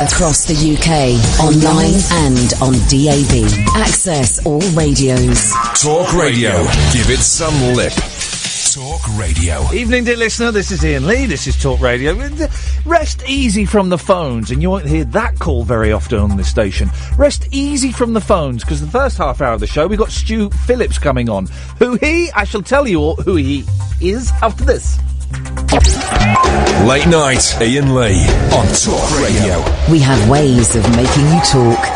Across the UK, online and on DAB. Access all radios. Talk Radio. Give it some lip. Talk Radio. Evening, dear listener. This is Iain Lee. This is Talk Radio. Rest easy from the phones, and you won't hear that call very often on this station. Rest easy from the phones, because the first half hour of the show, we've got Stu Phillips coming on. I shall tell you all who he is after this. Late night, Iain Lee on Talk Radio. We have ways of making you talk.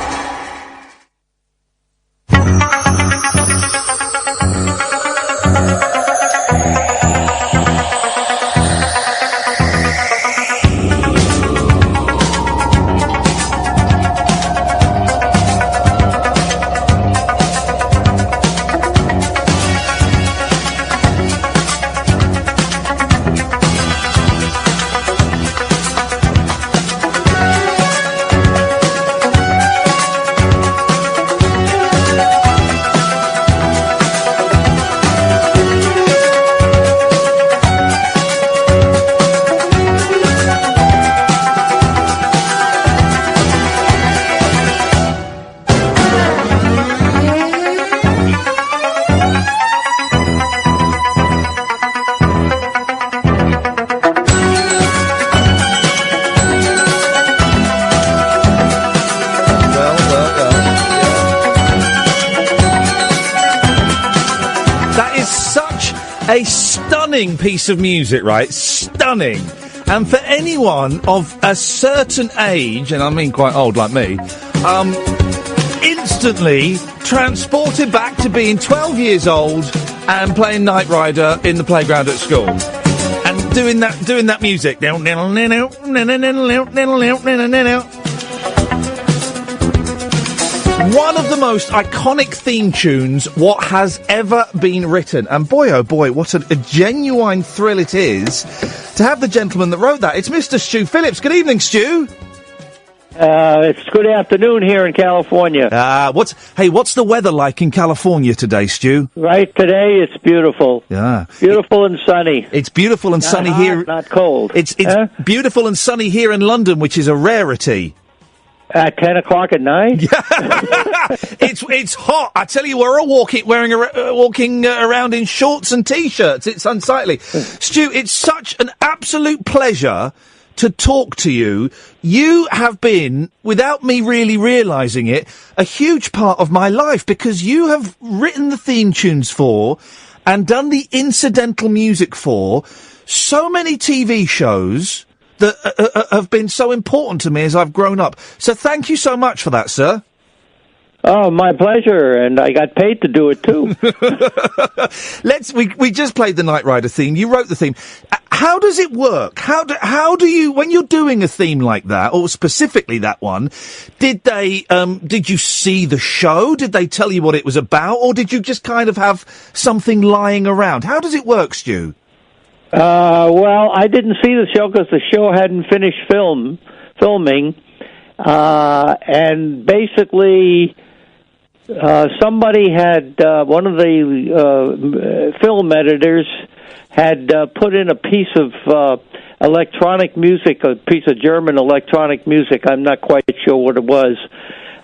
A stunning piece of music, right? Stunning. And for anyone of a certain age, and I mean quite old like me, instantly transported back to being 12 years old and playing Knight Rider in the playground at school. And doing that music. One of the most iconic theme tunes what has ever been written. And boy, oh boy, what a genuine thrill it is to have the gentleman that wrote that. It's Mr. Stu Phillips. Good evening, Stu. It's good afternoon here in California. What's the weather like in California today, Stu? Right, today it's beautiful. Yeah. Beautiful and sunny. It's beautiful and not sunny hot, here. Not cold. It's beautiful and sunny here in London, which is a rarity. At 10 o'clock at night? It's hot. I tell you, we're all walking around in shorts and T-shirts. It's unsightly. Stu, it's such an absolute pleasure to talk to you. You have been, without me really realising it, a huge part of my life, because you have written the theme tunes for and done the incidental music for so many TV shows that have been so important to me as I've grown up. So thank you so much for that, sir. Oh, my pleasure, and I got paid to do it too. We just played the Knight Rider theme. You wrote the theme. How does it work? How do you, when you're doing a theme like that, or specifically that one, did you see the show? Did they tell you what it was about, or did you just kind of have something lying around? How does it work, Stu? Well, I didn't see the show because the show hadn't finished filming, and basically, somebody had, one of the film editors had put in a piece of electronic music, a piece of German electronic music. I'm not quite sure what it was.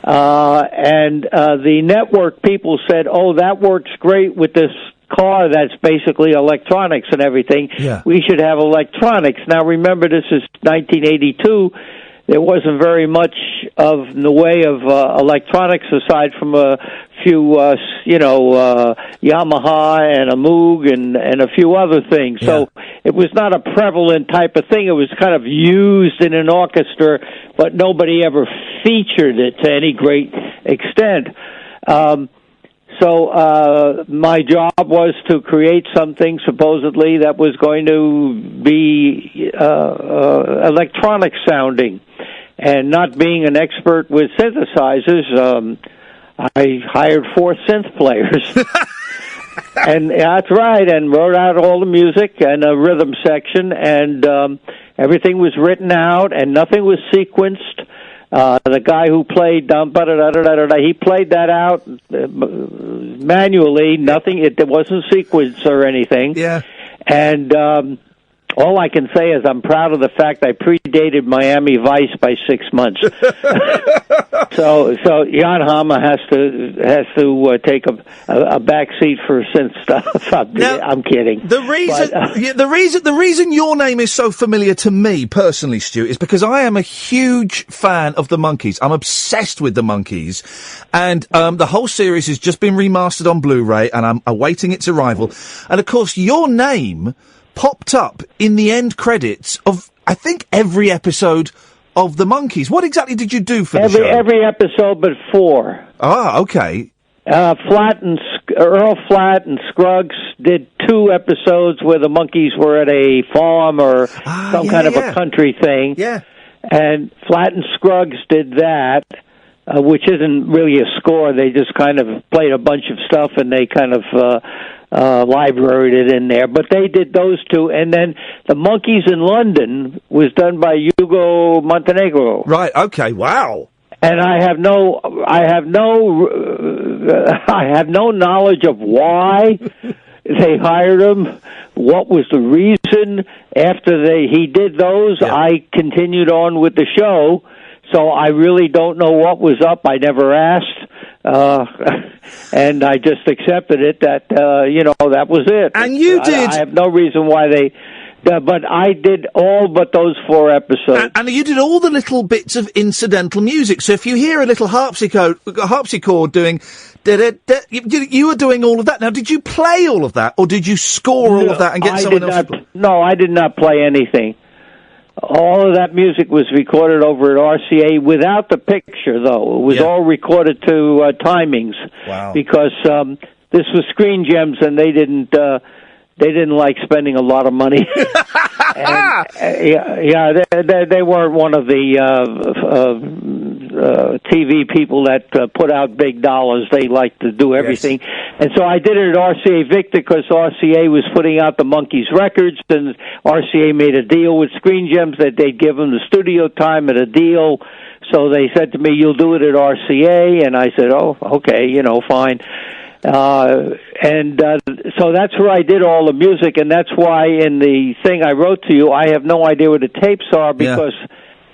And the network people said, "Oh, that works great with this car that's basically electronics and everything. Yeah. We should have electronics." Now, remember, this is 1982. There wasn't very much in the way of electronics aside from a few, Yamaha and a Moog and a few other things. Yeah. So it was not a prevalent type of thing. It was kind of used in an orchestra, but nobody ever featured it to any great extent. So my job was to create something supposedly that was going to be electronic sounding. And not being an expert with synthesizers, I hired 4 synth players. And that's right, and wrote out all the music and a rhythm section, and everything was written out, and nothing was sequenced. The guy who played he played that out manually. Nothing. It wasn't sequenced or anything. Yeah. And All I can say is I'm proud of the fact I predated Miami Vice by 6 months. So Jan Hammer has to take a back seat for synth stuff. I'm kidding. The reason your name is so familiar to me personally, Stu, is because I am a huge fan of the Monkees. I'm obsessed with the Monkees, and the whole series has just been remastered on Blu-ray, and I'm awaiting its arrival. And of course, your name popped up in the end credits of, I think, every episode of the Monkees. What exactly did you do for the show? Every episode but 4. Ah, okay. Earl Flatt and Scruggs did 2 episodes where the Monkees were at a farm or some kind of a country thing. Yeah. And Flatt and Scruggs did that, which isn't really a score. They just kind of played a bunch of stuff and they kind of libraried it in there. But they did those 2, and then the Monkees in London was done by Hugo Montenegro. Right. Okay. Wow. And I have no knowledge of why they hired him. What was the reason? After he did those, I continued on with the show. So I really don't know what was up. I never asked. And I just accepted it that, that was it. And you did. I have no reason why they. But I did all but those 4 episodes. And you did all the little bits of incidental music. So if you hear a little harpsichord doing, you were doing all of that. Now, did you play all of that, or did you score all of that and get someone else to play? No, I did not play anything. All of that music was recorded over at RCA without the picture, though. It was all recorded to timings. Wow. Because this was Screen Gems, and they didn't like spending a lot of money. And, they weren't one of the TV people that put out big dollars. They like to do everything. Yes. And so I did it at RCA Victor because RCA was putting out the Monkees records, and RCA made a deal with Screen Gems that they'd give them the studio time at a deal. So they said to me, "You'll do it at RCA," and I said, "Oh, okay, fine." So that's where I did all the music, and that's why in the thing I wrote to you, I have no idea where the tapes are because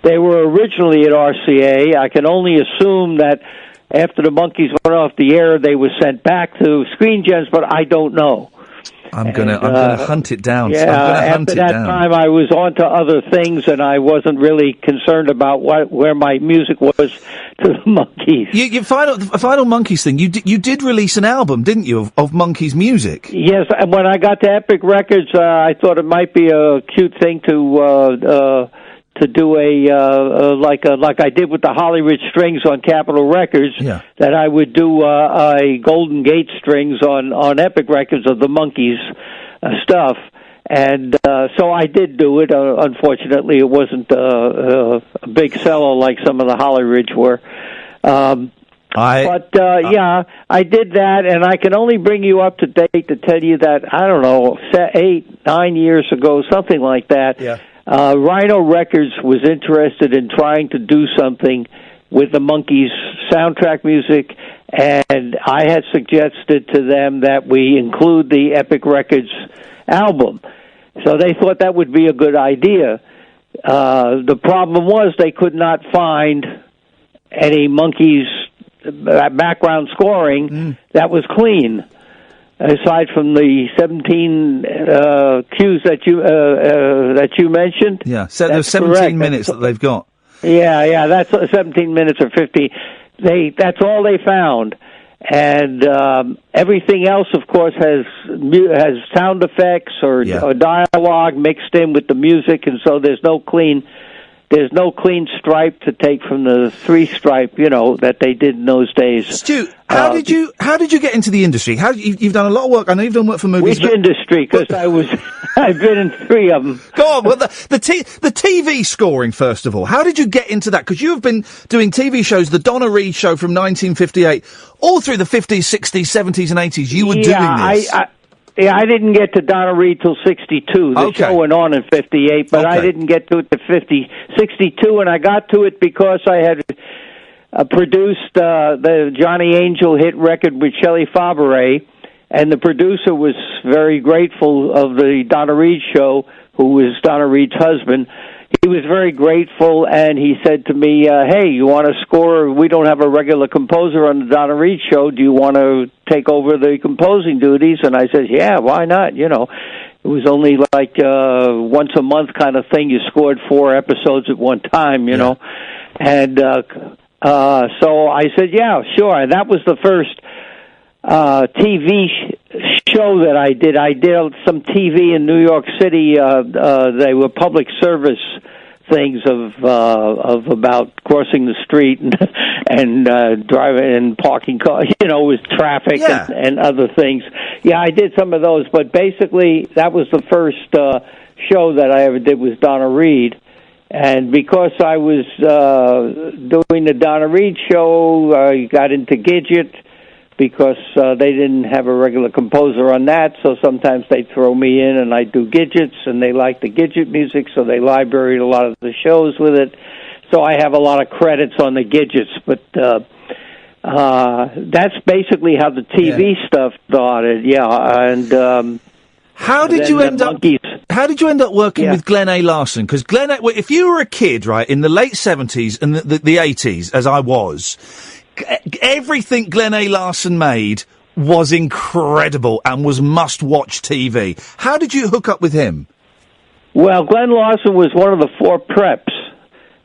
they were originally at RCA. I can only assume that after the Monkees went off the air, they were sent back to Screen Gems, but I don't know. I'm gonna hunt it down. Yeah, after that time, I was on to other things, and I wasn't really concerned about where my music was to the Monkees. Your final Monkees thing, you did release an album, didn't you, of Monkees music? Yes, and when I got to Epic Records, I thought it might be a cute thing to do like I did with the Hollywood Strings on Capitol Records, that I would do a Golden Gate Strings on Epic Records of the Monkees stuff. And so I did do it. Unfortunately, it wasn't a big seller like some of the Hollywood were. I did that, and I can only bring you up to date to tell you that, I don't know, 8-9 years ago, something like that, Rhino Records was interested in trying to do something with the Monkees soundtrack music, and I had suggested to them that we include the Epic Records album. So they thought that would be a good idea. The problem was they could not find any Monkees background scoring that was clean, aside from the 17 cues that you mentioned. Yeah, so there's 17 correct. minutes that they've got. Yeah, that's 17 minutes or 50. That's all they found. And everything else, of course, has sound effects or dialogue mixed in with the music, and so there's no clean stripe to take from the 3-stripe, that they did in those days. Stu, how did you get into the industry? You've done a lot of work. I know you've done work for movies. Which industry? Because I've been in 3 of them. Go on. Well, the TV scoring first of all. How did you get into that? Because you have been doing TV shows, the Donna Reed show from 1958, all through the 50s, 60s, 70s, and 80s. You were doing this. I didn't get to Donna Reed till 62. The show went on in 58, but I didn't get to it to 62, and I got to it because I had produced the Johnny Angel hit record with Shelley Fabares, and the producer was very grateful of the Donna Reed show who was Donna Reed's husband, he was very grateful, and he said to me, hey, you want to score? We don't have a regular composer on the Donna Reed show. Do you want to take over the composing duties? And I said, yeah, why not? You know, it was only like once a month kind of thing. You scored 4 episodes at one time, you know. And so I said, yeah, sure. And that was the first TV show that I did. I did some TV in New York City. They were public service things of about crossing the street and driving and parking cars, you know, with traffic and other things. Yeah, I did some of those, but basically that was the first show that I ever did was Donna Reed. And because I was doing the Donna Reed show, I got into Gidget, because they didn't have a regular composer on that, so sometimes they'd throw me in and I'd do Gidgets, and they liked the Gidget music, so they libraried a lot of the shows with it. So I have a lot of credits on the Gidgets, but that's basically how the TV stuff started, and how did you end up? How did you end up working with Glenn A. Larson? Because Glenn, if you were a kid, right, in the late 70s and the 80s, as I was, everything Glenn A. Larson made was incredible and was must-watch TV. How did you hook up with him? Well, Glenn Larson was one of the 4 Preps.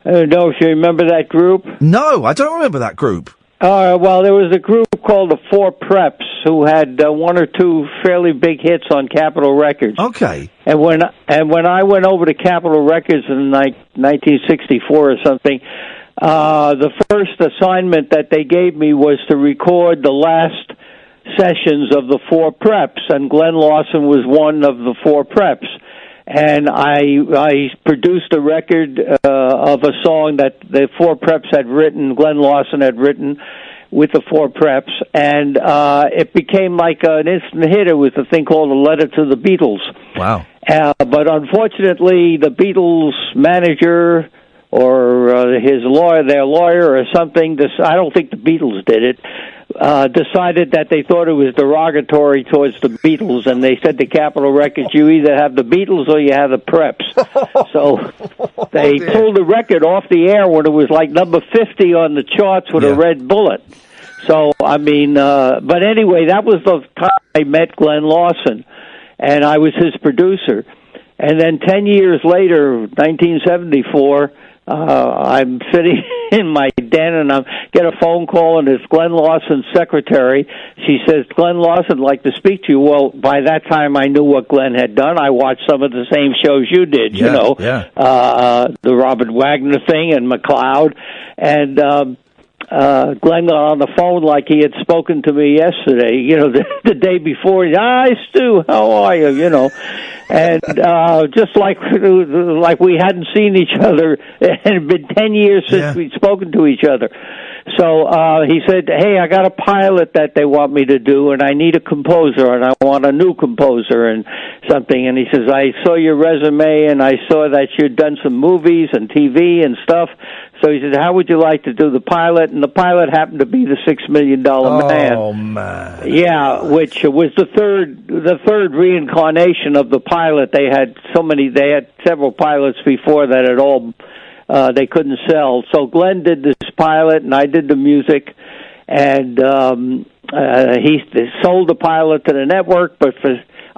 I don't know if you remember that group. No, I don't remember that group. Well, there was a group called the 4 Preps who had 1 or 2 fairly big hits on Capitol Records. Okay. And when I went over to Capitol Records in 1964 or something, the first assignment that they gave me was to record the last sessions of the 4 Preps, and Glenn Larson was one of the 4 Preps. And I produced a record of a song that the 4 Preps had written, Glenn Larson had written with the 4 Preps, and it became like an instant hit. It was a thing called A Letter to the Beatles. Wow. But unfortunately, the Beatles manager or his lawyer, their lawyer or something, I don't think the Beatles did it, decided that they thought it was derogatory towards the Beatles, and they said to Capitol Records, you either have the Beatles or you have the Preps. So they pulled the record off the air when it was like number 50 on the charts with a red bullet. So, I mean, but anyway, that was the time I met Glenn Larson, and I was his producer. And then 10 years later, 1974, I'm sitting in my den, and I get a phone call, and it's Glenn Larson's secretary. She says, Glenn Larson would like to speak to you. Well, by that time, I knew what Glenn had done. I watched some of the same shows you did, you know, the Robert Wagner thing and McLeod. And Glenn got on the phone like he had spoken to me yesterday, you know, the day before. Hi, Stu, how are you, you know? And just like we hadn't seen each other. It had been 10 years since we'd spoken to each other. So he said, hey, I got a pilot that they want me to do, and I need a composer, and I want a new composer and something. And he says, I saw your resume, and I saw that you'd done some movies and TV and stuff. So he said, how would you like to do the pilot? And the pilot happened to be the $6 Million Man. Oh, man. Yeah, which was the third reincarnation of the pilot. They had several pilots before that at all. They couldn't sell. So Glenn did this pilot, and I did the music, and he sold the pilot to the network, but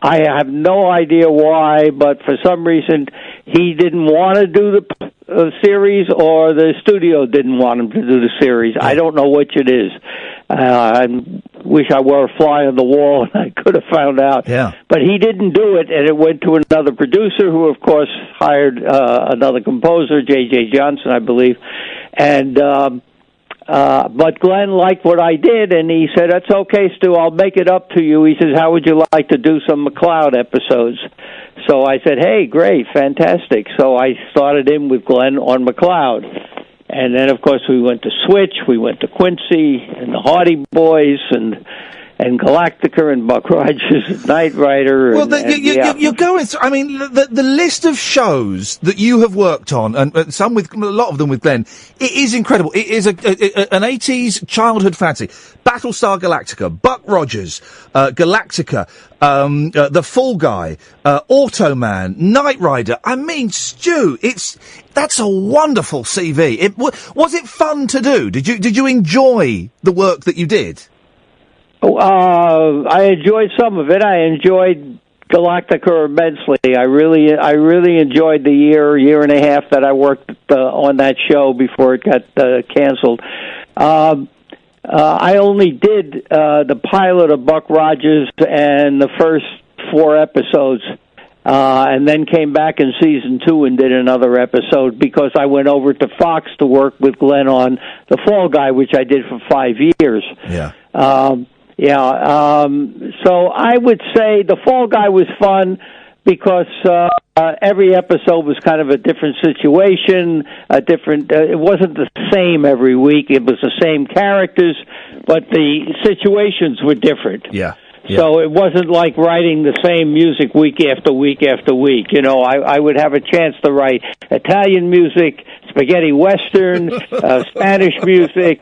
I have no idea why, but for some reason he didn't want to do the series, or the studio didn't want him to do the series. I don't know which it is. I wish I were a fly on the wall and I could have found out. Yeah. But he didn't do it, and it went to another producer who, of course, hired another composer, J.J. Johnson, I believe. And but Glenn liked what I did, and he said, that's okay, Stu, I'll make it up to you. He says, how would you like to do some McLeod episodes? So I said, hey, great, fantastic. So I started in with Glenn on McLeod. And then, of course, we went to Switch, we went to Quincy, and the Hardy Boys, and and Galactica and Buck Rogers and Knight Rider. Well, you're going through. I mean, the list of shows that you have worked on, and a lot of them with Glenn, it is incredible. It is an 80s childhood fantasy. Battlestar Galactica, Buck Rogers, Galactica, The Fall Guy, Automan, Knight Rider. I mean, Stu, that's a wonderful CV. Was it fun to do? Did you enjoy the work that you did? I enjoyed some of it. I enjoyed Galactica immensely. I really enjoyed the year and a half that I worked on that show before it got canceled. I only did the pilot of Buck Rogers and the first 4 episodes, and then came back in season 2 and did another episode because I went over to Fox to work with Glenn on The Fall Guy, which I did for 5 years. Yeah. So I would say The Fall Guy was fun because every episode was kind of a different situation, it wasn't the same every week. It was the same characters, but the situations were different. Yeah. So it wasn't like writing the same music week after week after week. You know, I would have a chance to write Italian music, spaghetti western, Spanish music,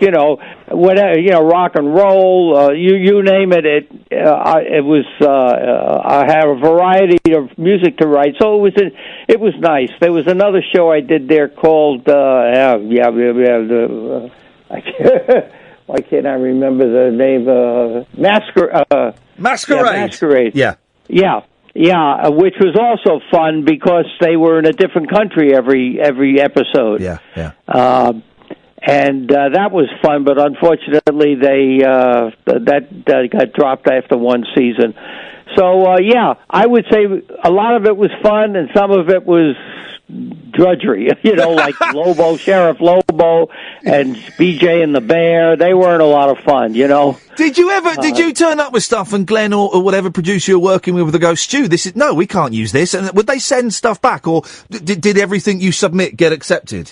whatever, rock and roll, you name it. It was I had a variety of music to write, so it was nice. There was another show I did there called why can't I remember the name? Masquerade. Yeah, which was also fun because they were in a different country every episode. Yeah. And that was fun, but unfortunately that got dropped after one season. So I would say a lot of it was fun, and some of it was drudgery, like Sheriff Lobo and BJ and the Bear. They weren't a lot of fun, Did you turn up with stuff and Glenn or whatever producer you're working with would go, Stu, we can't use this, and would they send stuff back, or did everything you submit get accepted?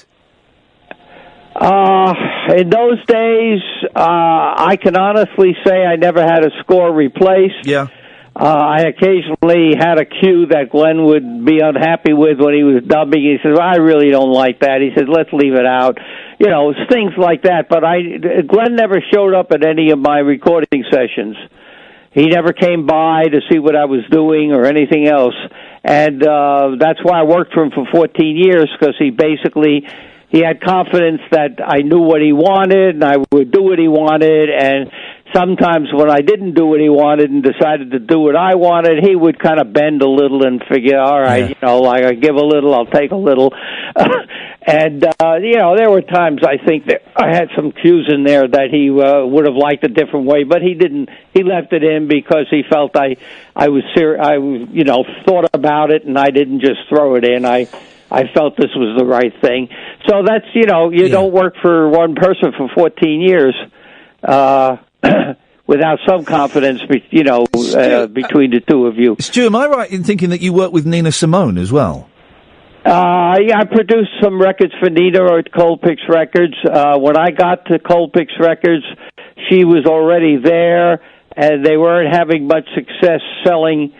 In those days, I can honestly say I never had a score replaced. Yeah. I occasionally had a cue that Glenn would be unhappy with when he was dubbing. He says, I really don't like that. He says, let's leave it out. Things like that. But Glenn never showed up at any of my recording sessions. He never came by to see what I was doing or anything else. And that's why I worked for him for 14 years, because he had confidence that I knew what he wanted and I would do what he wanted. And sometimes when I didn't do what he wanted and decided to do what I wanted, he would kind of bend a little and figure, all right, like I give a little, I'll take a little. And there were times I think that I had some cues in there that he would have liked a different way, but he didn't. He left it in because he felt I thought about it and I didn't just throw it in. I felt this was the right thing. So that's, don't work for one person for 14 years without some confidence, between the two of you. Stu, am I right in thinking that you work with Nina Simone as well? I produced some records for Nina at Cold Picks Records. When I got to Cold Picks Records, she was already there, and they weren't having much success selling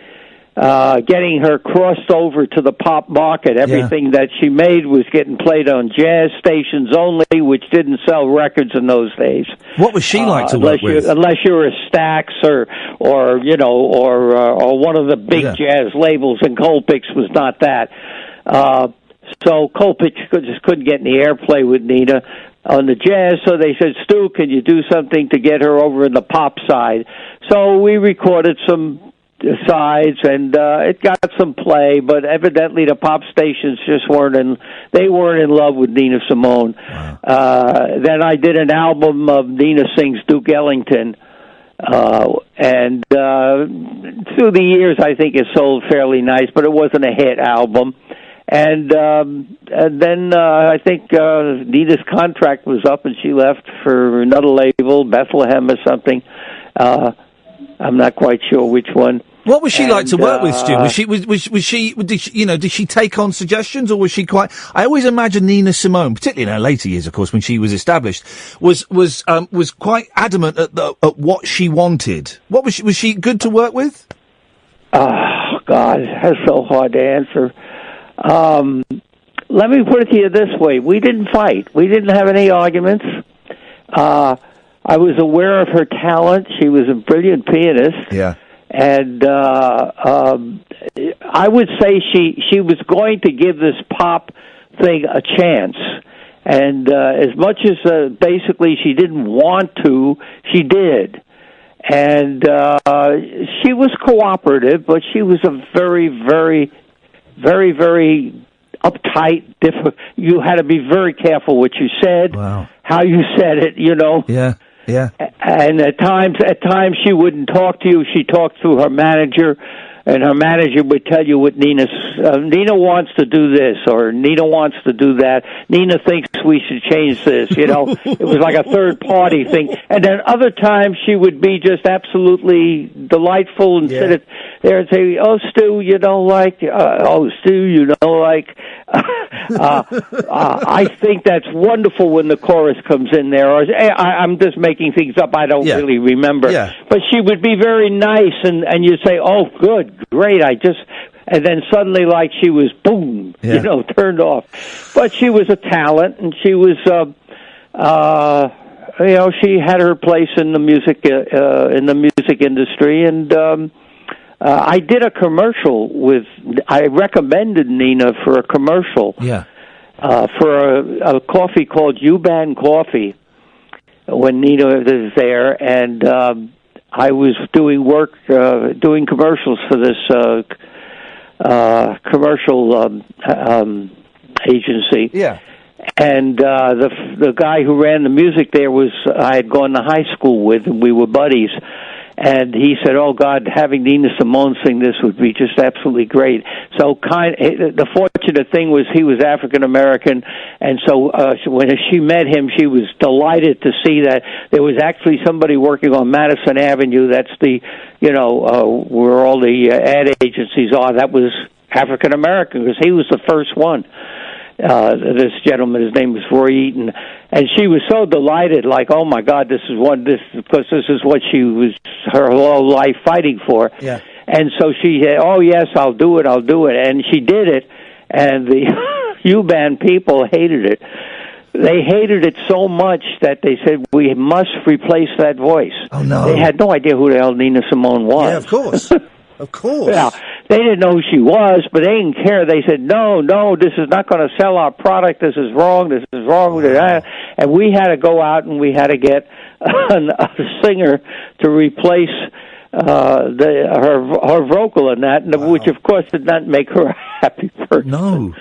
getting her crossed over to the pop market. Everything that she made was getting played on jazz stations only, which didn't sell records in those days. What was she like to work with? Unless you were Stax or one of the big jazz labels, and Cold Picks was not that. So Cold Picks just couldn't get any airplay with Nina on the jazz, so they said, Stu, can you do something to get her over in the pop side? So we recorded some sides, and it got some play, but evidently the pop stations just weren't in love with Nina Simone. Wow. Then I did an album of Nina Sings Duke Ellington, and through the years I think it sold fairly nice, but it wasn't a hit album. And then I think Nina's contract was up and she left for another label, Bethlehem or something. I'm not quite sure which one. What was she like to work with, Stu? Did she take on suggestions, or was she quite? I always imagine Nina Simone, particularly in her later years, of course, when she was established, was quite adamant at what she wanted. What was she good to work with? Oh God, that's so hard to answer. Let me put it to you this way: we didn't fight. We didn't have any arguments. I was aware of her talent. She was a brilliant pianist. Yeah. And I would say she was going to give this pop thing a chance. And as much as basically she didn't want to, she did. And she was cooperative, but she was a very, very, very, very uptight. You had to be very careful what you said, how you said it, Yeah. Yeah. And at times she wouldn't talk to you. She talked through her manager, and her manager would tell you what Nina wants to do this, or Nina wants to do that. Nina thinks we should change this. It was like a third party thing. And then other times she would be just absolutely delightful and sit there and say, "Oh, Stu, you don't like. Stu, you don't like." I think that's wonderful when the chorus comes in there. Or I'm just making things up. I don't really remember. Yeah. But she would be very nice, and you say, "Oh, good, great." And then suddenly, like she was boom, turned off. But she was a talent, and she was, she had her place in the music industry, and. I did a commercial I recommended Nina for a commercial. Yeah. For a coffee called U-Ban Coffee when Nina was there, and I was doing work, doing commercials for this commercial agency. Yeah. And the guy who ran the music there I had gone to high school with, and we were buddies. And he said, "Oh God, having Nina Simone sing this would be just absolutely great." So the fortunate thing was he was African American, and so when she met him, she was delighted to see that there was actually somebody working on Madison Avenue. That's the where all the ad agencies are. That was African American because he was the first one. This gentleman, his name was Roy Eaton, and she was so delighted, like, "Oh my God, because this is what she was her whole life fighting for." Yeah. And so she said, "Oh yes, I'll do it," and she did it, and the U-Band people hated it. They hated it so much that they said, "We must replace that voice." Oh no! They had no idea who the hell Nina Simone was. Yeah, of course. Of course. Yeah, they didn't know who she was, but they didn't care. They said, no, this is not going to sell our product. This is wrong. Wow. And we had to go out and we had to get a singer to replace her vocal in that, which, of course, did not make her a happy person. No.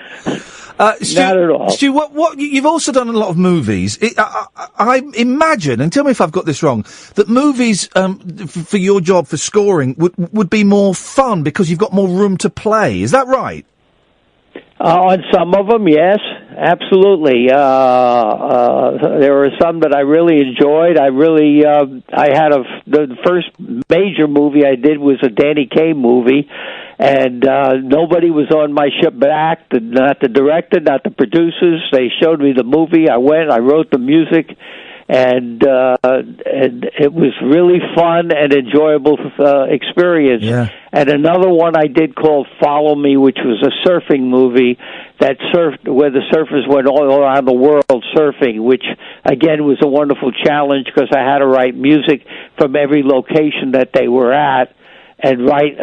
Stu, not at all. Stu, what you've also done a lot of movies. I imagine, and tell me if I've got this wrong, that movies for your job for scoring would be more fun because you've got more room to play. Is that right? On some of them, yes, absolutely. There were some that I really enjoyed. I had the first major movie I did was a Danny Kaye movie, and nobody was on my ship back, not the director, not the producers. They showed me the movie. I went, I wrote the music, and it was really fun and enjoyable experience. Yeah. And another one I did called Follow Me, which was a surfing movie that where the surfers went all around the world surfing, which again was a wonderful challenge because I had to write music from every location that they were at and write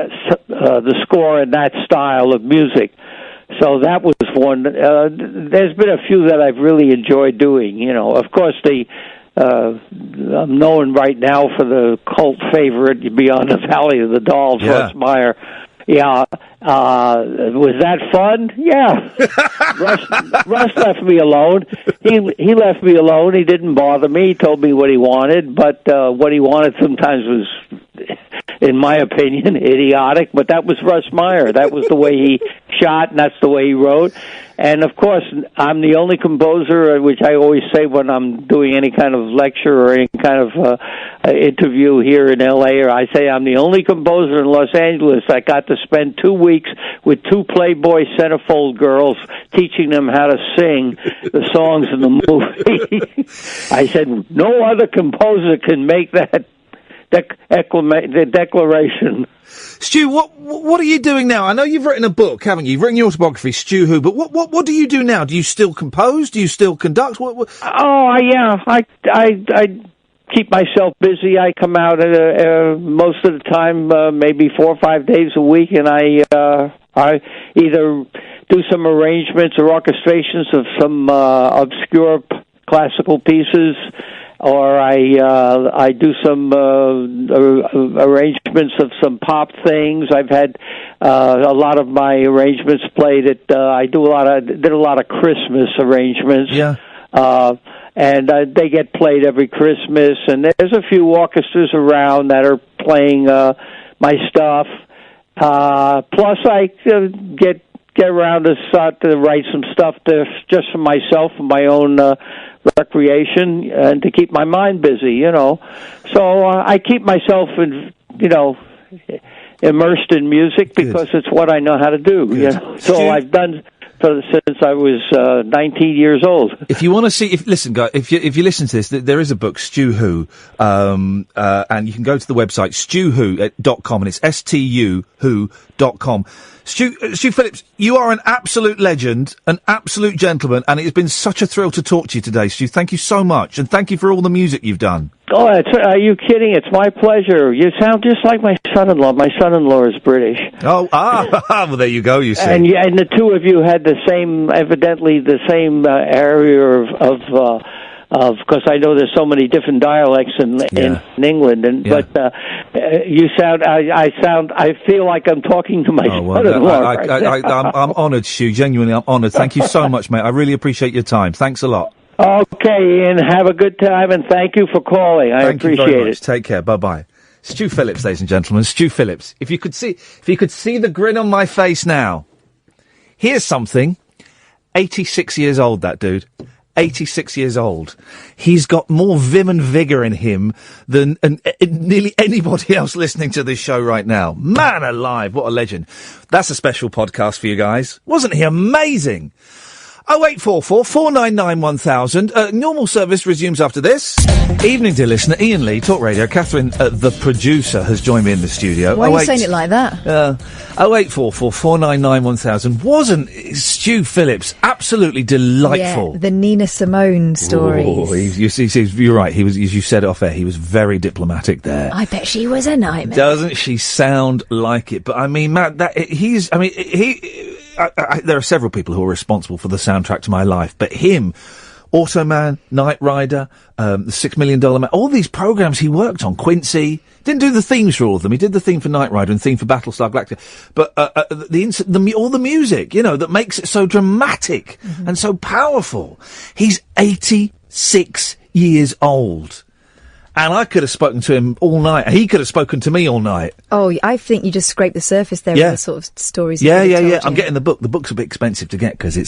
the score in that style of music. So that was one. There's been a few that I've really enjoyed doing. Of course, I'm known right now for the cult favorite Beyond the Valley of the Dolls, Russ Meyer. Yeah. Was that fun? Yeah. Russ left me alone. He left me alone. He didn't bother me. He told me what he wanted, but what he wanted sometimes was in my opinion, idiotic, but that was Russ Meyer. That was the way he shot, and that's the way he wrote. And, of course, I'm the only composer, which I always say when I'm doing any kind of lecture or any kind of interview here in L.A., or I say I'm the only composer in Los Angeles that got to spend 2 weeks with 2 Playboy centerfold girls teaching them how to sing the songs in the movie. I said, no other composer can make that the declaration. Stu, what are you doing now? I know you've written a book, haven't you? You've written your autobiography, Stu Who, but what do you do now? Do you still compose? Do you still conduct? Oh, yeah. I keep myself busy. I come out most of the time, maybe 4 or 5 days a week, and I either do some arrangements or orchestrations of some obscure classical pieces, or I do some arrangements of some pop things. I've had a lot of my arrangements played at. I did a lot of Christmas arrangements. Yeah. And they get played every Christmas. And there's a few orchestras around that are playing my stuff. Plus, I get around to start to write some stuff just for myself and my own recreation and to keep my mind busy, you know. So I keep myself, immersed in music because it's what I know how to do. You know? So I've done since I was 19 years old. If you want to see, listen, guys, if you listen to this, there is a book, Stu Who, and you can go to the website stuwho.com, and it's stuwho.com. Stu Phillips, you are an absolute legend, an absolute gentleman, and it has been such a thrill to talk to you today, Stu. Thank you so much, and thank you for all the music you've done. Oh, are you kidding? It's my pleasure. You sound just like my son-in-law. My son-in-law is British. Oh, well, there you go, you see. And the two of you had evidently the same area of because I know there's so many different dialects in England, but you sound. I feel like I'm talking to my son-in-law. I'm honoured, Stu. Genuinely, I'm honoured. Thank you so much, mate. I really appreciate your time. Thanks a lot. Okay, Ian. Have a good time, and thank you for calling. I appreciate it. Take care. Bye-bye. Stu Phillips, ladies and gentlemen. Stu Phillips. If you could see the grin on my face now. Here's something. 86 years old, that dude. 86 years old. He's got more vim and vigour in him than nearly anybody else listening to this show right now. Man alive, what a legend. That's a special podcast for you guys. Wasn't he amazing? 0844 499 1000. Normal service resumes after this. Evening, dear listener. Iain Lee, Talk Radio. Catherine, the producer, has joined me in the studio. Why are you saying it like that? 0844 499 1000. Wasn't Stu Phillips absolutely delightful? Yeah, the Nina Simone stories. Oh, you're right. He was, as you said off air, he was very diplomatic there. I bet she was a nightmare. Doesn't she sound like it? But I mean, Matt, there are several people who are responsible for the soundtrack to my life, but him, Automan, Knight Rider, the $6 Million Man, all these programs he worked on, Quincy, didn't do the themes for all of them. He did the theme for Knight Rider and theme for Battlestar Galactica, but all the music, that makes it so dramatic and so powerful. He's 86 years old. And I could have spoken to him all night. He could have spoken to me all night. Oh, I think you just scraped the surface there with the sort of stories. Yeah. I'm getting the book. The book's a bit expensive to get because it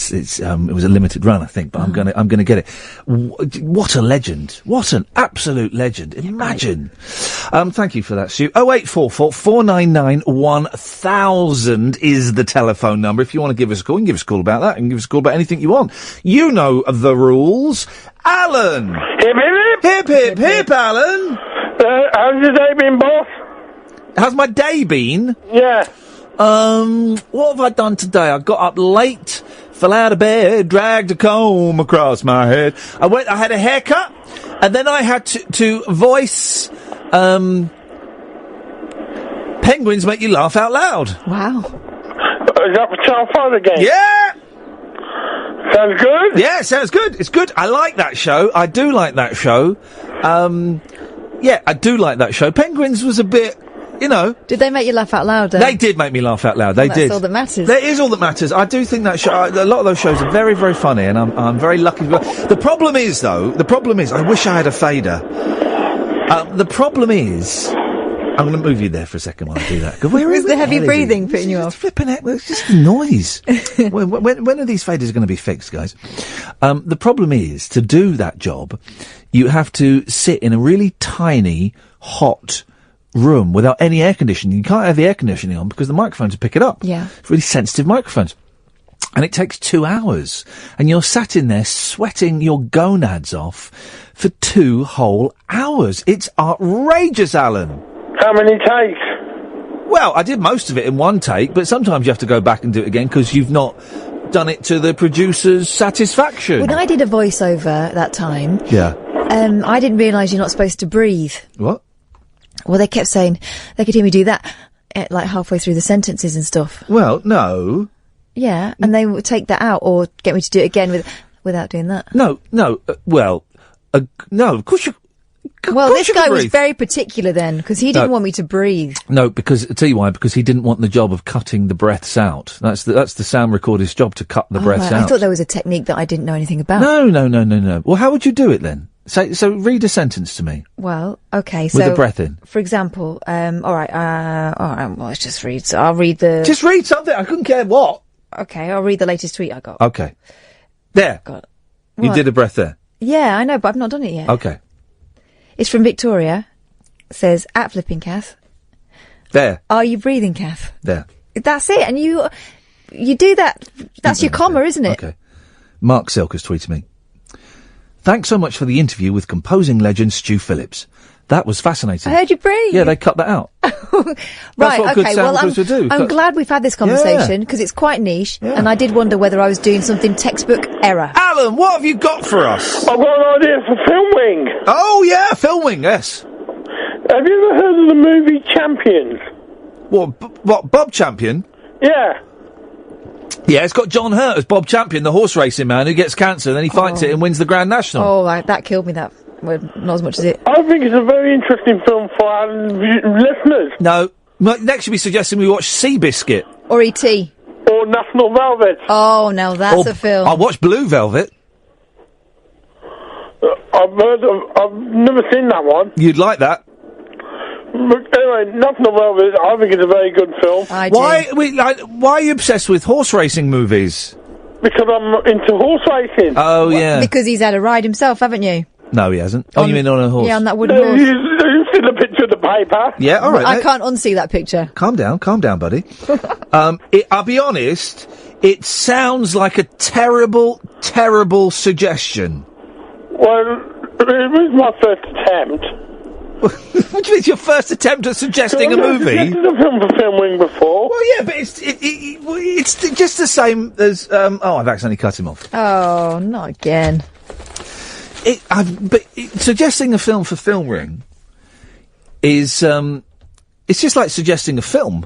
was a limited run, I think. But I'm gonna get it. What a legend! What an absolute legend! Imagine. Thank you for that, Stu. 0844 499 1000 is the telephone number. If you want to give us a call, you can give us a call about that. And give us a call about anything you want. You know the rules. Alan! Hip, hip, hip! Hip, hip, hip, Alan! How's your day been, boss? How's my day been? Yeah. What have I done today? I got up late, fell out of bed, dragged a comb across my head. I had a haircut, and then I had to voice, Penguins Make You Laugh Out Loud. Wow. Is that for Channel 5 again? Yeah! Sounds good? Yeah, sounds good. It's good. I like that show. I do like that show. Yeah, I do like that show. Penguins was a bit, Did they make you laugh out loud? They did make me laugh out loud. They did. That's all that matters. That is all that matters. I do think that show, a lot of those shows are very, very funny, and I'm very lucky. The problem is, I wish I had a fader. The problem is, I'm going to move you there for a second while I do that. Where Was the heavy hell is breathing he? putting you It's off? Flipping it. Well, it's just the noise. when are these faders going to be fixed, guys? The problem is, to do that job, you have to sit in a really tiny, hot room without any air conditioning. You can't have the air conditioning on because the microphones will pick it up. Yeah. It's really sensitive microphones. And it takes 2 hours. And you're sat in there sweating your gonads off for 2 whole hours. It's outrageous, Alan. How many takes? Well, I did most of it in one take, but sometimes you have to go back and do it again because you've not done it to the producer's satisfaction. When I did a voiceover that time, Yeah. I didn't realise you're not supposed to breathe. What? Well, they kept saying they could hear me do that, like halfway through the sentences and stuff. Well, no. Yeah, and they would take that out or get me to do it again without doing that. No, no, no, of course you... Well, this guy was very particular then, because he didn't want me to breathe. No, because, I'll tell you why, because he didn't want the job of cutting the breaths out. That's the sound recorder's job, to cut the breaths out. I thought there was a technique that I didn't know anything about. No. Well, how would you do it then? So read a sentence to me. Well, okay, so... With the breath in. For example, alright, well, let's just read. So I'll read the... Just read something, I couldn't care what. Okay, I'll read the latest tweet I got. Okay. There. You did a breath there. Yeah, I know, but I've not done it yet. Okay. It's from Victoria. It says, at flipping Kath. There. Are you breathing, Kath? There. That's it, and you do that. That's your comma, isn't it? Okay. Mark Silk has tweeted me. Thanks so much for the interview with composing legend Stu Phillips. That was fascinating. I heard you breathe. Yeah, they cut that out. Right, what good okay, sound well, recorders would do. I'm glad we've had this conversation, because it's quite niche, and I did wonder whether I was doing something textbook error. Alan, what have you got for us? I've got an idea for filming. Oh, yeah, filming, yes. Have you ever heard of the movie Champions? What, Bob Champion? Yeah. Yeah, it's got John Hurt as Bob Champion, the horse racing man who gets cancer, then he fights it and wins the Grand National. Oh, that killed me, that. Well, not as much as it. I think it's a very interesting film for our listeners. No. Next you'll be suggesting we watch Seabiscuit. Or E.T. Or National Velvet. Oh, now that's a film. I'll watch Blue Velvet. I've never seen that one. You'd like that. But anyway, National Velvet, I think it's a very good film. Why are you obsessed with horse racing movies? Because I'm into horse racing. Oh, yeah. Because he's had a ride himself, haven't you? No, he hasn't. Oh, you mean on a horse? Yeah, on that wooden horse. You've seen the picture of the paper. Yeah, all right. I can't unsee that picture. Calm down, buddy. I'll be honest, it sounds like a terrible, terrible suggestion. Well, it was my first attempt. What do you mean, it's your first attempt at suggesting a movie? This is a film for filming before. Well, yeah, but it's just the same as... I've accidentally cut him off. Oh, not again. Suggesting a film for Film Ring is... it's just like suggesting a film.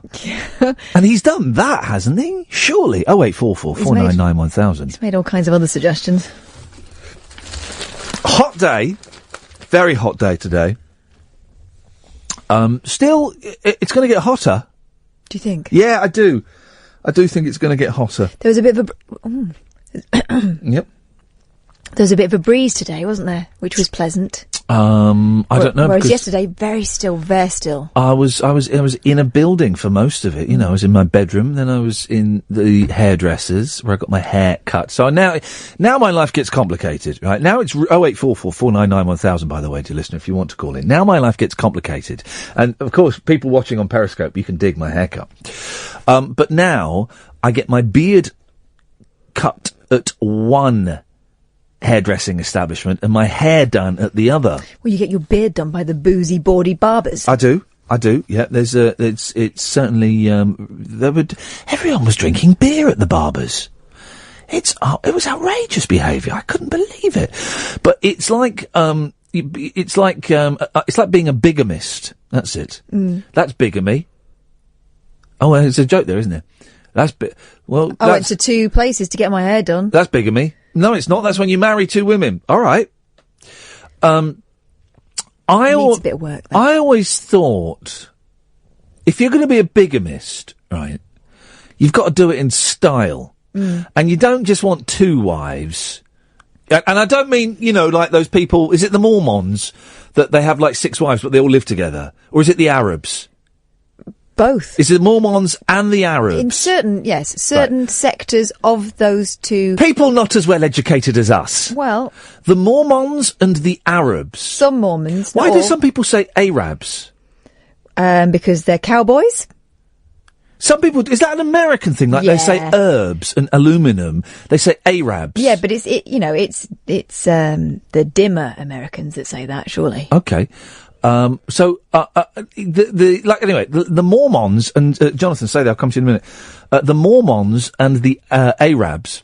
And he's done that, hasn't he? Surely. 0844 499 1000. He's made all kinds of other suggestions. Hot day. Very hot day today. Still, it's going to get hotter. Do you think? Yeah, I do. I do think it's going to get hotter. There was a bit of a... Yep. There was a bit of a breeze today, wasn't there? Which was pleasant. I don't know. Whereas yesterday, very still. I was in a building for most of it. You know, I was in my bedroom, then I was in the hairdressers where I got my hair cut. So now my life gets complicated, right? Now it's 0844 499 1000, by the way, dear listener, if you want to call in. Now my life gets complicated. And of course, people watching on Periscope, you can dig my haircut. But now I get my beard cut at one hairdressing establishment and my hair done at the other. Well, you get your beard done by the boozy, bawdy barbers. I do. Yeah, it's certainly, everyone was drinking beer at the barbers. It was outrageous behaviour. I couldn't believe it. But it's like being a bigamist. That's it. That's bigamy. Oh, well, it's a joke there, isn't it? I went to 2 places to get my hair done. That's bigamy. No, it's not. That's when you marry 2 women. All right. Needs a bit of work, though. I always thought, if you're going to be a bigamist, right, you've got to do it in style. And you don't just want 2 wives. And I don't mean, like those people, is it the Mormons that they have like 6 wives but they all live together? Or is it the Arabs? Both. Is it the Mormons and the Arabs? In certain sectors of those two. People not as well educated as us. Well. The Mormons and the Arabs. Some Mormons. Why do some people say Arabs? Because they're cowboys. Some people, is that an American thing? Like they say herbs and aluminum, they say Arabs. Yeah, but it's the dimmer Americans that say that, surely. Okay. Anyway, the Mormons and, Jonathan, say that, I'll come to you in a minute. The Mormons and the, Arabs,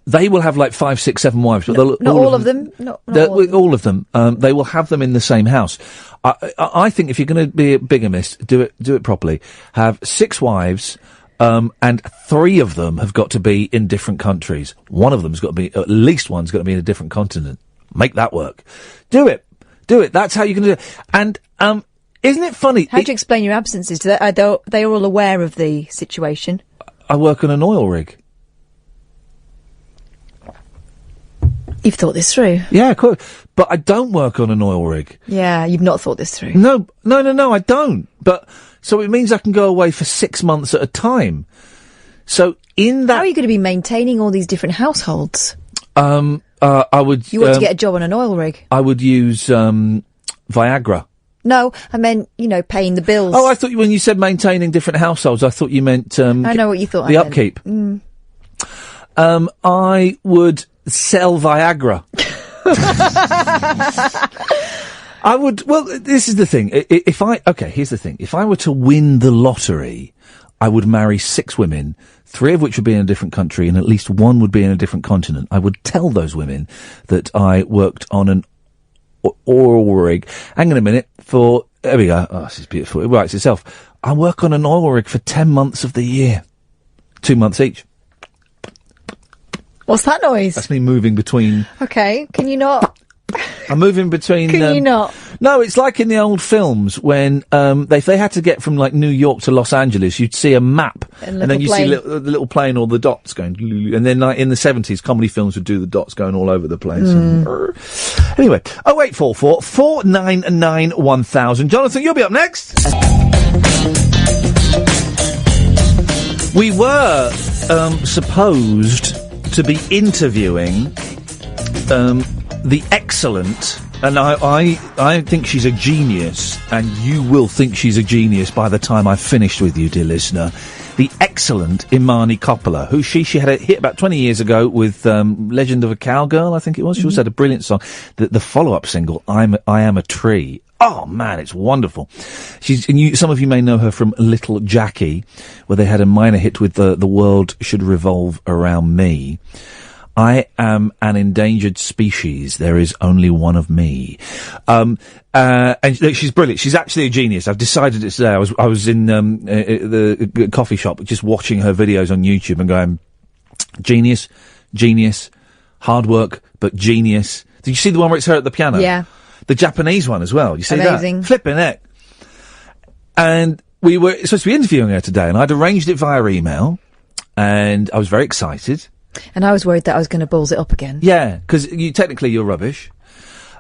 they will have like 5, 6, 7 wives, but not all of them. All of them. They will have them in the same house. I think if you're going to be a bigamist, do it properly. Have 6 wives, and 3 of them have got to be in different countries. One of them's got to be, at least one's got to be in a different continent. Make that work. Do it. That's how you can do it. And, isn't it funny? How do you explain your absences? They're all aware of the situation. I work on an oil rig. You've thought this through? Yeah, cool. But I don't work on an oil rig. Yeah, you've not thought this through. No, I don't. But, so it means I can go away for 6 months at a time. So in that... How are you going to be maintaining all these different households? I would... You want to get a job on an oil rig? I would use, Viagra. No, I meant, paying the bills. Oh, I thought when you said maintaining different households, I thought you meant, I know what you thought the I meant. upkeep. Mm. I would sell Viagra. I would, well, this is the thing. Here's the thing. If I were to win the lottery, I would marry 6 women, 3 of which would be in a different country, and at least 1 would be in a different continent. I would tell those women that I worked on an oil rig. Hang on a minute. There we go. Oh, this is beautiful. It writes itself. I work on an oil rig for 10 months of the year. 2 months each. What's that noise? That's me moving between... Okay, can you not... I'm moving between... Can you not? No, it's like in the old films when if they had to get from like New York to Los Angeles, you'd see a map, and then you see the little plane or the dots going, and then like in the 70s, comedy films would do the dots going all over the place. Anyway, 0844 499 1000. Jonathan, you'll be up next. We were supposed to be interviewing the excellent, and I think she's a genius, and you will think she's a genius by the time I've finished with you, dear listener, the excellent Imani Coppola, who she had a hit about 20 years ago with Legend of a Cowgirl, I think it was. She also had a brilliant song. The follow-up single, I Am a Tree. Oh man, it's wonderful. Some of you may know her from Little Jackie, where they had a minor hit with The World Should Revolve Around Me. I am an endangered species. There is only one of me. And she's brilliant. She's actually a genius. I've decided it today. I was in the coffee shop just watching her videos on YouTube and going, genius, hard work, but genius. Did you see the one where it's her at the piano? Yeah. The Japanese one as well. You see Amazing. that? Flipping heck. And we were supposed to be interviewing her today, and I'd arranged it via email, and I was very excited. And I was worried that I was going to balls it up again. Yeah, because technically you're rubbish.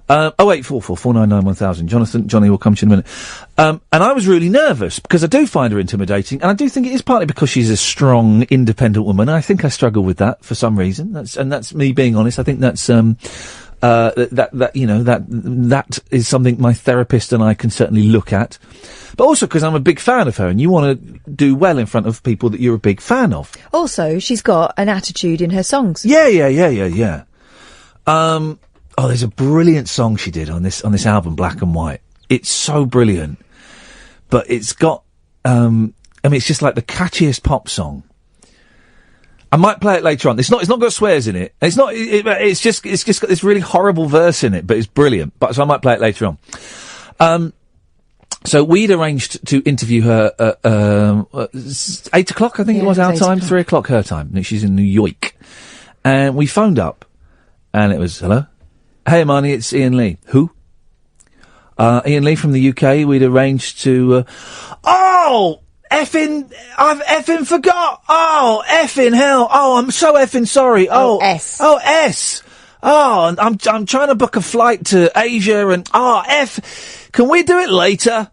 0844 499 1000. Johnny will come to you in a minute. And I was really nervous because I do find her intimidating, and I do think it is partly because she's a strong, independent woman. I think I struggle with that for some reason. That's me being honest. I think that's that is something my therapist and I can certainly look at. But also because I'm a big fan of her, and you want to do well in front of people that you're a big fan of. Also, she's got an attitude in her songs. Yeah. There's a brilliant song she did on this album, Black and White. It's so brilliant. But it's got, it's just like the catchiest pop song. I might play it later on. It's not got swears in it. It's just got this really horrible verse in it, but it's brilliant. So I might play it later on. So we'd arranged to interview her at 8 o'clock, I think it was our time, 3 o'clock her time. She's in New York. And we phoned up, and it was, hello? Hey, Imani, it's Iain Lee. Who? Iain Lee from the UK. We'd arranged to, I've effing forgot! Oh, effing hell! Oh, I'm so effing sorry! S. Oh, I'm trying to book a flight to Asia and, can we do it later?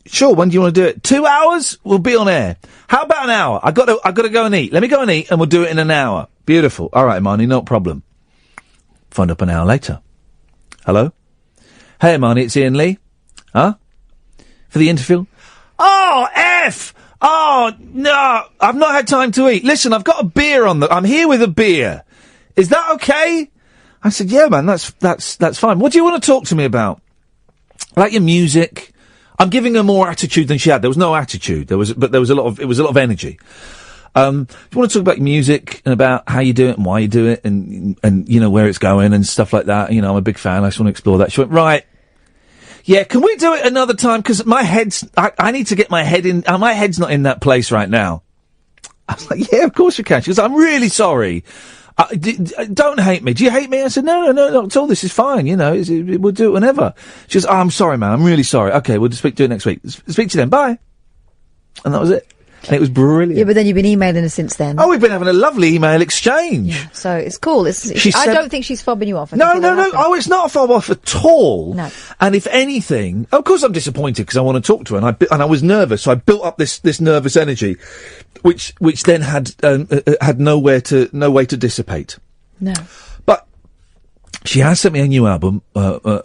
Sure, when do you want to do it? 2 hours? We'll be on air. How about an hour? I gotta go and eat. Let me go and eat and we'll do it in an hour. Beautiful. All right, Marnie, no problem. Phoned up an hour later. Hello? Hey, Marnie, it's Iain Lee. Huh? For the interview? Oh, F! Oh, no, I've not had time to eat. Listen, I've got a beer I'm here with a beer. Is that okay? I said, yeah, man, that's fine. What do you want to talk to me about? About your music? I'm giving her more attitude than she had. There was no attitude. There was a lot of energy. Do you want to talk about your music and about how you do it and why you do it and you know, where it's going and stuff like that? You know, I'm a big fan. I just want to explore that. She went, right. Yeah, can we do it another time? Because I need to get my head in, my head's not in that place right now. I was like, yeah, of course you can. She goes, I'm really sorry. Don't hate me. Do you hate me? I said, no, not at all. This is fine. You know, we'll do it whenever. She goes, I'm sorry, man. I'm really sorry. Okay, we'll do it next week. Speak to you then. Bye. And that was it. And it was brilliant. Yeah, but then you've been emailing her since then. Oh, we've been having a lovely email exchange. Yeah, so it's cool. I don't think she's fobbing you off. No. Oh, it's not a fob off at all. No. And if anything, of course I'm disappointed because I want to talk to her and I was nervous. So I built up this nervous energy, which then had no way to dissipate. No. But she has sent me a new album,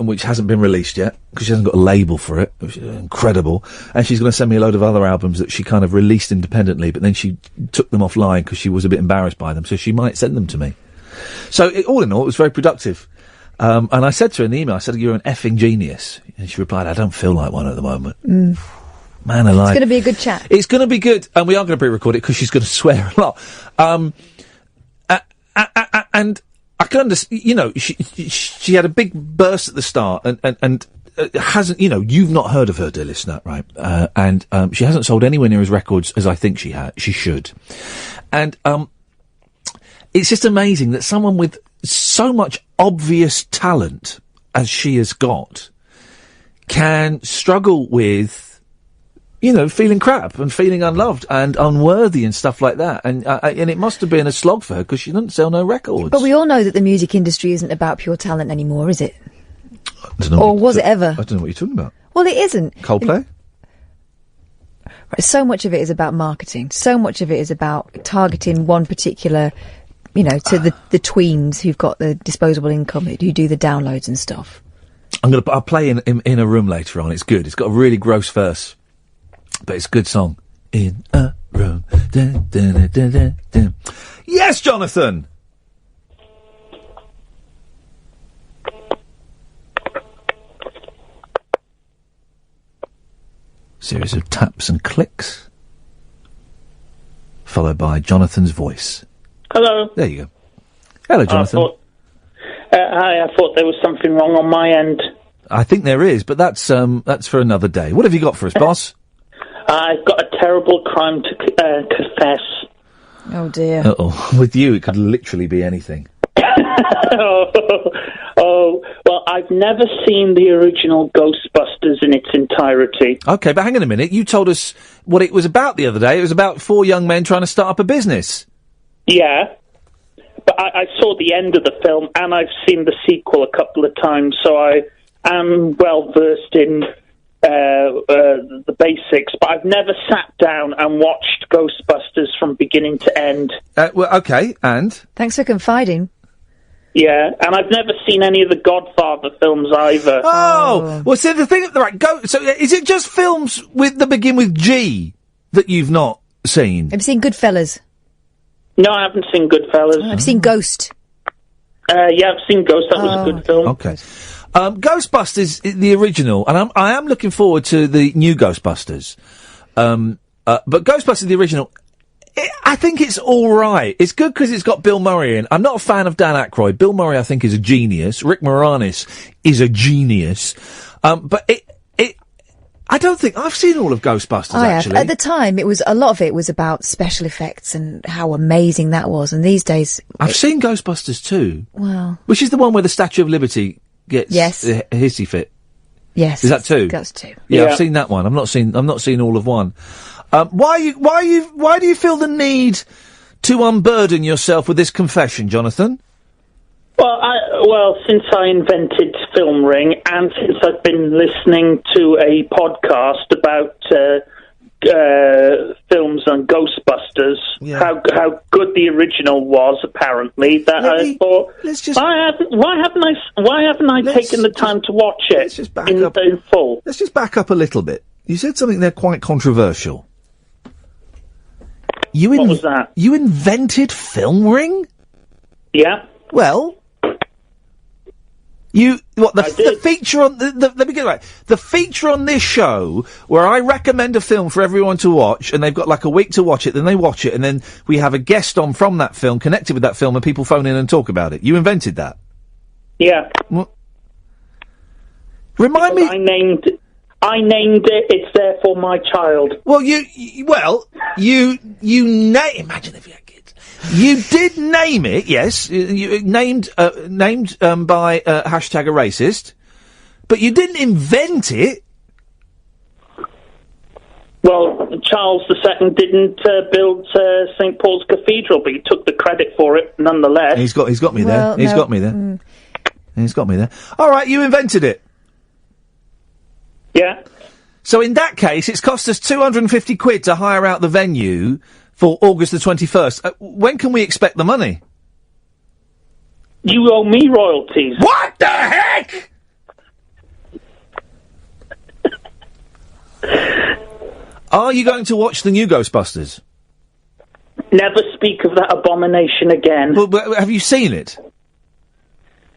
which hasn't been released yet, because she hasn't got a label for it, which is incredible. And she's going to send me a load of other albums that she kind of released independently, but then she took them offline because she was a bit embarrassed by them, so she might send them to me. So, all in all, it was very productive. And I said to her in the email, I said, you're an effing genius. And she replied, I don't feel like one at the moment. Mm. Man alive. It's going to be a good chat. It's going to be good, and we are going to pre-record it because she's going to swear a lot. And I can understand, you know, she had a big burst at the start and hasn't, you know, you've not heard of her, dear listener, right? And she hasn't sold anywhere near as records as I think she should. And, it's just amazing that someone with so much obvious talent as she has got can struggle with, you know, feeling crap and feeling unloved and unworthy and stuff like that. And it must have been a slog for her because she doesn't sell no records. But we all know that the music industry isn't about pure talent anymore, is it? Or was it ever? I don't know what you're talking about. Well, it isn't. Coldplay? Right, so much of it is about marketing. So much of it is about targeting one particular, you know, to the tweens who've got the disposable income, who do the downloads and stuff. I'll play in a room later on. It's good. It's got a really gross verse. But it's a good song. In a room. Dun, dun, dun, dun, dun, dun. Yes, Jonathan! Series of taps and clicks. Followed by Jonathan's voice. Hello. There you go. Hello, Jonathan. Hi, I thought there was something wrong on my end. I think there is, but that's for another day. What have you got for us, boss? I've got a terrible crime to confess. Oh, dear. Uh-oh. With you, it could literally be anything. Well, I've never seen the original Ghostbusters in its entirety. Okay, but hang on a minute. You told us what it was about the other day. It was about 4 young men trying to start up a business. Yeah. But I saw the end of the film, and I've seen the sequel a couple of times, so I am well-versed in the basics, but I've never sat down and watched Ghostbusters from beginning to end. Well, okay, and? Thanks for confiding. Yeah, and I've never seen any of the Godfather films either. Oh! Well, so the thing... Right, so is it just films that begin with G that you've not seen? Have you seen Goodfellas? No, I haven't seen Goodfellas. I've seen Ghost. Yeah, I've seen Ghost. That was a good film. Okay. Ghostbusters, the original, and I am looking forward to the new Ghostbusters. But Ghostbusters, the original, I think it's alright. It's good because it's got Bill Murray in. I'm not a fan of Dan Aykroyd. Bill Murray, I think, is a genius. Rick Moranis is a genius. But I don't think I've seen all of Ghostbusters, actually. At the time, a lot of it was about special effects and how amazing that was. And these days... I've seen Ghostbusters too. Wow. Which is the one where the Statue of Liberty gets a hissy fit. Yes. Is that 2? That's 2. Yeah, I've seen that one. I've not seen all of 1. Why do you feel the need to unburden yourself with this confession, Jonathan? Well, since I invented Film Ring, and since I've been listening to a podcast about films on Ghostbusters, how good the original was, apparently, that I thought, why haven't I taken the time to watch it in full? Let's just back up a little bit. You said something there quite controversial. What was that? You invented Film Ring? Yeah. Well, the feature on let me get it right. The feature on this show where I recommend a film for everyone to watch, and they've got like a week to watch it, then they watch it, and then we have a guest on from that film, connected with that film, and people phone in and talk about it. You invented that? Yeah. Remind me. I named it. It's therefore my child. Well, imagine if you had kids. You did name it, yes. You named by hashtag a racist, but you didn't invent it. Well, Charles II didn't build St. Paul's Cathedral, but he took the credit for it nonetheless. He's got me there. He's got me there. He's got me there. All right, you invented it. Yeah. So in that case, it's cost us £250 to hire out the venue for August the 21st. When can we expect the money? You owe me royalties. What the heck? Are you going to watch the new Ghostbusters? Never speak of that abomination again. But have you seen it?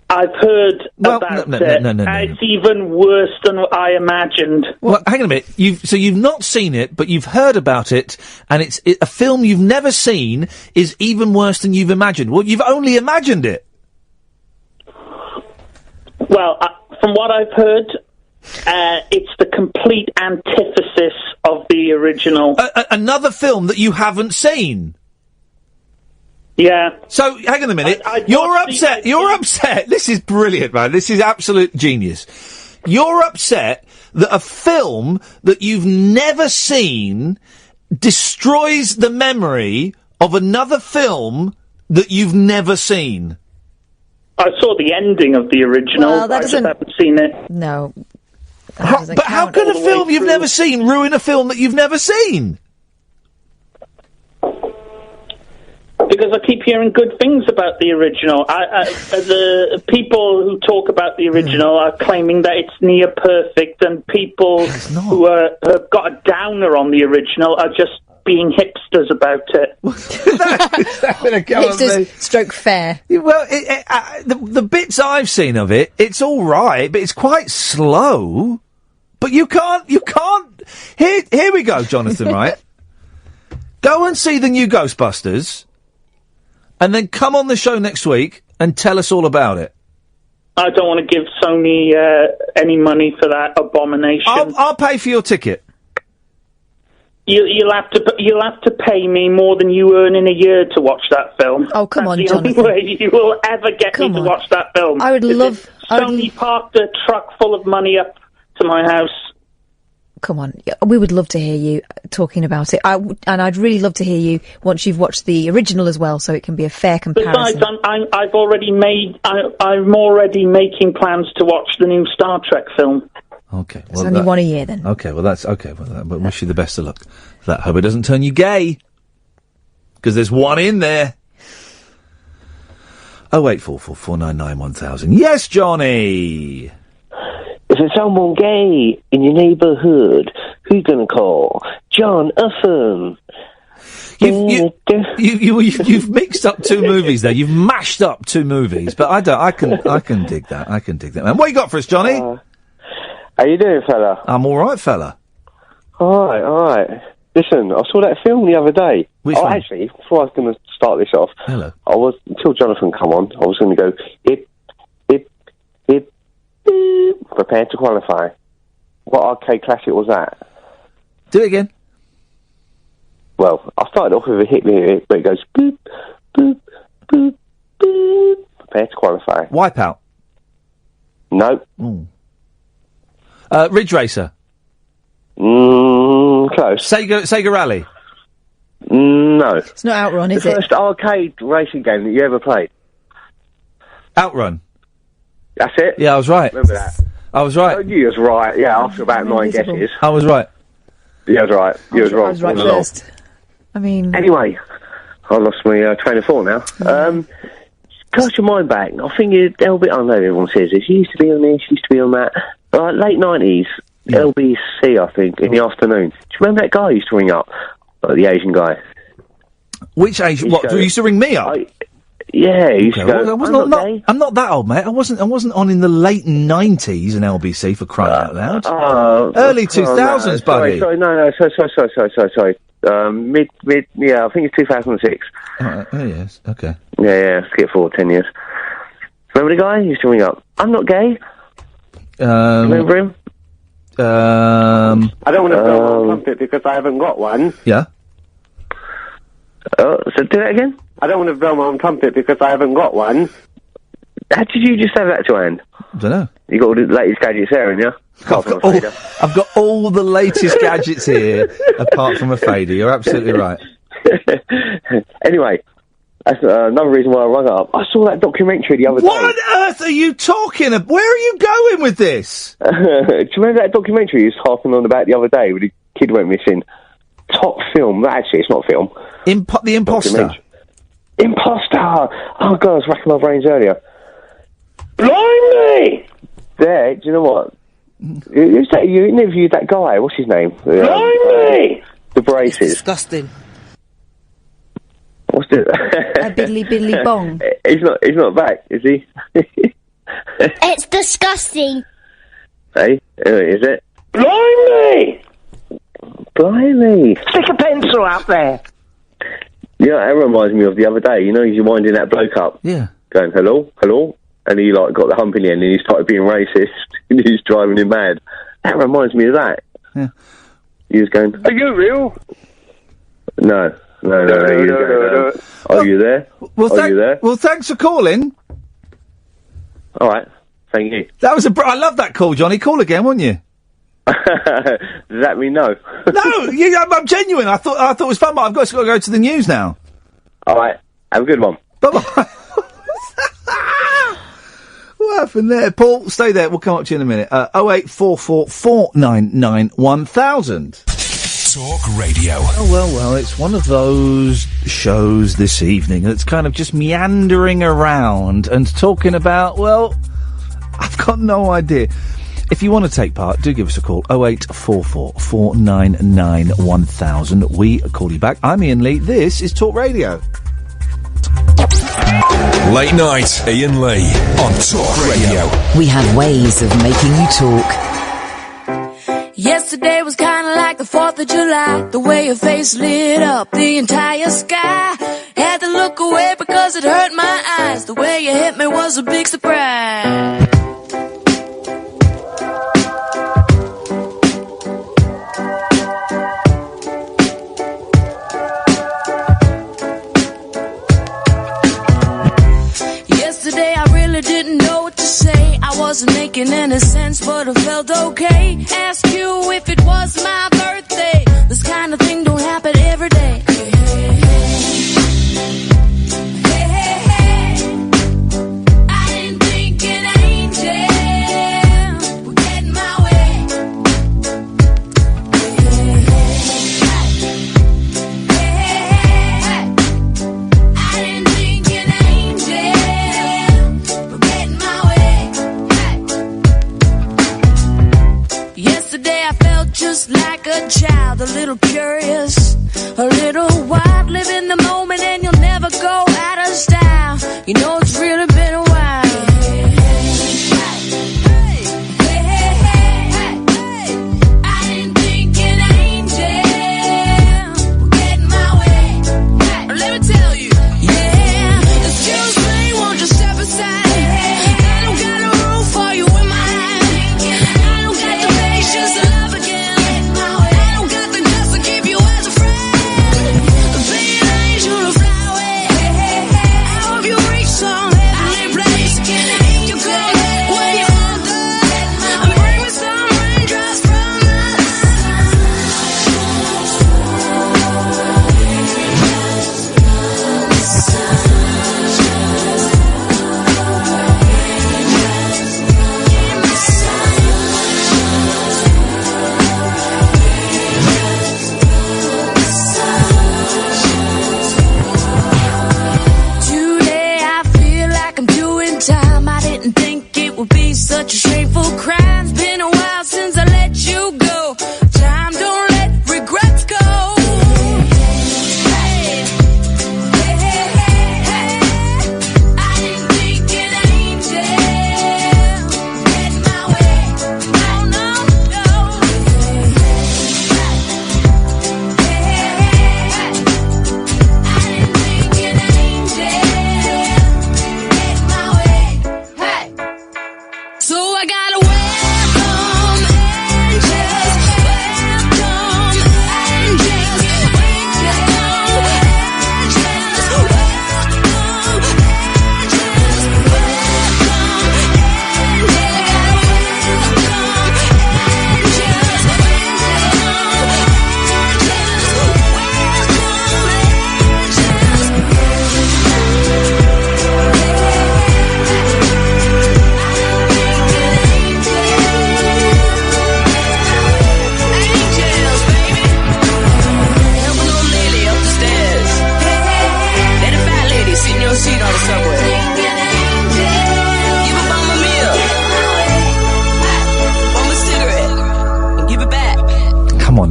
I've heard about it. No. It's even worse than I imagined. Well, hang on a minute. You've not seen it, but you've heard about it, and it's a film you've never seen is even worse than you've imagined. Well, you've only imagined it. Well, from what I've heard, it's the complete antithesis of the original. Another film that you haven't seen. Yeah. So, hang on a minute. You're upset. You're upset. This is brilliant, man. This is absolute genius. You're upset that a film that you've never seen destroys the memory of another film that you've never seen. I saw the ending of the original. Well, that I just haven't seen it. No. But how can a film you've never seen ruin a film that you've never seen? Because I keep hearing good things about the original. The people who talk about the original are claiming that it's near perfect, and people who have got a downer on the original are just being hipsters about it. Hipsters stroke fair. Well, the bits I've seen of it, it's all right, but it's quite slow. But you can't. Here we go, Jonathan. Right? Go and see the new Ghostbusters. And then come on the show next week and tell us all about it. I don't want to give Sony any money for that abomination. I'll pay for your ticket. You'll have to pay me more than you earn in a year to watch that film. Oh, come on, Jonathan. That's the only way you will ever get me to watch that film. I would love... Sony parked a truck full of money up to my house. Come on, we would love to hear you talking about it. And I'd really love to hear you once you've watched the original as well, so it can be a fair comparison. Besides, I'm already making plans to watch the new Star Trek film. Okay, well, it's only one a year then. Okay, well that's okay. But wish you the best of luck. That hope it doesn't turn you gay, because there's one in there. 08444991000. Yes, Johnny. If there's someone gay in your neighbourhood, who you going to call? John Uffam. You've mixed up two movies there. You've mashed up two movies, but I can dig that. I can dig that, man. What you got for us, Johnny? How you doing, fella? I'm all right, fella. All right. Listen, I saw that film the other day. Which one? Actually, before I was going to start this off, hello. Until Jonathan come on, I was going to go, prepare to qualify. What arcade classic was that? Do it again. Well, I started off with a hit lyric, but it goes boop, boop, boop, boop. Prepare to qualify. Wipeout. No. Ridge Racer. Close. Sega Rally. No. It's not Outrun, is the it? first arcade racing game that you ever played. Outrun. That's it? Yeah, I was right. Remember that? I was right. Oh, you was right, yeah, after about 9 guesses. I was right. Yeah, I was right. You was wrong. I was right first. I mean... Anyway, I lost my train of thought now. Cast your mind back. I think there'll be... I know everyone says this. You used to be on this, you used to be on that. Late 90s, LBC, I think, in the afternoon. Do you remember that guy who used to ring up? The Asian guy. Which Asian? What? Who used to ring me up? Yeah, he used to go, I'm not that old, mate. I wasn't on in the late 90s in LBC, for crying out loud. Early 2000s, buddy. Sorry. Mid, yeah, I think it's 2006. Oh, yes, okay. Yeah, skip forward 10 years. Remember the guy who used to ring up? I'm not gay. Remember him? I don't want to blow my trumpet because I haven't got one. Yeah. So do that again? I don't want to blow my own trumpet because I haven't got one. How did you just have that to hand? I don't know. You got all the latest gadgets there, haven't you? I've got all the latest gadgets here, apart from a fader. You're absolutely right. Anyway, that's another reason why I rung up. I saw that documentary the other day. What on earth are you talking about? Where are you going with this? Do you remember that documentary you was harping on about the other day where the kid went missing? Top film. Actually, it's not a film. The Imposter. Imposter! Oh, God, I was racking my brains earlier. Blimey! There, do you know what? Who's that? You interviewed that guy. What's his name? Blimey! The braces. It's disgusting. What's it? A biddly bong. He's not back, is he? It's disgusting. Hey, is it? Blimey! Blimey! Stick a pencil up there. Yeah, that reminds me of the other day. You know, you're winding that bloke up. Yeah. Going, hello? And he, got the hump in the end and he started being racist and he's driving him mad. That reminds me of that. Yeah. He was going... Are you real? No. Are you there? Well, you there? Well, thanks for calling. All right. Thank you. That was I love that call, Johnny. Call again, wouldn't you? Does that mean no? No, I'm genuine. I thought it was fun, but I've just got to go to the news now. All right. Have a good one. Bye-bye. What happened there? Paul, stay there. We'll come up to you in a minute. 0844 499 1000. Talk Radio. Oh, well, it's one of those shows this evening that's kind of just meandering around and talking about, well, I've got no idea. If you want to take part, do give us a call. 0844 499 1000. We call you back. I'm Iain Lee. This is Talk Radio. Late night, Iain Lee on Talk Radio. We have ways of making you talk. Yesterday was kinda like the 4th of July. The way your face lit up the entire sky. Had to look away because it hurt my eyes. The way you hit me was a big surprise. Yesterday I really didn't know what to say. I wasn't making any sense, but it felt okay. Ask you if it was my birthday. This kind of thing don't happen every day. Hey, hey, hey. Hey, hey, hey. I didn't think an angel would get in my way. Hey, hey, hey. Hey, hey, hey. I didn't think an angel would get in my way. Yesterday I felt just like a child, a little curious, a little wild, living the moment and you'll never go out of style. You know it's really been a while. I didn't think an angel would get in my way. Let me tell you, yeah. Excuse me, won't you step aside? I don't got no room for you in my life. I don't got the patience to love again. I don't got the guts to keep you as a friend. Be an angel to fly away. I hope you reach some heavenly place.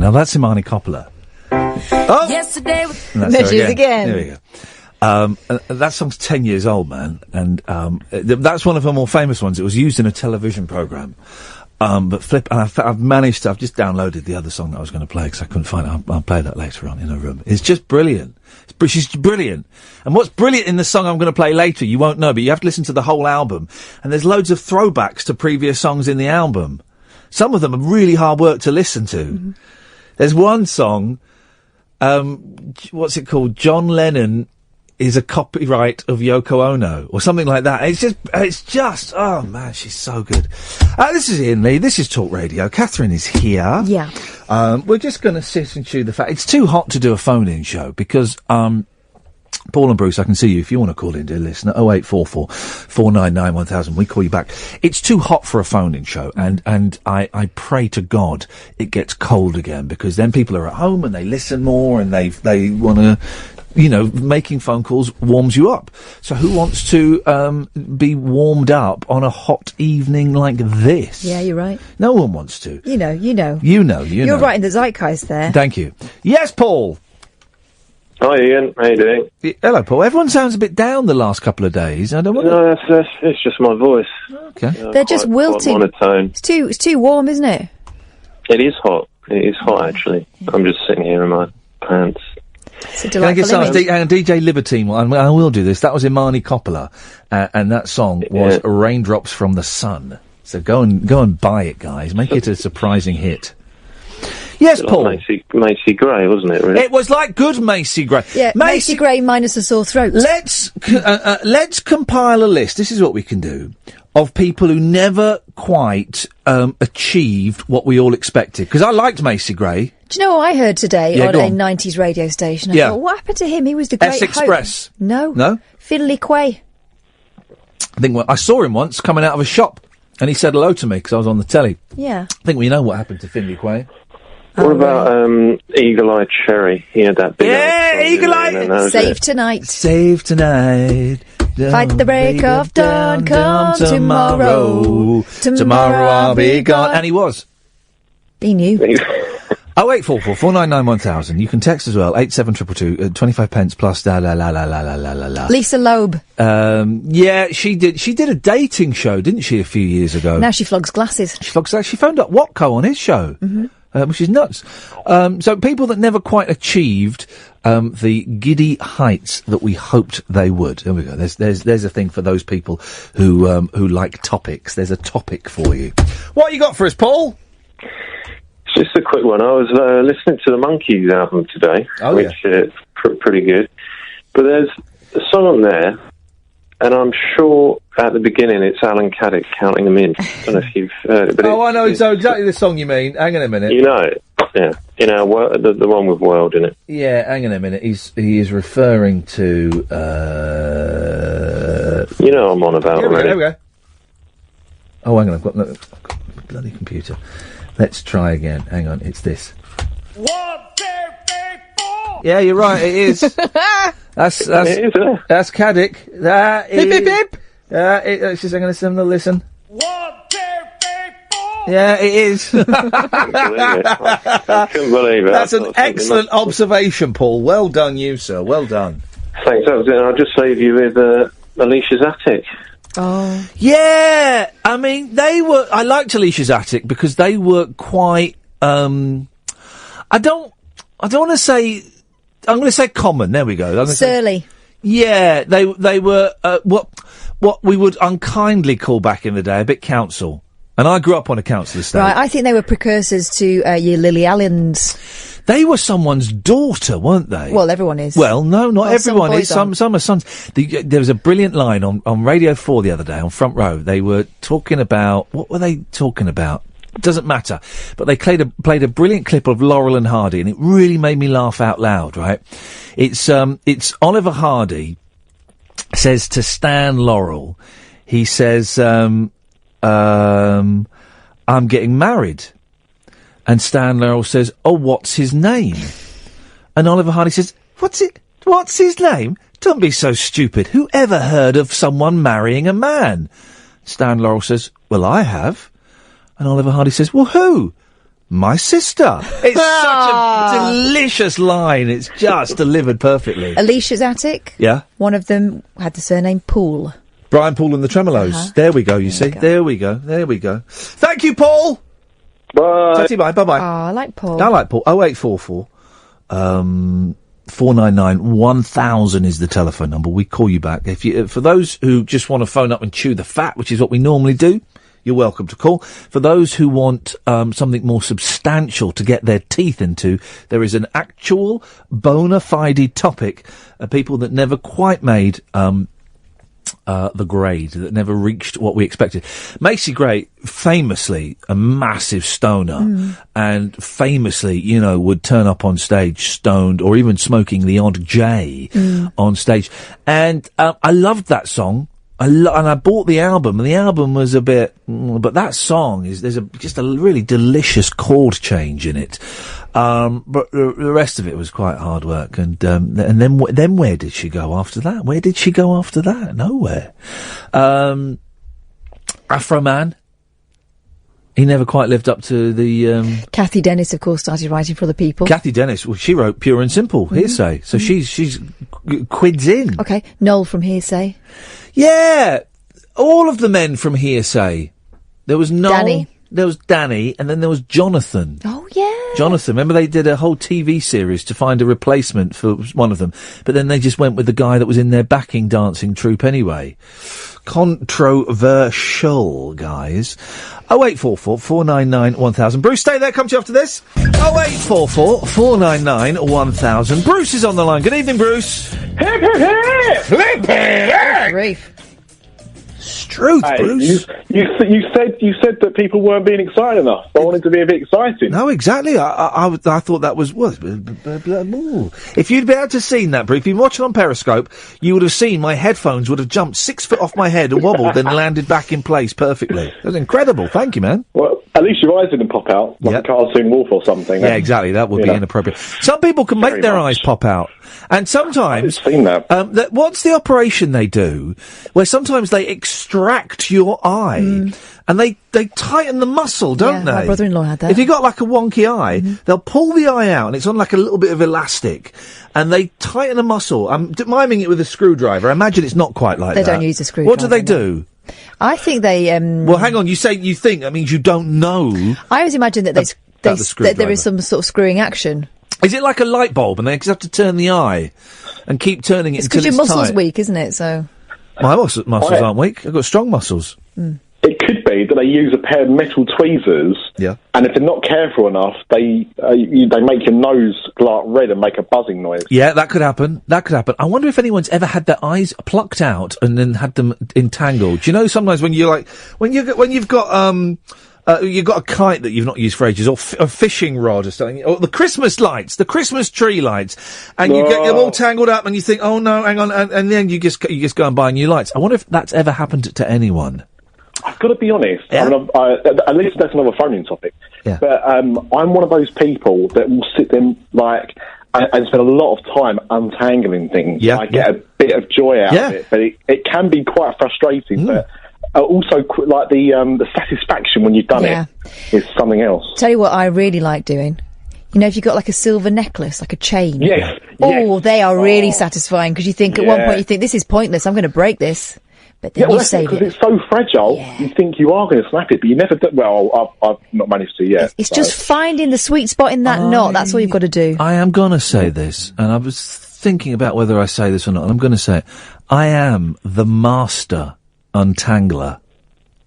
Now, that's Imani Coppola. Oh! Yesterday. And There her she is again. There we go. That song's 10 years old, man, and that's one of her more famous ones. It was used in a television programme. But I've managed to. I've just downloaded the other song that I was going to play because I couldn't find it. I'll play that later on in a room. It's just brilliant. She's brilliant. And what's brilliant in the song I'm going to play later, you won't know, but you have to listen to the whole album. And there's loads of throwbacks to previous songs in the album. Some of them are really hard work to listen to. Mm-hmm. There's one song. What's it called? John Lennon is a copyright of Yoko Ono, or something like that. It's just, oh man, she's so good. This is Iain Lee, this is Talk Radio. Katherine is here. Yeah. We're just going to sit and chew the fat. It's too hot to do a phone-in show, because, Paul and Bruce, I can see you if you want to call in, dear listener. 0844 499 1000. We call you back. It's too hot for a phone-in show, and I pray to God it gets cold again, because then people are at home and they listen more and they want to, you know, making phone calls warms you up. So who wants to be warmed up on a hot evening like this? Yeah, you're right. No one wants to. You know. You know. You're right in the zeitgeist there. Thank you. Yes, Paul. Hi, Ian. How you doing? Hello, Paul. Everyone sounds a bit down the last couple of days. I don't want No, it's just my voice. Okay. They're just wilting. Monotone. It's too warm, isn't it? It is hot. It is hot, actually. I'm just sitting here in my pants. It's a Can I get delightful some image. DJ Libertine? I will do this. That was Imani Coppola, and that song was "Raindrops from the Sun." So go and buy it, guys. Make it a surprising hit. Yes, Paul. Macy Gray, wasn't it? Really? It was like good Macy Gray. Yeah, Macy Gray minus a sore throat. Let's compile a list. This is what we can do of people who never quite achieved what we all expected. Because I liked Macy Gray. Do you know what I heard today on go a on. 90s radio station? I Yeah. thought, what happened to him? He was the great S-Express. hope. No. No? Fiddly Quay. I think I saw him once coming out of a shop, and he said hello to me because I was on the telly. Yeah. I think we know what happened to Finley Quay. What about Eagle-Eyed Cherry? He had that big... Yeah, Eagle-Eyed! Save tonight. Save tonight. Fight the break of dawn, come tomorrow. Tomorrow I'll be gone. And he was. He knew. 0844 499 1000. You can text as well. 87222, 25 pence plus la la la la la la la la. Lisa Loeb. Yeah, she did a dating show, didn't she, a few years ago? Now she flogs glasses. She phoned up Watco on his show. Mm-hmm. Which is nuts. So people that never quite achieved the giddy heights that we hoped they would. There we go. There's a thing for those people who like topics. There's a topic for you. What you got for us, Paul? Just a quick one. I was listening to the Monkees album today, which is pretty good. But there's a song on there, and I'm sure at the beginning it's Alan Caddick counting them in. I don't know if you've heard it. But I know exactly the song you mean. Hang on a minute. You know it, yeah. You know, the one with World in it. Yeah, hang on a minute. He is referring to... You know I'm on about already. There we go. Oh, hang on, I've got my bloody computer. Let's try again. Hang on, it's this. 1, 2, 3, 4. Yeah, you're right, it is. That's Caddick. That is... Beep, beep, beep. It's just, I'm going to send them a listen. 1, 2, 3, 4. Yeah, it is. I couldn't believe it. That's an excellent observation, Paul. Well done, you, sir. Well done. Thanks. That was it. I'll just leave you with Alicia's Attic. Oh. Yeah, I mean, I liked Alicia's Attic because they were quite, I don't want to say, I'm going to say common, there we go. Surly. Yeah, they were, what we would unkindly call back in the day, a bit council. And I grew up on a council estate. Right, I think they were precursors to your Lily Allens. They were someone's daughter, weren't they? Well, everyone is. Well, no, not everyone is. Some are sons. There was a brilliant line on Radio 4 the other day, on Front Row. They were talking about... What were they talking about? Doesn't matter. But they played a brilliant clip of Laurel and Hardy, and it really made me laugh out loud, right? It's Oliver Hardy says to Stan Laurel, he says, I'm getting married. And Stan Laurel says, oh, what's his name? And Oliver Hardy says, what's his name? Don't be so stupid. Who ever heard of someone marrying a man? Stan Laurel says, well, I have. And Oliver Hardy says, well, who? My sister. It's such a delicious line. It's just delivered perfectly. Alicia's attic. Yeah. One of them had the surname Poole. Brian Paul and the Tremolos. There we go, you see. There we go. Thank you, Paul. Bye. Tatty, bye. Bye-bye. I like Paul. I like Paul. 0844 499 1000 is the telephone number. We call you back. For those who just want to phone up and chew the fat, which is what we normally do, you're welcome to call. For those who want something more substantial to get their teeth into, there is an actual bona fide topic of people that never quite made the grade, that never reached what we expected. Macy Gray, famously a massive stoner, and famously, would turn up on stage stoned or even smoking the odd J on stage. And I loved that song. And I bought the album, and the album was a bit, but that song there's just a really delicious chord change in it. But the rest of it was quite hard work. And then where did she go after that? Nowhere. Afro Man. He never quite lived up to the, Kathy Dennis, of course, started writing for other people. Kathy Dennis, well, she wrote Pure and Simple, Hearsay. So she's quids in. Okay. Noel from Hearsay. Yeah, all of the men from Hearsay. There was Noel, Danny. There was Danny, and then there was Jonathan. Oh, yeah. Jonathan, remember they did a whole TV series to find a replacement for one of them, but then they just went with the guy that was in their backing dancing troupe anyway. Controversial, guys. 0844 499 1000. Bruce, stay there, come to you after this. 0844 499 1000. Bruce is on the line. Good evening, Bruce. Hip, hip, hip! Flip it! Struth, Bruce. You said that people weren't being excited enough. I wanted to be a bit exciting. No, exactly. I thought that was if you'd been able to seen that, Bruce, if you'd been watching on Periscope, you would have seen my headphones would have jumped 6 foot off my head and wobbled and landed back in place perfectly. That was incredible. Thank you, man. Well, at least your eyes didn't pop out like a cartoon wolf or something. Yeah, exactly. That would be inappropriate. Some people can make their eyes pop out. And sometimes, I've seen that. What's the operation they do, where sometimes they extract your eye, and they tighten the muscle, don't they? My brother-in-law had that. If you got like a wonky eye, they'll pull the eye out, and it's on like a little bit of elastic, and they tighten the muscle. I'm miming it with a screwdriver. I imagine it's not quite like that. They don't use a screwdriver. What do they do? I think they... Well, hang on, you say you think, that means you don't know. I always imagine that that there is some sort of screwing action. Is it like a light bulb and they just have to turn the eye and keep turning it until it's because your muscle's tight? weak, isn't it? So my muscles aren't weak. I've got strong muscles. It could be that they use a pair of metal tweezers, and if they're not careful enough, they make your nose glow red and make a buzzing noise. Yeah, that could happen. I wonder if anyone's ever had their eyes plucked out and then had them entangled. Do you know sometimes when you're like when you've got a kite that you've not used for ages, or a fishing rod or something, or the Christmas lights, the Christmas tree lights, and you get them all tangled up, and you think, oh no, hang on, and then you just go and buy new lights. I wonder if that's ever happened to anyone. I've got to be honest. Yeah? I mean, at least that's another phone-in topic. Yeah. But I'm one of those people that will sit there and spend a lot of time untangling things. Yeah. I get a bit of joy out of it, but it can be quite frustrating. But also, like the satisfaction when you've done it is something else. Tell you what I really like doing. You know, if you've got like a silver necklace, like a chain. Yes. Oh, they are really satisfying, because you think at one point you think, this is pointless, I'm going to break this. But then you save it. Because it's so fragile, you think you are going to snap it, but you never do. Well, I've not managed to yet. It's just finding the sweet spot in that knot. That's all you've got to do. I am going to say this, and I was thinking about whether I say this or not, and I'm going to say it. I am the master untangler.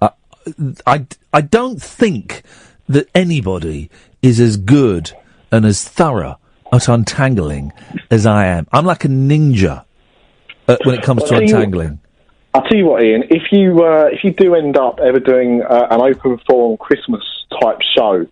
I don't think that anybody is as good and as thorough at untangling as I am. I'm like a ninja when it comes to untangling. I'll tell you what, Ian. If you do end up ever doing an open forum Christmas type show,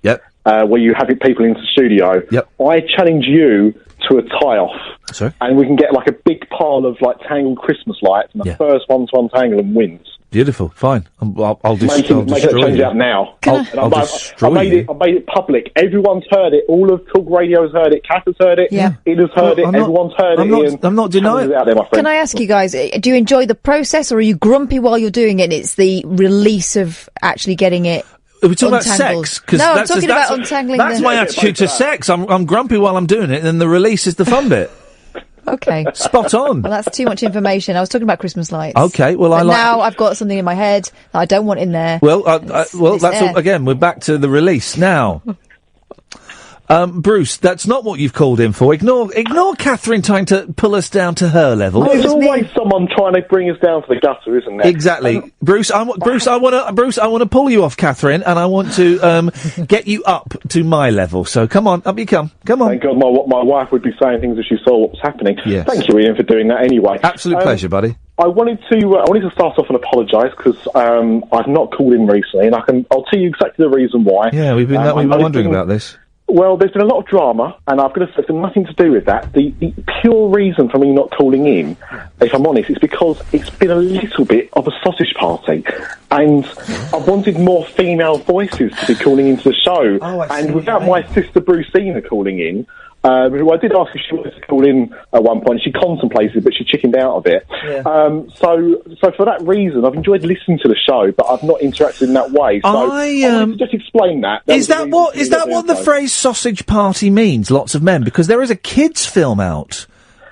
where you have people into the studio, I challenge you to a tie-off. Sorry? And we can get like a big pile of like tangled Christmas lights, and the first one to untangle them wins. Beautiful, fine. I'll Make it change out now. I'll destroy I made it public. Everyone's heard it. All of Talk Radio's heard it. Kath has heard it. Ian has heard it. Everyone's heard it. I'm not denying it. Out there, my friend. Can I ask you guys, do you enjoy the process, or are you grumpy while you're doing it and it's the release of actually getting it Are we talking about Untangled. sex? 'Cause No, I'm that's talking about untangling That's the- my attitude to sex. I'm grumpy while I'm doing it, and then the release is the fun bit. Okay. Spot on. Well, that's too much information. I was talking about Christmas lights. Okay, well, But now I've got something in my head that I don't want in there. Well, that's there. all, again. We're back to the release now. Bruce, that's not what you've called in for. Ignore Katherine trying to pull us down to her level. There's always someone trying to bring us down to the gutter, isn't there? Exactly, Bruce. I want to pull you off, Katherine, and I want to get you up to my level. So come on, up you come. Come on. Thank God, my wife would be saying things if she saw what was happening. Yes. Thank you, Ian, for doing that. Anyway, absolute pleasure, buddy. I wanted to start off and apologise because I've not called in recently, and I'll tell you exactly the reason why. Yeah, we've been wondering about this. Well, there's been a lot of drama, and I've got to say, it's nothing to do with that. The pure reason for me not calling in, if I'm honest, is because it's been a little bit of a sausage party, and I wanted more female voices to be calling into the show. And without my sister Brucina calling in, who I did ask if she wanted to call in at one point, she contemplated, but she chickened out of it. Yeah. So for that reason, I've enjoyed listening to the show, but I've not interacted in that way. So I wanted to just explain that. Is that what the phrase sausage party means? Lots of men, because there is a kids' film out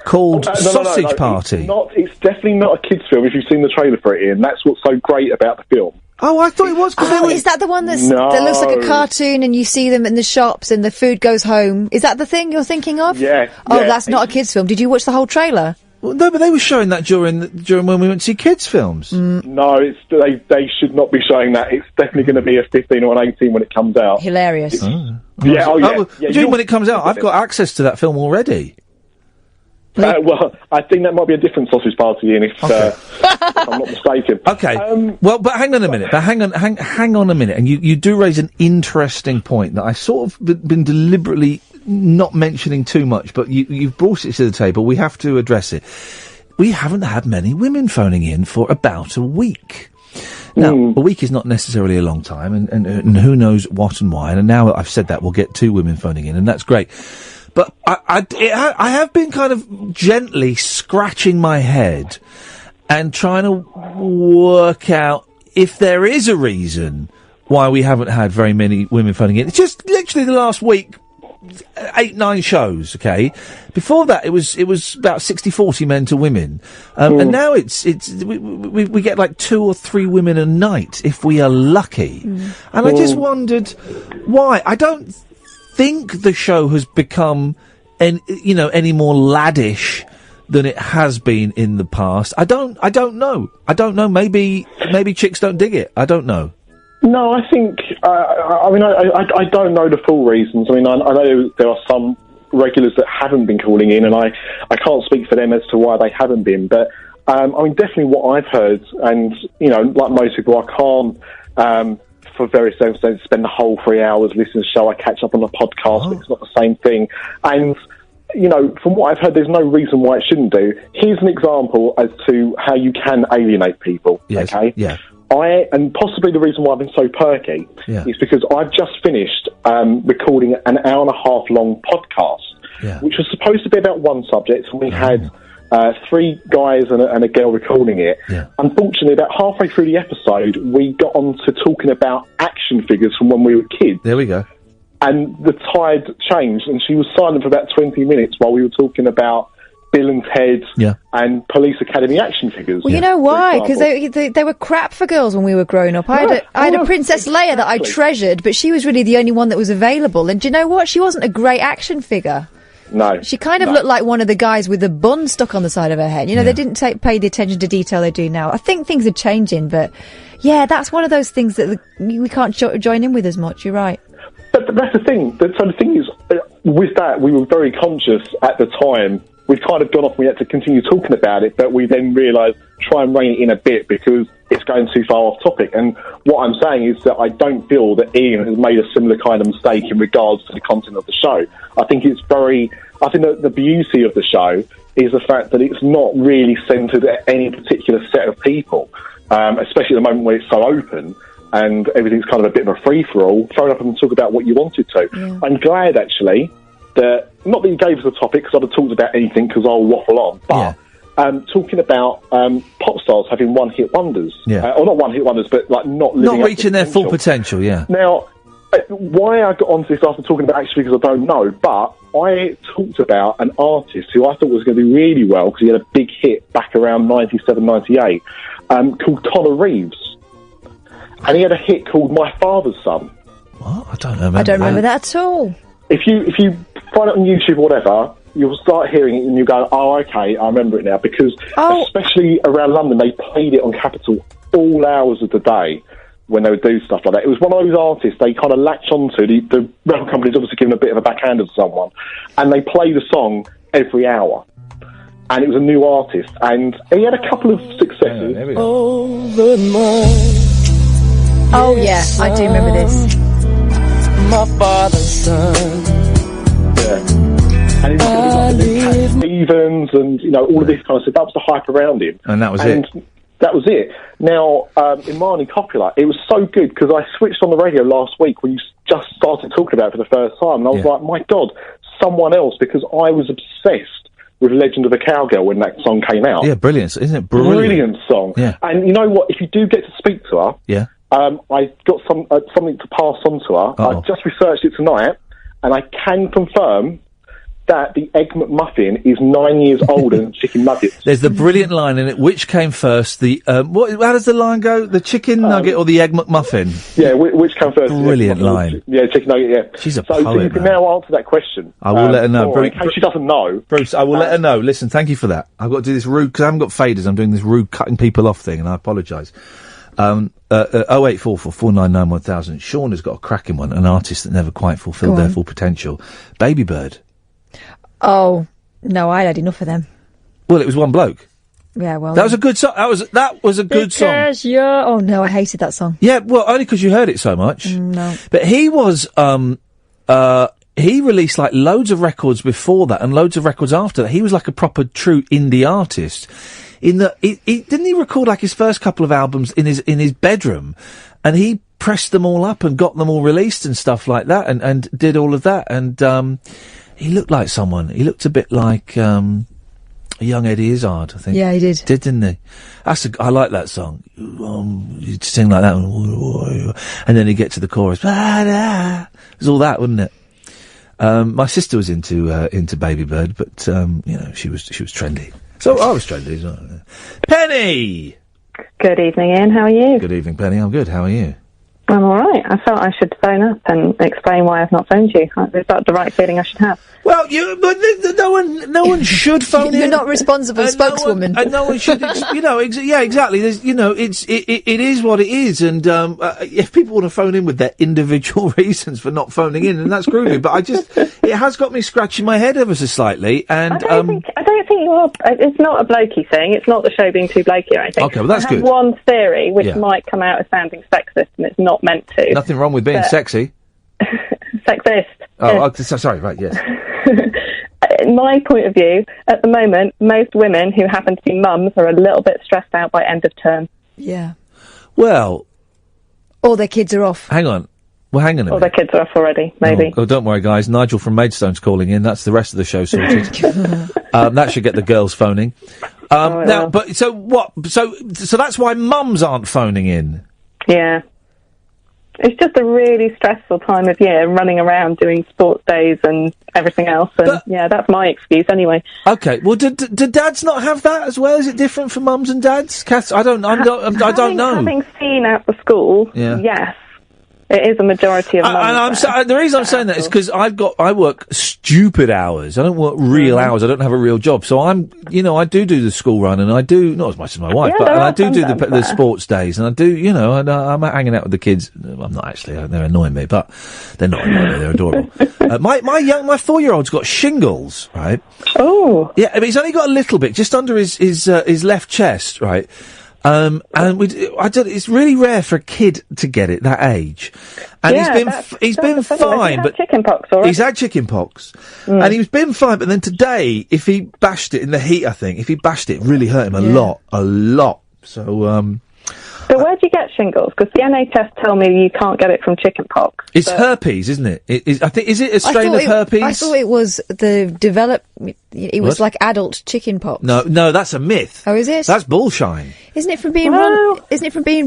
called Sausage Party. It's definitely not a kids' film. If you've seen the trailer for it, Ian, that's what's so great about the film. Oh, I thought it was. Is that the one that looks like a cartoon and you see them in the shops and the food goes home? Is that the thing you're thinking of? Yeah. Oh, that's not a kids' film. Did you watch the whole trailer? Well, no, but they were showing that during when we went to see kids' films. No, they should not be showing that. It's definitely going to be a 15 or an 18 when it comes out. Hilarious. When it comes out, I've got access to that film already. Well, I think that might be a different sausage party, Ian, if I'm not mistaken. Okay. Well, but hang on a minute. Hang on a minute. And you do raise an interesting point that I sort of been deliberately not mentioning too much, but you've brought it to the table. We have to address it. We haven't had many women phoning in for about a week. Now, a week is not necessarily a long time, and who knows what and why. And now I've said that, we'll get 2 women phoning in, and that's great. But I have been kind of gently scratching my head and trying to work out if there is a reason why we haven't had very many women phoning in. It's just literally the last week, 8-9 shows, okay? Before that, it was about 60-40 men to women. And now we get like 2 or 3 women a night, if we are lucky. And I just wondered why. I don't think the show has become any more laddish than it has been in the past. I don't know. Maybe chicks don't dig it. I don't know. No, I think I don't know the full reasons. I mean, I know there are some regulars that haven't been calling in, and I can't speak for them as to why they haven't been. But I mean, definitely what I've heard, and like most people, I can't. For various circumstances, spend the whole 3 hours listening to the show. I catch up on the podcast, but it's not the same thing. And, from what I've heard, there's no reason why it shouldn't do. Here's an example as to how you can alienate people, okay? Yeah. And possibly the reason why I've been so perky is because I've just finished recording an 1.5-hour long podcast, which was supposed to be about one subject, and we had 3 guys and a girl recording it. Yeah. Unfortunately, about halfway through the episode, we got on to talking about action figures from when we were kids. There we go. And the tide changed, and she was silent for about 20 minutes while we were talking about Bill and Ted and Police Academy action figures. Well, you know why? Because they were crap for girls when we were growing up. I had a Princess Leia that I treasured, but she was really the only one that was available. And do you know what? She wasn't a great action figure. No. She kind of looked like one of the guys with the bun stuck on the side of her head. They didn't pay the attention to detail they do now. I think things are changing, but yeah, that's one of those things that we can't join in with as much. You're right. But that's the thing. So the thing is, with that, we were very conscious at the time. We'd kind of gone off and we had to continue talking about it, but we then realised, try and rein it in a bit because it's going too far off topic. And what I'm saying is that I don't feel that Ian has made a similar kind of mistake in regards to the content of the show. I think that the beauty of the show is the fact that it's not really centred at any particular set of people, especially at the moment where it's so open and everything's kind of a bit of a free-for-all. Phone up and talk about what you wanted to. Yeah. I'm glad, actually, that, not that you gave us a topic, because I'd have talked about anything, because I'll waffle on, but talking about pop stars having one-hit wonders. Yeah. Or not one-hit wonders, but like not living Not up reaching to their full potential, yeah. Now, why I got onto this after talking about actually because I don't know, but I talked about an artist who I thought was going to do really well because he had a big hit back around 97, 98, called Connor Reeves. And he had a hit called My Father's Son. What? I don't know. I don't remember that at all. If you find it on YouTube or whatever, you'll start hearing it and you go, oh, okay, I remember it now. Because especially around London, they played it on Capital all hours of the day when they would do stuff like that. It was one of those artists they kind of latch onto. The record company's obviously given a bit of a backhand to someone, and they play the song every hour. And it was a new artist, and he had a couple of successes. Oh, yeah, I do remember this. My father's son. Yeah. And it was Stevens and, all of this kind of stuff. That was the hype around him. And that was it. That was it. Now, in Marnie Coppola, it was so good because I switched on the radio last week when you just started talking about it for the first time, and I was like, my God, someone else, because I was obsessed with Legend of the Cowgirl when that song came out. Yeah, brilliant. Isn't it brilliant? Brilliant song. Yeah. And you know what? If you do get to speak to her, yeah. I got something to pass on to her. Uh-oh. I just researched it tonight, and I can confirm that the Egg McMuffin is 9 years older than chicken nuggets. There's the brilliant line in it. Which came first? How does the line go? The chicken nugget or the Egg McMuffin? Yeah, which came first? Brilliant line. Yeah, chicken nugget, yeah. She's a so you poet, can man. now answer that question. I will let her know. In case she doesn't know. Bruce, I will let her know. Listen, thank you for that. I've got to do this rude, because I haven't got faders, I'm doing this rude cutting people off thing, and I apologise. 0844 499 1000. Sean has got a cracking one, an artist that never quite fulfilled their full potential. Baby Bird. Oh, no, I had enough of them. Well, it was one bloke. Yeah, well... That was a good song. That was a good song. Because you're... Oh, no, I hated that song. Yeah, well, only because you heard it so much. No. But he was, he released, like, loads of records before that and loads of records after that. He was like a proper, true indie artist. Didn't he record, like, his first couple of albums in his bedroom? And he pressed them all up and got them all released and stuff like that and did all of that. And, he looked like someone. He looked a bit like, a young Eddie Izzard, I think. Yeah, he did. Didn't he? I like that song. You'd sing like that one. And then he'd get to the chorus. It was all that, wasn't it? My sister was into Baby Bird, but, she was trendy. So I was trendy as well. Penny! Good evening, Ian. How are you? Good evening, Penny. I'm good. How are you? I'm all right. I felt I should phone up and explain why I've not phoned you. Is that the right feeling I should have? Well, no one should phone in. You're not responsible spokeswoman. No one should. Yeah, exactly. There's, it is what it is, and if people want to phone in with their individual reasons for not phoning in, then that's groovy. But it has got me scratching my head ever so slightly. And I don't think you are. It's not a blokey thing. It's not the show being too blokey or anything. Okay, well that's good. I have one theory which might come out as sounding sexist, and it's not meant to. Nothing wrong with being sexy. Sexist. Oh, sorry. Right, yes. My point of view, at the moment, most women who happen to be mums are a little bit stressed out by end of term. Yeah. Well... Or their kids are off. Hang on. Well, hang on a minute. Or their kids are off already, maybe. Oh, don't worry, guys. Nigel from Maidstone's calling in. That's the rest of the show sorted. That should get the girls phoning. Now, but so what? So that's why mums aren't phoning in. Yeah. It's just a really stressful time of year, running around doing sports days and everything else. And that's my excuse anyway. Okay. Well, do dads not have that as well? Is it different for mums and dads? Kath, I don't know. Having seen out the school, yes. It is a majority of mums. And the reason I'm saying that is because I work stupid hours. I don't work real hours. I don't have a real job. So I do the school run, and I do, not as much as my wife, but I do the sports days, and I do, and I'm hanging out with the kids. I'm not actually, they're annoying me, but they're not annoying me, they're adorable. My 4-year-old's got shingles, right? Oh. Yeah, I mean, he's only got a little bit, just under his left chest, right? And it's really rare for a kid to get it that age. And he's been fine, but he's had chicken pox, and he's been fine. But then today, if he bashed it in the heat, it really hurt him a lot. So, So where do you get shingles? Because the NHS tell me you can't get it from chicken pox. It's herpes, isn't it? I think, is it a strain of herpes? I thought it was the it was like adult chicken pox. No, that's a myth. Oh, is it? That's bullshine. Isn't it from being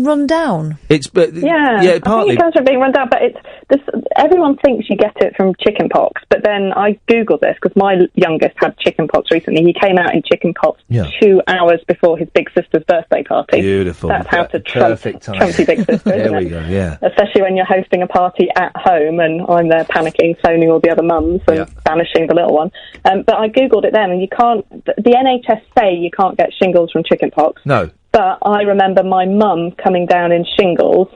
run down? It's Yeah, yeah, I partly. think it comes from being run down, but it's this. Everyone thinks you get it from chicken pox, but then I googled this because my youngest had chicken pox recently. He came out in chicken pox 2 hours before his big sister's birthday party. Beautiful. That's how to trump your big sister. There we go. Yeah. Especially when you're hosting a party at home and I'm there panicking, phoning all the other mums and banishing the little one. But I googled it then, and you can't. The NHS say you can't get shingles from chicken pox. No. But I remember my mum coming down in shingles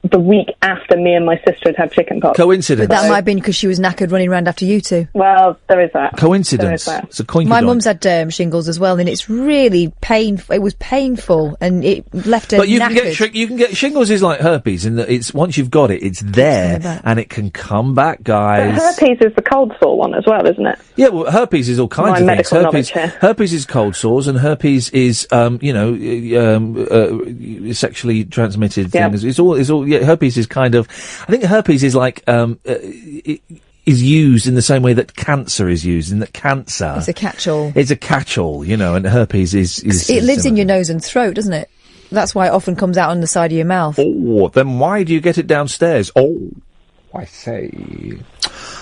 the week after me and my sister had chicken pox. Coincidence. But that might have been because she was knackered running around after you two. Well, there is that. Coincidence. There is that. It's a coincidence. My mum's had shingles as well, and it's really painful. It was painful, and it left her But you knackered. can get shingles is like herpes in that it's once you've got it, it's there and it can come back, guys. But herpes is the cold sore one as well, isn't it? Yeah, well, herpes is all kinds of things. knowledge here. Herpes is cold sores, and herpes is sexually transmitted things. It's all. Yeah, herpes is kind of. I think herpes is like is used in the same way that cancer is used. In that cancer, It's a catch-all. It's a catch-all, and herpes is It lives in your nose and throat, doesn't it? That's why it often comes out on the side of your mouth. Oh, then why do you get it downstairs? Oh, I say.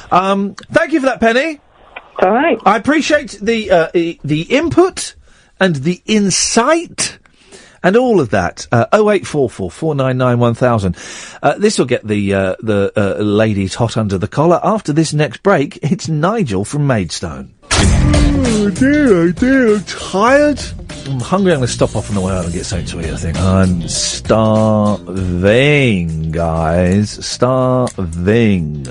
Thank you for that, Penny. All right. I appreciate the input and the insight and all of that. 0844 499 1000. This will get the ladies hot under the collar. After this next break, it's Nigel from Maidstone. Oh dear, I'm tired. I'm hungry. I'm going to stop off on the way out and get something to eat, I think. I'm starving, guys. Starving.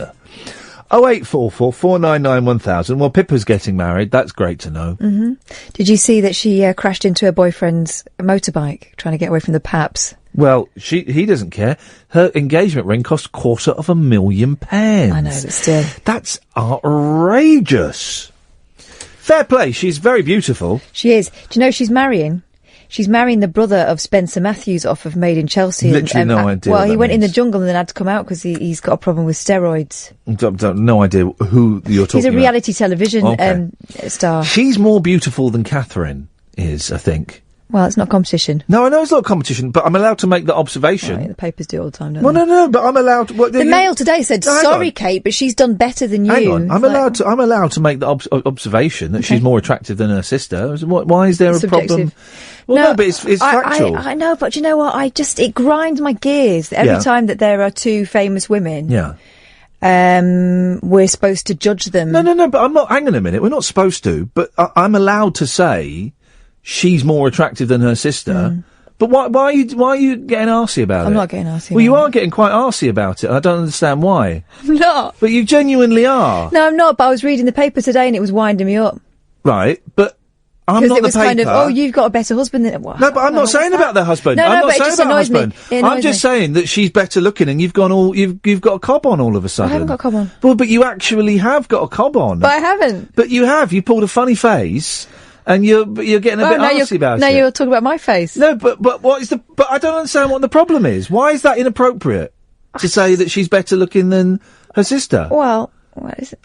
0844 499 1000. Well, Pippa's getting married. That's great to know. Mm-hmm. Did you see that she crashed into her boyfriend's motorbike, trying to get away from the paps? Well, he doesn't care. Her engagement ring cost £250,000. I know, but still. That's outrageous. Fair play. She's very beautiful. She is. Do you know who she's marrying? She's marrying the brother of Spencer Matthews off of Made in Chelsea. Literally no idea. Well, what he that went in means. the jungle and then had to come out because he's got a problem with steroids. No idea who you're talking He's a about. reality television star. She's more beautiful than Katherine is, I think. Well, it's not competition. No, I know it's not competition, but I'm allowed to make the observation. Right, the papers do it all the time, don't Well, they? no, but I'm allowed to... The Mail today said, sorry, Kate, but she's done better than you. Hang on, I'm It's like- allowed to make the observation that she's more attractive than her sister. Why is there a Subjective. problem? Well, no, but it's factual. I know, but you know what? It grinds my gears that every time that there are two famous women. Yeah. We're supposed to judge them. No, but I'm not... Hang on a minute, we're not supposed to, but I'm allowed to say she's more attractive than her sister. But why are you getting arsey about it? I'm not getting arsey. Well, you are getting quite arsey about it. I don't understand why. I'm not. But you genuinely are. No, I'm not, but I was reading the paper today and it was winding me up. Right, but I'm Because not it was the paper. kind of, oh, you've got a better husband than... Well, No, but I'm not saying about their husband. No, I'm not but it saying just about annoys me. husband. It annoys I'm just me. saying that she's better looking and you've got a cob on all of a sudden. I haven't got a cob on. Well, but you actually have got a cob on. But I haven't. But you have. You pulled a funny face. And you're getting a bit arsey about it. Now you're talking about my face. No, but what is but I don't understand what the problem is. Why is that inappropriate to say that she's better looking than her sister? Well, what is it?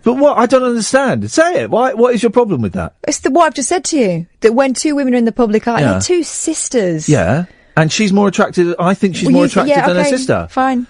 But what? I don't understand. Say it. Why? What is your problem with that? It's what I've just said to you. That when two women are in the public eye, Yeah. they're two sisters. Yeah. And she's more attractive. I think she's Well, more you- attractive yeah, than her okay, sister. Fine.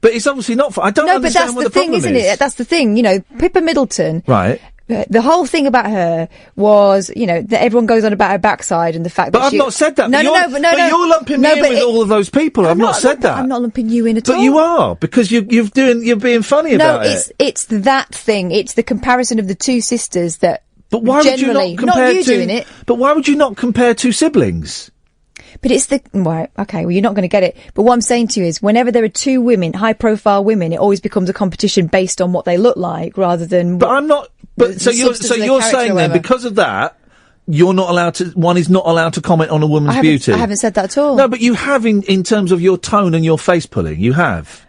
But it's obviously not. I don't No, but understand that's what the the thing, problem isn't is. it? That's the thing. You know, Pippa Middleton. Right. The whole thing about her was, you know, that everyone goes on about her backside and the fact But that I've she... not said that. No, But no, you're- no, but no, but no. you're lumping no, me in but with all of those people. I've not said that. I'm not lumping you in at all. But you are, because you're being funny about it. No, it's that thing. It's the comparison of the two sisters that. But why would you generally, not compare you two? doing it. But why would you not compare two siblings? But it's the right. Okay, well, you're not going to get it. But what I'm saying to you is, whenever there are two women, high-profile women, it always becomes a competition based on what they look like, rather than. But I'm not. But the so you're substance of their saying character or then whatever. because of that, you're not allowed to. One is not allowed to comment on a woman's beauty. I haven't said that at all. No, but you have in terms of your tone and your face pulling. You have.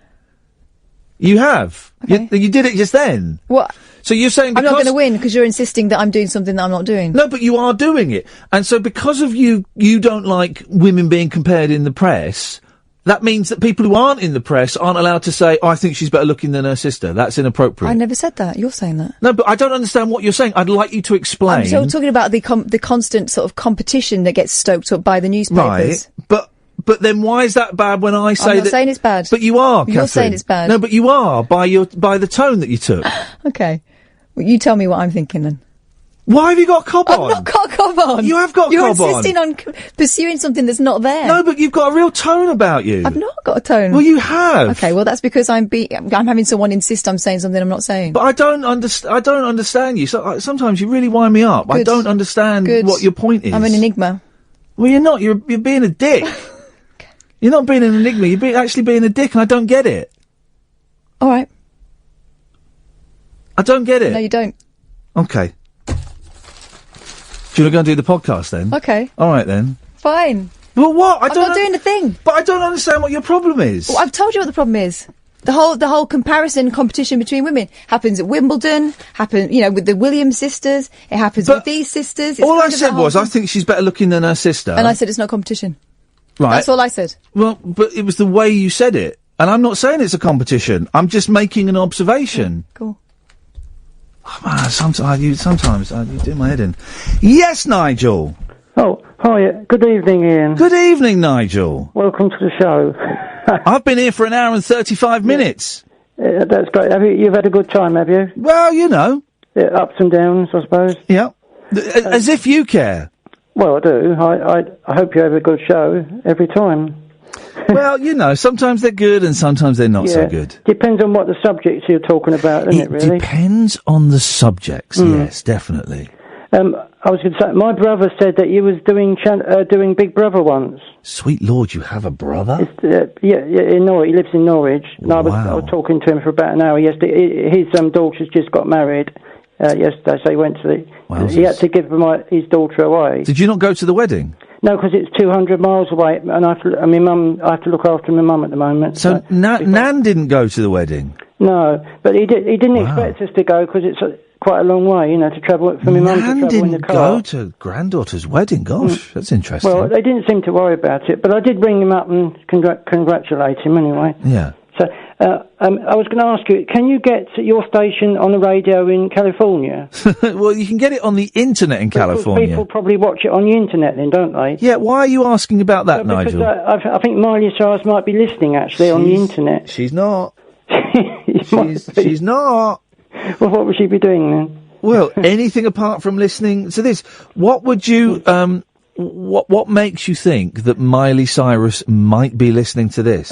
You have. Okay. You did it just then. What? So you're saying I'm because not going to win because you're insisting that I'm doing something that I'm not doing. No, but you are doing it. And so because of you don't like women being compared in the press, that means that people who aren't in the press aren't allowed to say, I think she's better looking than her sister. That's inappropriate. I never said that. You're saying that. No, but I don't understand what you're saying. I'd like you to explain. I'm still talking about the constant sort of competition that gets stoked up by the newspapers. Right, but then why is that bad when I say I'm not saying it's bad. But you are, You're Katherine. saying it's bad. No, but you are, by the tone that you took. Okay. Well, you tell me what I'm thinking then. Why have you got cob on? I've not got cob on. You have got You're cob on. You're insisting on pursuing something that's not there. No, but you've got a real tone about you. I've not got a tone. Well, you have. Okay, well, that's because I'm having someone insist I'm saying something I'm not saying. But I don't understand you. So, sometimes you really wind me up. Good. I don't understand what your point is. I'm an enigma. Well, you're not. You're being a dick. Okay. You're not being an enigma. You're actually being a dick, and I don't get it. All right. I don't get it. No, you don't. Okay. Do you want to go and do the podcast then? Okay. All right then. Fine. Well, what? I'm not doing a thing. But I don't understand what your problem is. Well, I've told you what the problem is. The whole comparison competition between women happens at Wimbledon, with the Williams sisters, it happens with these sisters. All I said was, I think she's better looking than her sister. And I said it's not competition. Right. That's all I said. Well, but it was the way you said it. And I'm not saying it's a competition. I'm just making an observation. Cool. Oh, man, sometimes you do my head in. Yes, Nigel. Oh, hi. Good evening, Ian. Good evening, Nigel. Welcome to the show. I've been here for an hour and 35 minutes. That's great. You've had a good time, have you? Well, you know. Ups and downs, I suppose. Yeah. As if you care. Well, I do. I hope you have a good show every time. Well, sometimes they're good and sometimes they're not so good. Depends on what the subjects you're talking about, doesn't it, really? Depends on the subjects, yes, definitely. I was going to say, my brother said that you was doing Big Brother once. Sweet Lord, you have a brother? In Norwich. He lives in Norwich. And I was talking to him for about an hour yesterday. His daughter's just got married yesterday, so he went to he had to give his daughter away. Did you not go to the wedding? No, because it's 200 miles away, and I have to look after my mum at the moment. So Nan didn't go to the wedding? No, but he didn't expect us to go because it's quite a long way, to travel for my mum to travel in the car. Nan didn't go to granddaughter's wedding? Gosh, that's interesting. Well, they didn't seem to worry about it, but I did ring him up and congratulate him anyway. Yeah. So I was going to ask you, can you get your station on the radio in California? Well, you can get it on the internet in California. People probably watch it on the internet then, don't they? Yeah, why are you asking about that, Nigel? I think Miley Cyrus might be listening, actually, on the internet. She's not. She's not. Well, what would she be doing then? Well, anything apart from listening to this. What would you, what makes you think that Miley Cyrus might be listening to this?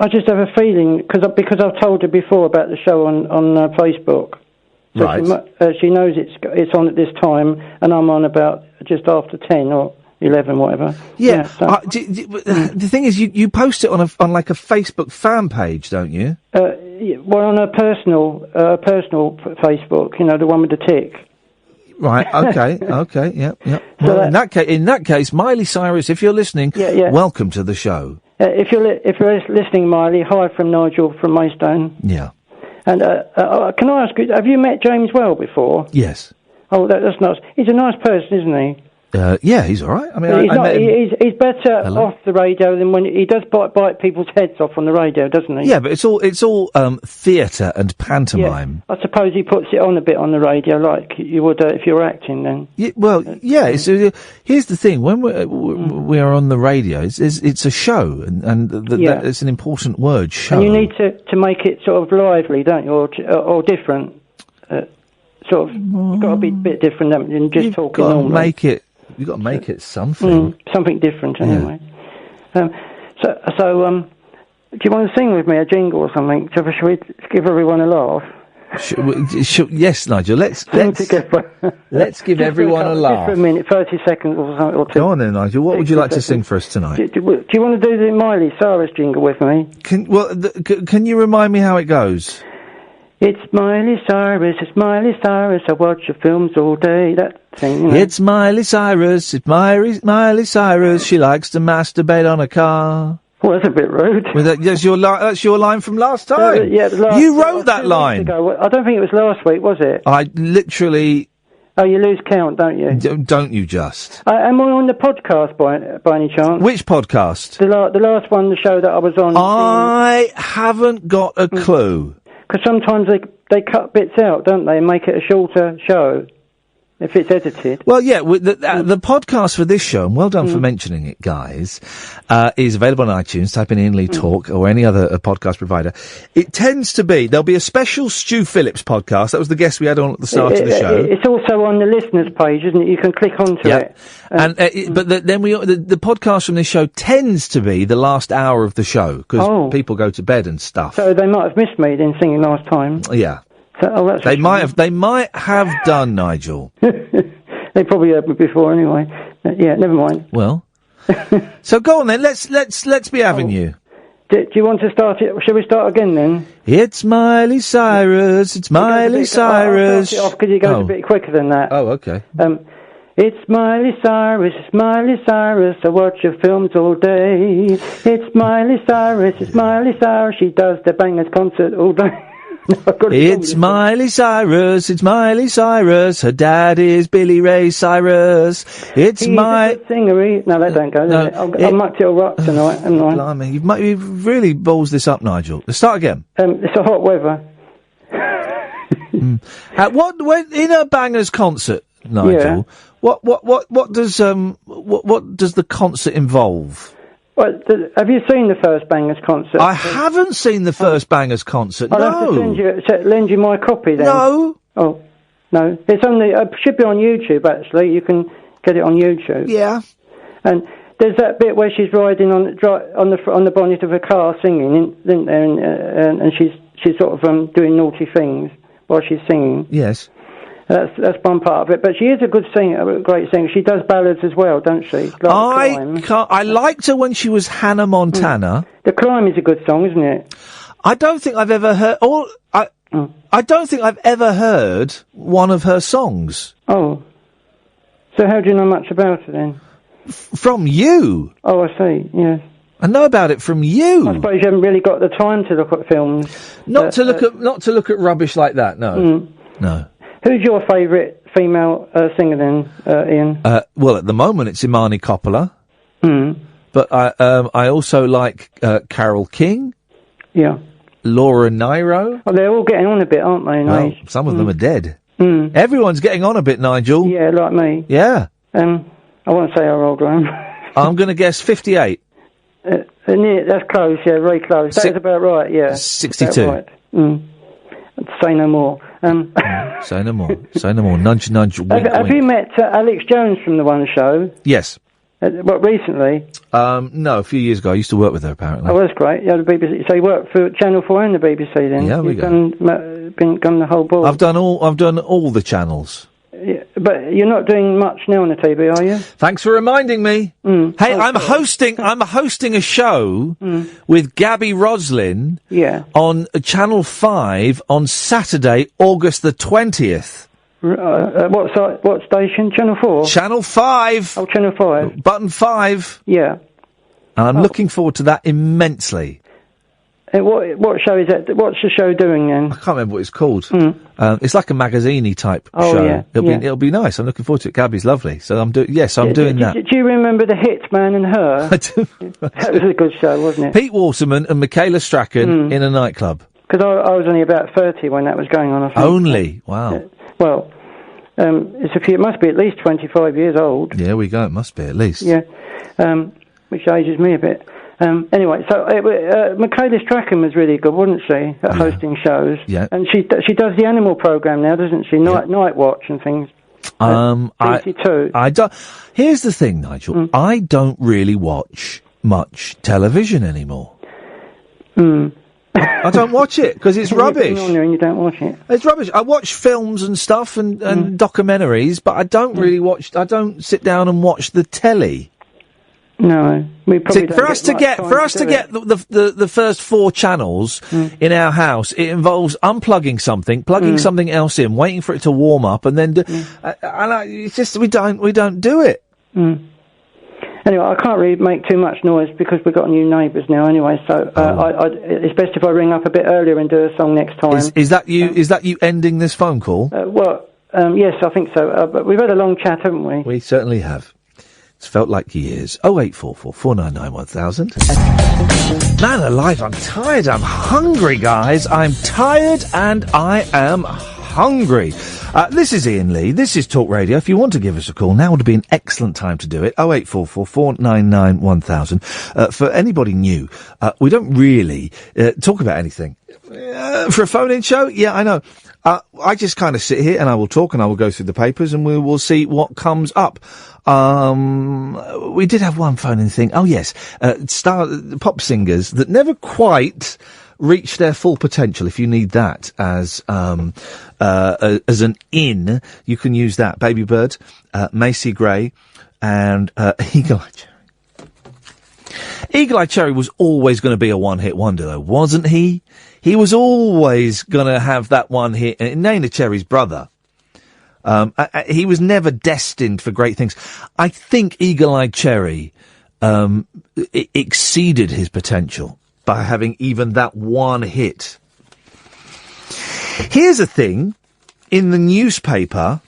I just have a feeling, because I've told her before about the show on Facebook. So right. She knows it's on at this time, and I'm on about just after 10 or 11, whatever. Yeah. The thing is, you post it on like a Facebook fan page, don't you? Well, on a personal Facebook, the one with the tick. Right. Okay. Okay. Yep. Well, in that case, Miley Cyrus, if you're listening, welcome to the show. If you're listening, Miley, hi from Nigel from Maidstone. Yeah. And can I ask you, have you met James Well before? Yes. Oh, that's nice. He's a nice person, isn't he? Yeah, he's all right. I mean, he's better off the radio than when he does bite people's heads off on the radio, doesn't he? Yeah, but it's all theatre and pantomime. Yeah. I suppose he puts it on a bit on the radio, like you would if you were acting. Then. Yeah, well, yeah. Here's the thing: when we're on the radio, it's a show, and it's an important word, show. And you need to make it sort of lively, don't you, or different? Sort of, you've got to be a bit different than just talking normally. You've got to make it something. Something different, anyway. Yeah. So, do you want to sing with me a jingle or something? Shall we give everyone a laugh? Yes, Nigel. Let's give everyone a laugh. Just for a minute, 30 seconds or something. Or two. Go on then, Nigel. What would you like to sing for us tonight? Do you want to do the Miley Cyrus jingle with me? Can you remind me how it goes? It's Miley Cyrus, I watch your films all day, that thing, It's Miley Cyrus, Miley Cyrus, she likes to masturbate on a car. Well, that's a bit rude. Well, that's your line from last time. You wrote that line. Ago. I don't think it was last week, was it? I literally Oh, you lose count, don't you? Don't you just? Am I on the podcast by any chance? Which podcast? The last one, the show that I was on. I haven't got a clue. Because sometimes they cut bits out, don't they, and make it a shorter show if it's edited. Well, yeah, the podcast for this show, and well done for mentioning it, guys, is available on iTunes. Type in Iain Lee Talk or any other podcast provider. It tends to be, there'll be a special Stu Phillips podcast. That was the guest we had on at the start of the show. It's also on the listeners page, isn't it? You can click onto it. But then the podcast from this show tends to be the last hour of the show, because people go to bed and stuff. So they might have missed me then singing last time. Yeah. So, they might have done, Nigel. They probably heard me before anyway. Yeah, never mind. Well, so go on then. Let's be having you. Do you want to start it? Shall we start again then? It's Miley Cyrus. It's Miley Cyrus. I'll start it off because it goes a bit quicker than that. Oh, okay. It's Miley Cyrus, it's Miley Cyrus, I watch her films all day. It's Miley Cyrus, it's Miley Cyrus, she does the Bangers concert all day. It's Miley Cyrus, it's Miley Cyrus, her dad is Billy Ray Cyrus. It's He's a good singer. No, that don't go, does it? I mucked it all up tonight, haven't I? Blimey, you've really balls this up, Nigel. Let's start again. It's a hot weather. When in a Bangers concert, Nigel, what does the concert involve? Well, have you seen the first Bangers concert? I haven't seen the first Bangers concert. I'll have to lend you my copy then. No. Oh, no. It's on the. Should be on YouTube actually. You can get it on YouTube. Yeah. And there's that bit where she's riding on the bonnet of a car singing, isn't there? And she's sort of doing naughty things while she's singing. Yes. That's one part of it, but she is a good singer, a great singer. She does ballads as well, don't she? I liked her when she was Hannah Montana. The Climb is a good song, isn't it? I don't think I've ever heard. I don't think I've ever heard one of her songs. Oh, so how do you know much about her then? From you. Oh, I see. Yes. I know about it from you. I suppose you haven't really got the time to look at films. Not to look at rubbish like that. No. No. Who's your favourite female singer then, Iain? Well, at the moment it's Imani Coppola. But I also like Carole King. Yeah. Laura Nyro. Oh, they're all getting on a bit, aren't they? Well, some of them are dead. Everyone's getting on a bit, Nigel. Yeah, like me. Yeah. I won't say how old I am. I'm going to guess 58. That's close, yeah, very close. That's about right, yeah. 62. Right. Say no more. Say no more. Say no more. Nudge, nudge, wink, have you met Alex Jones from the One Show? Yes. What, recently? No, a few years ago. I used to work with her, apparently. Oh, that's great. Yeah, the BBC. So you work for Channel 4 and the BBC then? Yeah, we go. You've done the whole board. I've done all the channels. Yeah, but you're not doing much now on the TV, are you? Thanks for reminding me. Hey, I'm hosting a show with Gabby Roslin on Channel 5 on Saturday, August the 20th. What station? Channel 4? Channel 5. Oh, Channel 5. Button 5. Yeah. And I'm looking forward to that immensely. And what show is that? What's the show doing then? I can't remember what it's called. It's like a magazine-y type show. Yeah. It'll be nice. I'm looking forward to it. Gabby's lovely. So I'm doing that. Do you remember The Hitman and Her? I do. That was a good show, wasn't it? Pete Waterman and Michaela Strachan in a nightclub. Because I was only about 30 when that was going on, I think. Only? Wow. Well, it must be at least 25 years old. Yeah, we go. It must be at least. Yeah. Which ages me a bit. Anyway, so Michaela Strachan was really good, wasn't she, at hosting shows? Yeah. And she does the animal program now, doesn't she? Night Watch and things. I don't. Here's the thing, Nigel. I don't really watch much television anymore. I don't watch it because it's rubbish. On there and you don't watch it. It's rubbish. I watch films and stuff and documentaries, but I don't really watch. I don't sit down and watch the telly. No, we probably for us to get the first 4 channels in our house, it involves unplugging something, plugging something else in, waiting for it to warm up, and then it's just we don't do it. Anyway, I can't really make too much noise because we've got new neighbours now. Anyway, so it's best if I ring up a bit earlier and do a song next time. Is that you? Is that you ending this phone call? Well, Yes, I think so. But we've had a long chat, haven't we? We certainly have. It's felt like years. 0844 499 1000. Man alive, I'm tired. I'm hungry, guys. I'm tired and I am hungry. This is Iain Lee. This is Talk Radio. If you want to give us a call, now would be an excellent time to do it. 0844 499 1000. For anybody new, we don't really talk about anything. For a phone-in show? Yeah, I know. I just kind of sit here and I will talk and I will go through the papers and we will see what comes up. We did have one phone-in thing. Oh, yes. Pop singers that never quite reach their full potential. If you need that as an in, you can use that. Baby Bird, Macy Gray, and Eagle Eye Cherry. Eagle Eye Cherry was always going to be a one-hit wonder, though, wasn't he? He was always going to have that one hit. Neneh Cherry's brother. He was never destined for great things. I think Eagle Eye Cherry exceeded his potential by having even that one hit. Here's a thing in the newspaper.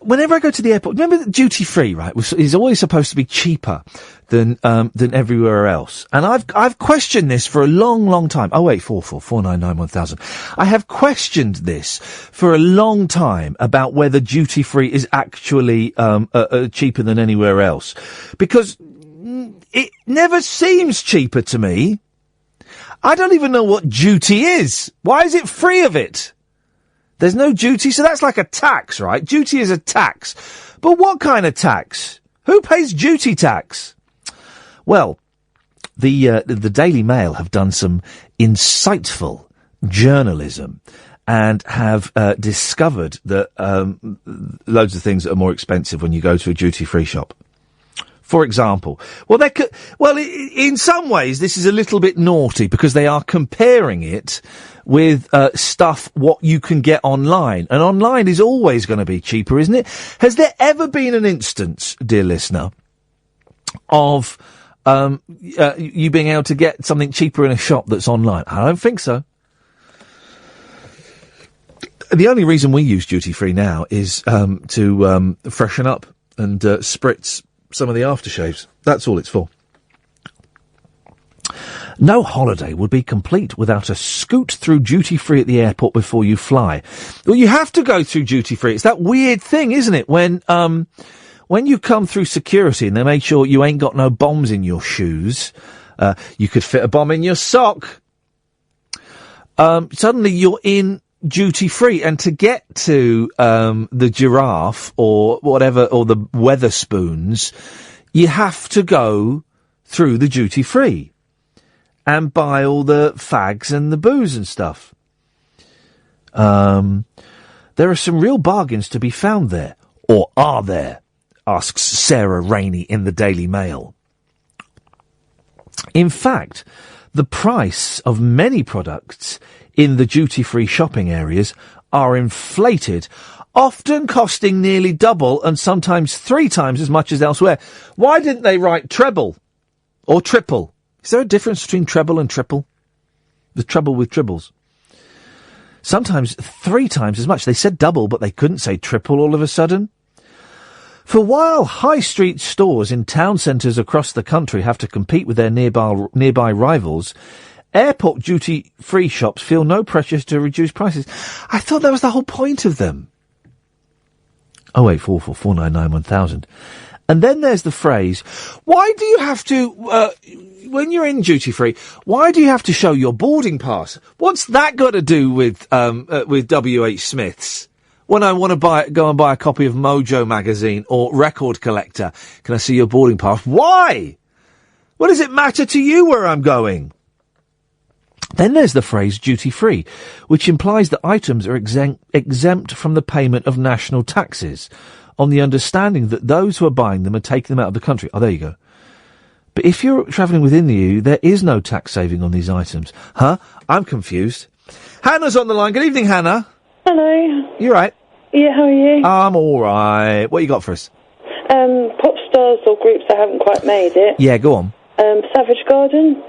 Whenever I go to the airport, remember that duty free, right, is always supposed to be cheaper than everywhere else. And I've questioned this for a long, long time. 0844 499 1000. I have questioned this for a long time about whether duty free is actually cheaper than anywhere else, because it never seems cheaper to me. I don't even know what duty is. Why is it free of it? There's no duty, so that's like a tax, right? Duty is a tax. But what kind of tax? Who pays duty tax? Well, the Daily Mail have done some insightful journalism and have discovered that loads of things that are more expensive when you go to a duty-free shop. For example, in some ways this is a little bit naughty because they are comparing it with stuff what you can get online, and online is always going to be cheaper, isn't it? Has there ever been an instance, dear listener, of you being able to get something cheaper in a shop that's online? I don't think so. The only reason we use duty free now is to freshen up and spritz some of the aftershaves. That's all it's for. No holiday would be complete without a scoot through duty-free at the airport before you fly. Well, you have to go through duty-free. It's that weird thing, isn't it? When you come through security and they make sure you ain't got no bombs in your shoes, you could fit a bomb in your sock. Suddenly you're in duty-free, and to get to the Giraffe or whatever, or the Weatherspoons, you have to go through the duty-free and buy all the fags and the booze and stuff. There are some real bargains to be found there. Or are there? Asks Sarah Rainey in the Daily Mail. In fact, the price of many products in the duty-free shopping areas are inflated, often costing nearly double and sometimes 3 times as much as elsewhere. Why didn't they write treble or triple? Is there a difference between treble and triple? The trouble with triples. Sometimes 3 times as much. They said double, but they couldn't say triple all of a sudden. For while high street stores in town centres across the country have to compete with their nearby rivals, airport duty-free shops feel no pressure to reduce prices. I thought that was the whole point of them. 0844 499 1000. And then there's the phrase, why do you have to, when you're in duty-free, why do you have to show your boarding pass? What's that got to do with W.H. Smith's? When I want to go and buy a copy of Mojo magazine or Record Collector, can I see your boarding pass? Why? What does it matter to you where I'm going? Then there's the phrase duty-free, which implies that items are exempt from the payment of national taxes, on the understanding that those who are buying them are taking them out of the country. Oh, there you go. But if you're travelling within the EU, there is no tax saving on these items. Huh? I'm confused. Hannah's on the line. Good evening, Hannah. Hello. You right? Yeah, how are you? I'm all right. What you got for us? Pop stars or groups that haven't quite made it. Yeah, go on. Savage Garden.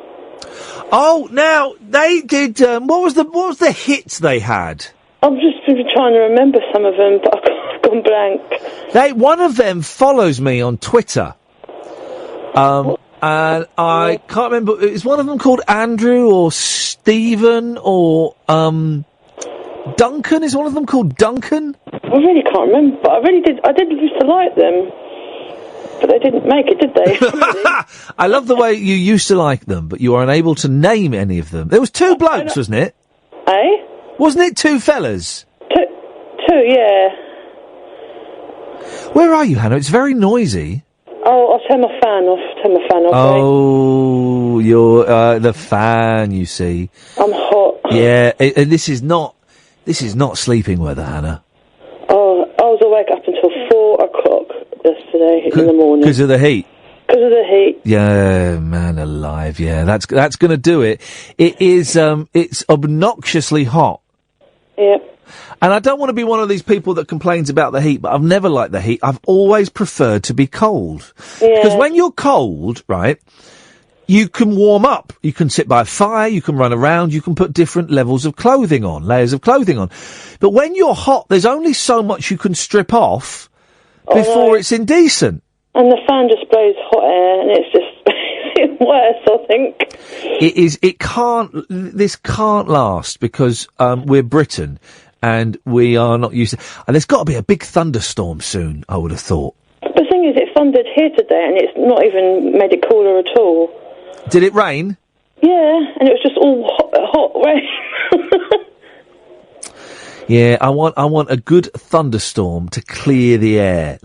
Oh, now they did. What was the hit they had? I'm just trying to remember some of them, but I've gone blank. One of them follows me on Twitter. And I can't remember. Is one of them called Andrew or Stephen or Duncan? Is one of them called Duncan? I really can't remember, but I did used to like them. But they didn't make it, did they? I love the way you used to like them, but you are unable to name any of them. There was two blokes, wasn't it? Eh? Wasn't it two fellas? Two, yeah. Where are you, Hannah? It's very noisy. Oh, I'll turn my fan off. Oh, you're the fan, you see. I'm hot. Yeah, and this is not sleeping weather, Hannah. Oh, I was awake up until 4 o'clock yesterday in the morning. Because of the heat? Because of the heat. Yeah, man alive, yeah. That's going to do it. It is, it's obnoxiously hot. Yep. And I don't want to be one of these people that complains about the heat, but I've never liked the heat. I've always preferred to be cold. Yeah. Because when you're cold, right, you can warm up. You can sit by a fire, you can run around, you can put different levels of clothing on, layers of clothing on. But when you're hot, there's only so much you can strip off before it's indecent. And the fan just blows hot air, and it's just worse, I think. This can't last because we're Britain and we are not used to... And there's got to be a big thunderstorm soon, I would have thought. The thing is, it thundered here today, and it's not even made it cooler at all. Did it rain? Yeah, and it was just all hot rain. Yeah, I want a good thunderstorm to clear the air.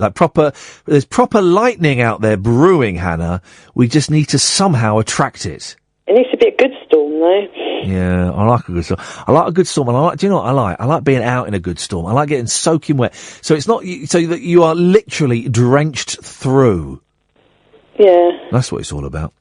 There's proper lightning out there brewing, Hannah. We just need to somehow attract it. It needs to be a good storm, though. Yeah, I like a good storm. I like a good storm, and do you know what I like? I like being out in a good storm. I like getting soaking wet. So it's not, so that you are literally drenched through. Yeah. That's what it's all about.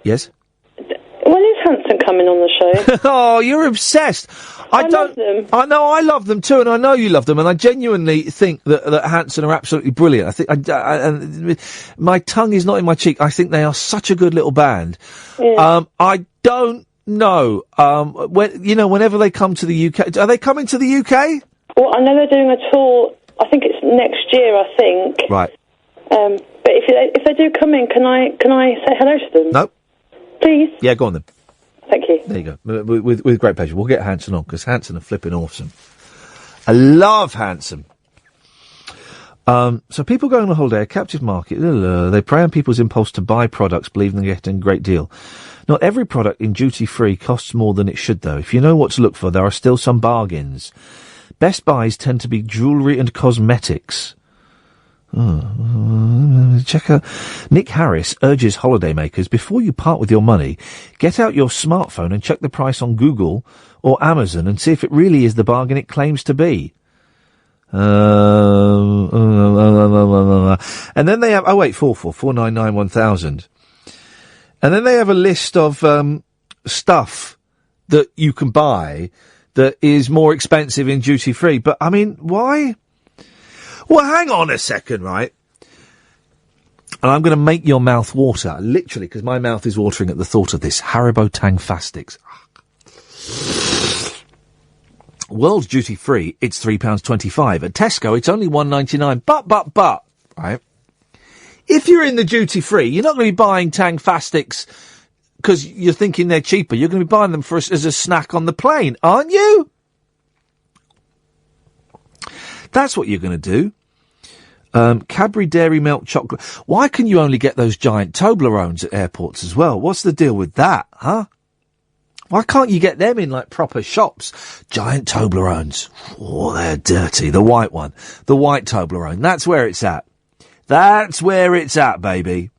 Yes? When is Hanson coming on the show? Oh, you're obsessed. I love them. I know, I love them too, and I know you love them, and I genuinely think that Hanson are absolutely brilliant. I think, and my tongue is not in my cheek. I think they are such a good little band. Yeah. I don't know. Whenever they come to the UK, are they coming to the UK? Well, I know they're doing a tour. I think it's next year. I think. Right. But if they do come in, can I say hello to them? No. Please. Yeah, go on then. Thank you. There you go. With great pleasure. We'll get Hanson on, because Hanson are flipping awesome. I love Hanson. So people going on holiday, a captive market, they prey on people's impulse to buy products, believing they're getting a great deal. Not every product in duty-free costs more than it should, though. If you know what to look for, there are still some bargains. Best buys tend to be jewellery and cosmetics. Check out. Nick Harris urges holidaymakers, before you part with your money, get out your smartphone and check the price on Google or Amazon and see if it really is the bargain it claims to be. And then they have 0844 499 1000. And then they have a list of stuff that you can buy that is more expensive in duty free. But I mean, why? Well, hang on a second, right? And I'm going to make your mouth water, literally, because my mouth is watering at the thought of this. Haribo Tang Fastics. World duty free, it's £3.25. At Tesco, it's only £1.99. But, right? If you're in the duty free, you're not going to be buying Tang Fastics because you're thinking they're cheaper. You're going to be buying them as a snack on the plane, aren't you? That's what you're going to do. Cadbury Dairy Milk Chocolate. Why can you only get those giant Toblerones at airports as well? What's the deal with that, huh? Why can't you get them in, like, proper shops? Giant Toblerones. Oh, they're dirty. The white one. The white Toblerone. That's where it's at. That's where it's at, baby.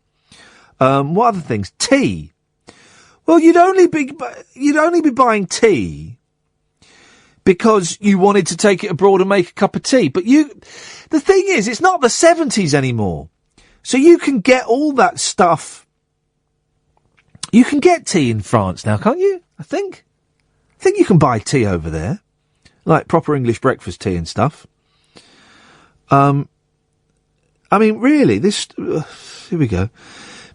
What other things? Tea. Well, you'd only be buying tea because you wanted to take it abroad and make a cup of tea. But the thing is, it's not the 70s anymore. So you can get all that stuff. You can get tea in France now, can't you? I think you can buy tea over there. Like proper English breakfast tea and stuff. I mean, really, here we go.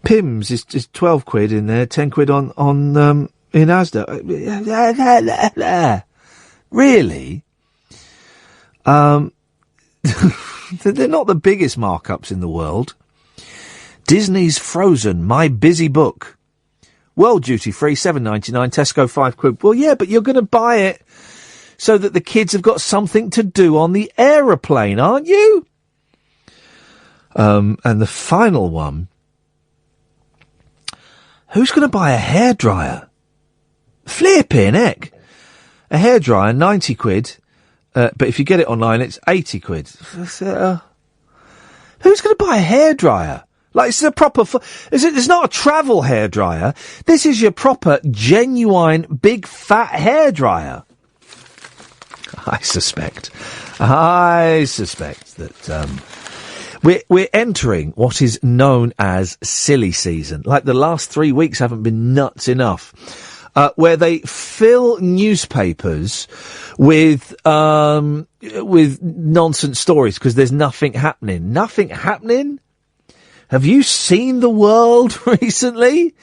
Pimm's is 12 quid in there, 10 quid on in Asda. Really? They're not the biggest markups in the world. Disney's Frozen, My Busy Book. World duty free, $7.99, Tesco £5. Well, yeah, but you're going to buy it so that the kids have got something to do on the aeroplane, aren't you? And the final one. Who's going to buy a hairdryer? Flippin' heck. A hairdryer, 90 quid. But if you get it online, it's 80 quid. Who's going to buy a hairdryer? Like, it's a proper... It's not a travel hairdryer. This is your proper, genuine, big, fat hairdryer. I suspect that we're entering what is known as silly season. Like, the last 3 weeks haven't been nuts enough. Where they fill newspapers with nonsense stories because there's nothing happening. Nothing happening? Have you seen the world recently?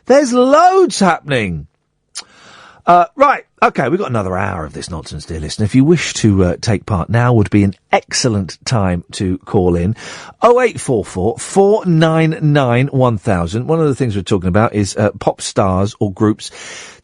There's loads happening. Right, okay, we've got another hour of this nonsense, dear listener. If you wish to take part, now would be an excellent time to call in. 0844 499 1000. One of the things we're talking about is pop stars or groups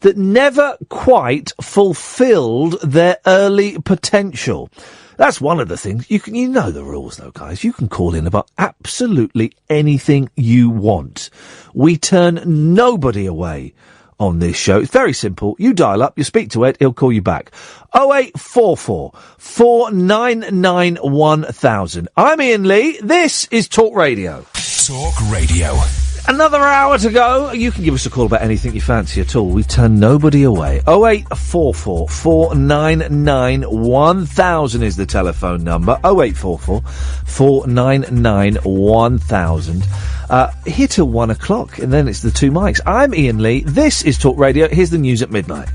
that never quite fulfilled their early potential. That's one of the things. You know the rules, though, guys. You can call in about absolutely anything you want. We turn nobody away on this show. It's very simple. You dial up, you speak to Ed, he'll call you back. 0844 499 1000. I'm Iain Lee. This is Talk Radio. Talk Radio. Another hour to go. You can give us a call about anything you fancy at all. We turn nobody away. 0844 499 1000 is the telephone number. 0844 499 1000. Here till 1 o'clock, and then it's the two mics. I'm Iain Lee. This is Talk Radio. Here's the news at midnight.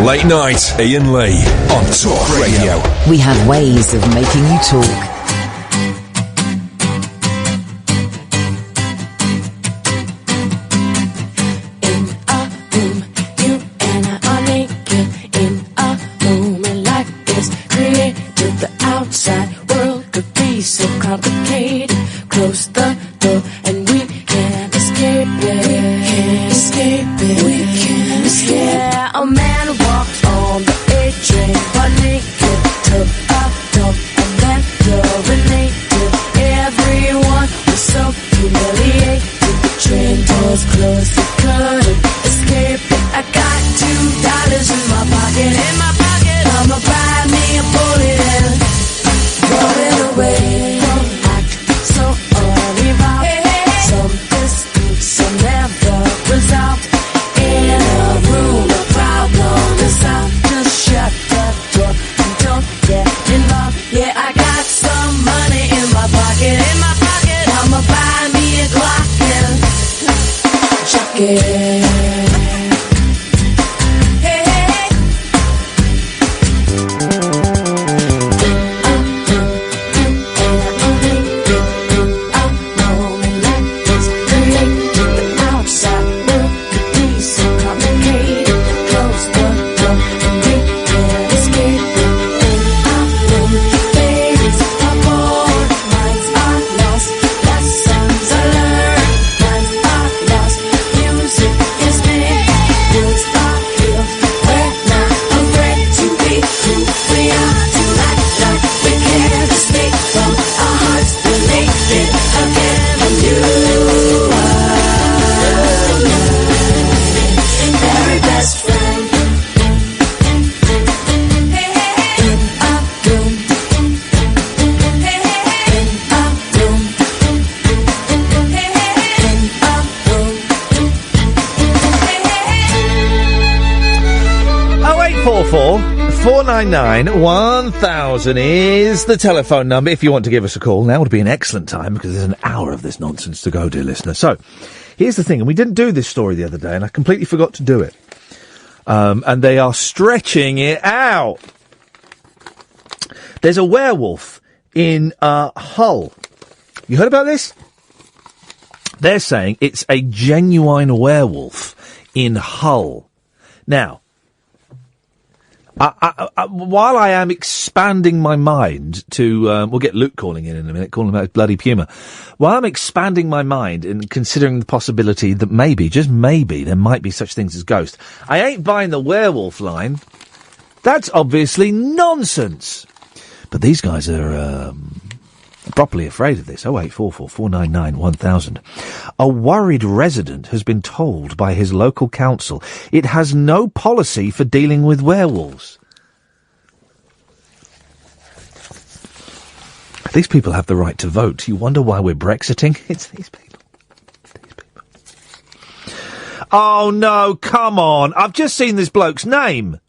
Late night, Iain Lee on Talk Radio. We have ways of making you talk. Close the door and we can't escape it. We can't escape. Yeah, a man walked on the A train, but naked, took a dump and then urinated. Everyone was so humiliated. The train doors closed, he couldn't escape it. I got $2 in my pocket. I'ma buy me a bullet and throw it away. Nine 1000 is the telephone number if you want to give us a call. Now would be an excellent time because there's an hour of this nonsense to go, dear listener. So, here's the thing, and we didn't do this story the other day, and I completely forgot to do it. And they are stretching it out. There's a werewolf in Hull. You heard about this? They're saying it's a genuine werewolf in Hull. Now, while I am expanding my mind to, we'll get Luke calling in a minute, calling about bloody puma. While I'm expanding my mind and considering the possibility that maybe, just maybe, there might be such things as ghosts, I ain't buying the werewolf line. That's obviously nonsense. But these guys are, properly afraid of this. 0844 499 1000. A worried resident has been told by his local council it has no policy for dealing with werewolves. These people have the right to vote. You wonder why we're Brexiting? It's these people. Oh no, come on. I've just seen this bloke's name.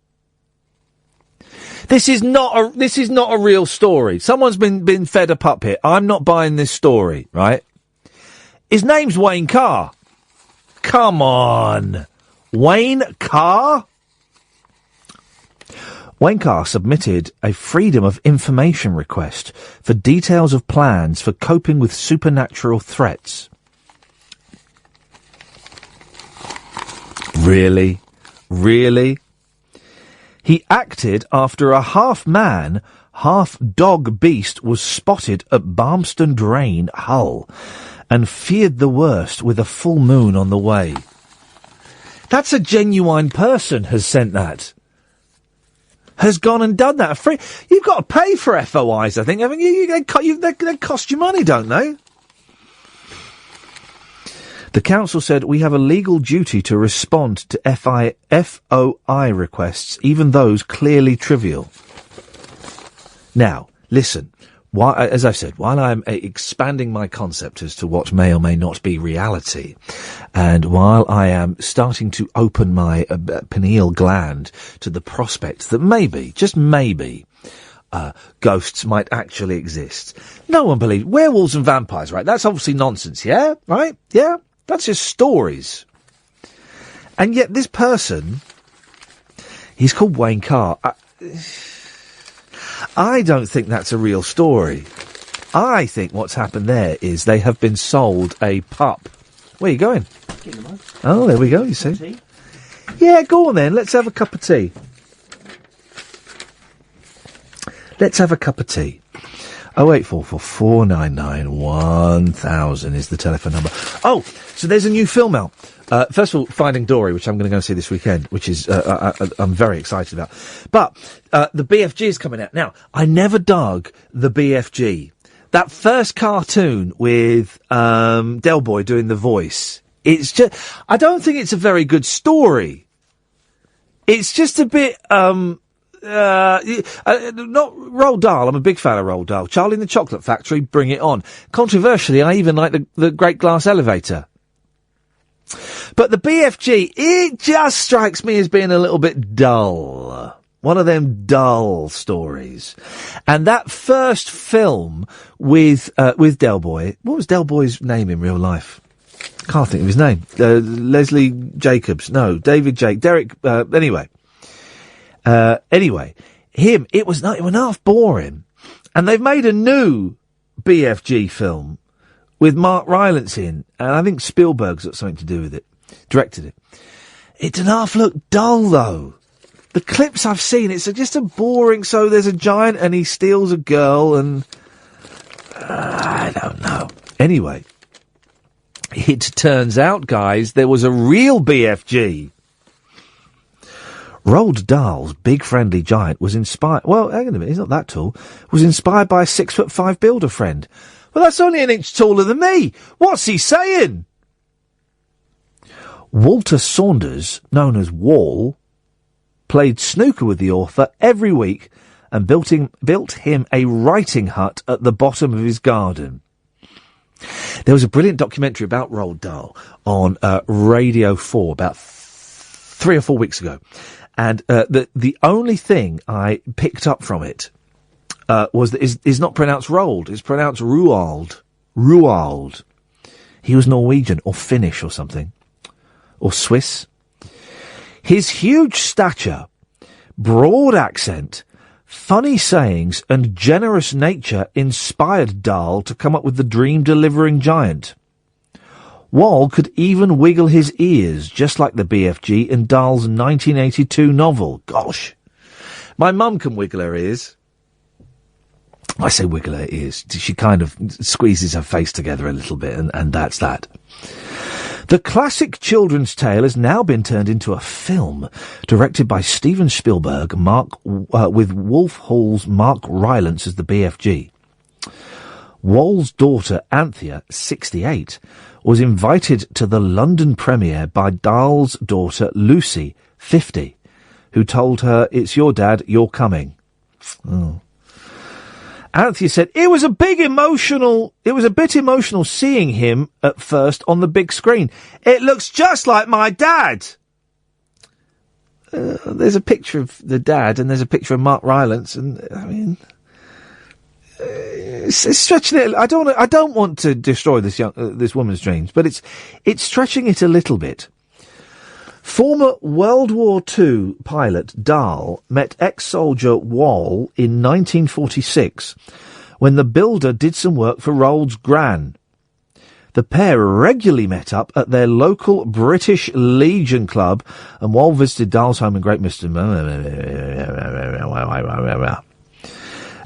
This is not a real story. Someone's been fed a puppet. I'm not buying this story, right? His name's Wayne Carr. Come on. Wayne Carr? Wayne Carr submitted a Freedom of Information request for details of plans for coping with supernatural threats. Really? Really? He acted after a half-man, half-dog beast was spotted at Barmston Drain, Hull, and feared the worst with a full moon on the way. That's a genuine person has sent that. Has gone and done that. You've got to pay for FOIs, I think, haven't you? They cost you money, don't they? The council said, we have a legal duty to respond to FOI requests, even those clearly trivial. Now, listen, as I said, while I'm expanding my concept as to what may or may not be reality, and while I am starting to open my pineal gland to the prospect that maybe, just maybe, ghosts might actually exist. No one believes werewolves and vampires, right? That's obviously nonsense, yeah? Right? Yeah? That's just stories. And yet this person, he's called Wayne Carr. I don't think that's a real story. I think what's happened there is they have been sold a pup. Where are you going? Oh, there we go, you see. Yeah, go on then. Let's have a cup of tea. Let's have a cup of tea. 0844 499 1000 is the telephone number. Oh, so there's a new film out. First of all, Finding Dory, which I'm going to go and see this weekend, which is I'm very excited about. But the BFG is coming out. Now, I never dug the BFG. That first cartoon with Del Boy doing the voice, it's just... I don't think it's a very good story. It's just a bit... not Roald Dahl. I'm a big fan of Roald Dahl. Charlie and the Chocolate Factory, bring it on. Controversially, I even like the Great Glass Elevator. But the BFG, it just strikes me as being a little bit dull. One of them dull stories. And that first film with Del Boy, what was Del Boy's name in real life? Can't think of his name. Leslie Jacobs. No, Derek, anyway. Him, it was half boring. And they've made a new BFG film with Mark Rylance in, and I think Spielberg's got something to do with it. Directed it. It didn't half look dull, though. The clips I've seen, it's just a boring, so there's a giant and he steals a girl and... I don't know. Anyway, it turns out, guys, there was a real BFG. Roald Dahl's Big Friendly Giant was inspired... Well, hang on a minute, he's not that tall. Was inspired by a 6'5" builder friend. Well, that's only an inch taller than me. What's he saying? Walter Saunders, known as Wall, played snooker with the author every week and built him a writing hut at the bottom of his garden. There was a brilliant documentary about Roald Dahl on Radio 4 about 3 or 4 weeks ago. And the only thing I picked up from it was that is not pronounced Roald. It's pronounced Ruald. Ruald. He was Norwegian or Finnish or something. Or Swiss. His huge stature, broad accent, funny sayings and generous nature inspired Dahl to come up with the dream-delivering giant. Wall could even wiggle his ears, just like the BFG in Dahl's 1982 novel. Gosh. My mum can wiggle her ears. I say wiggle her ears. She kind of squeezes her face together a little bit, and that's that. The classic children's tale has now been turned into a film, directed by Steven Spielberg, with Wolf Hall's Mark Rylance as the BFG. Wall's daughter, Anthea, 68, was invited to the London premiere by Dahl's daughter, Lucy, 50, who told her, "It's your dad, you're coming." Oh. Anthea said, it was a bit emotional seeing him at first on the big screen. It looks just like my dad. There's a picture of the dad and there's a picture of Mark Rylance, and I mean, it's stretching it. I don't want to destroy this woman's dreams, but it's stretching it a little bit. Former World War II pilot Dahl met ex-soldier Wall in 1946 when the builder did some work for Roald's gran. The pair regularly met up at their local British Legion club, and Wall visited Dahl's home in Great Maidstone.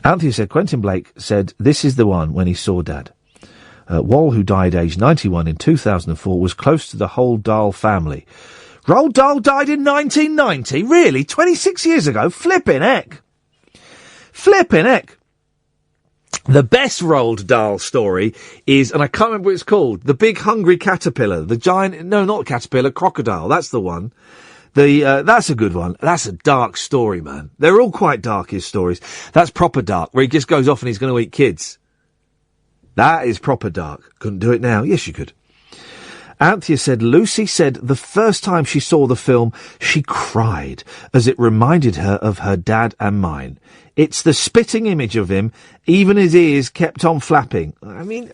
Anthea said Quentin Blake said this is the one when he saw Dad. Wall, who died aged 91 in 2004, was close to the whole Dahl family. Roald Dahl died in 1990? Really? 26 years ago? Flippin' heck. Flippin' heck. The best Roald Dahl story is, and I can't remember what it's called, The Big Hungry Caterpillar. The giant, no, not caterpillar, crocodile. That's the one. That's a good one. That's a dark story, man. They're all quite dark, his stories. That's proper dark, where he just goes off and he's going to eat kids. That is proper dark. Couldn't do it now. Yes, you could. Anthea said Lucy said the first time she saw the film, she cried, as it reminded her of her dad and mine. It's the spitting image of him, even his ears kept on flapping. I mean,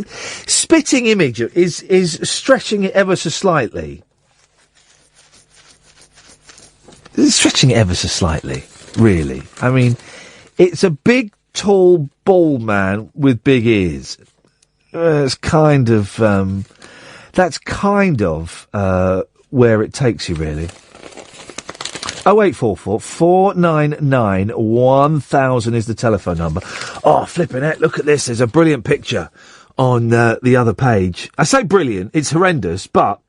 spitting image is stretching it ever so slightly. Stretching it ever so slightly, really. I mean, it's a big, tall, bald man with big ears. It's kind of... That's kind of where it takes you, really. 0844 499 1000 is the telephone number. Oh, flipping it! Look at this. There's a brilliant picture on the other page. I say brilliant. It's horrendous, but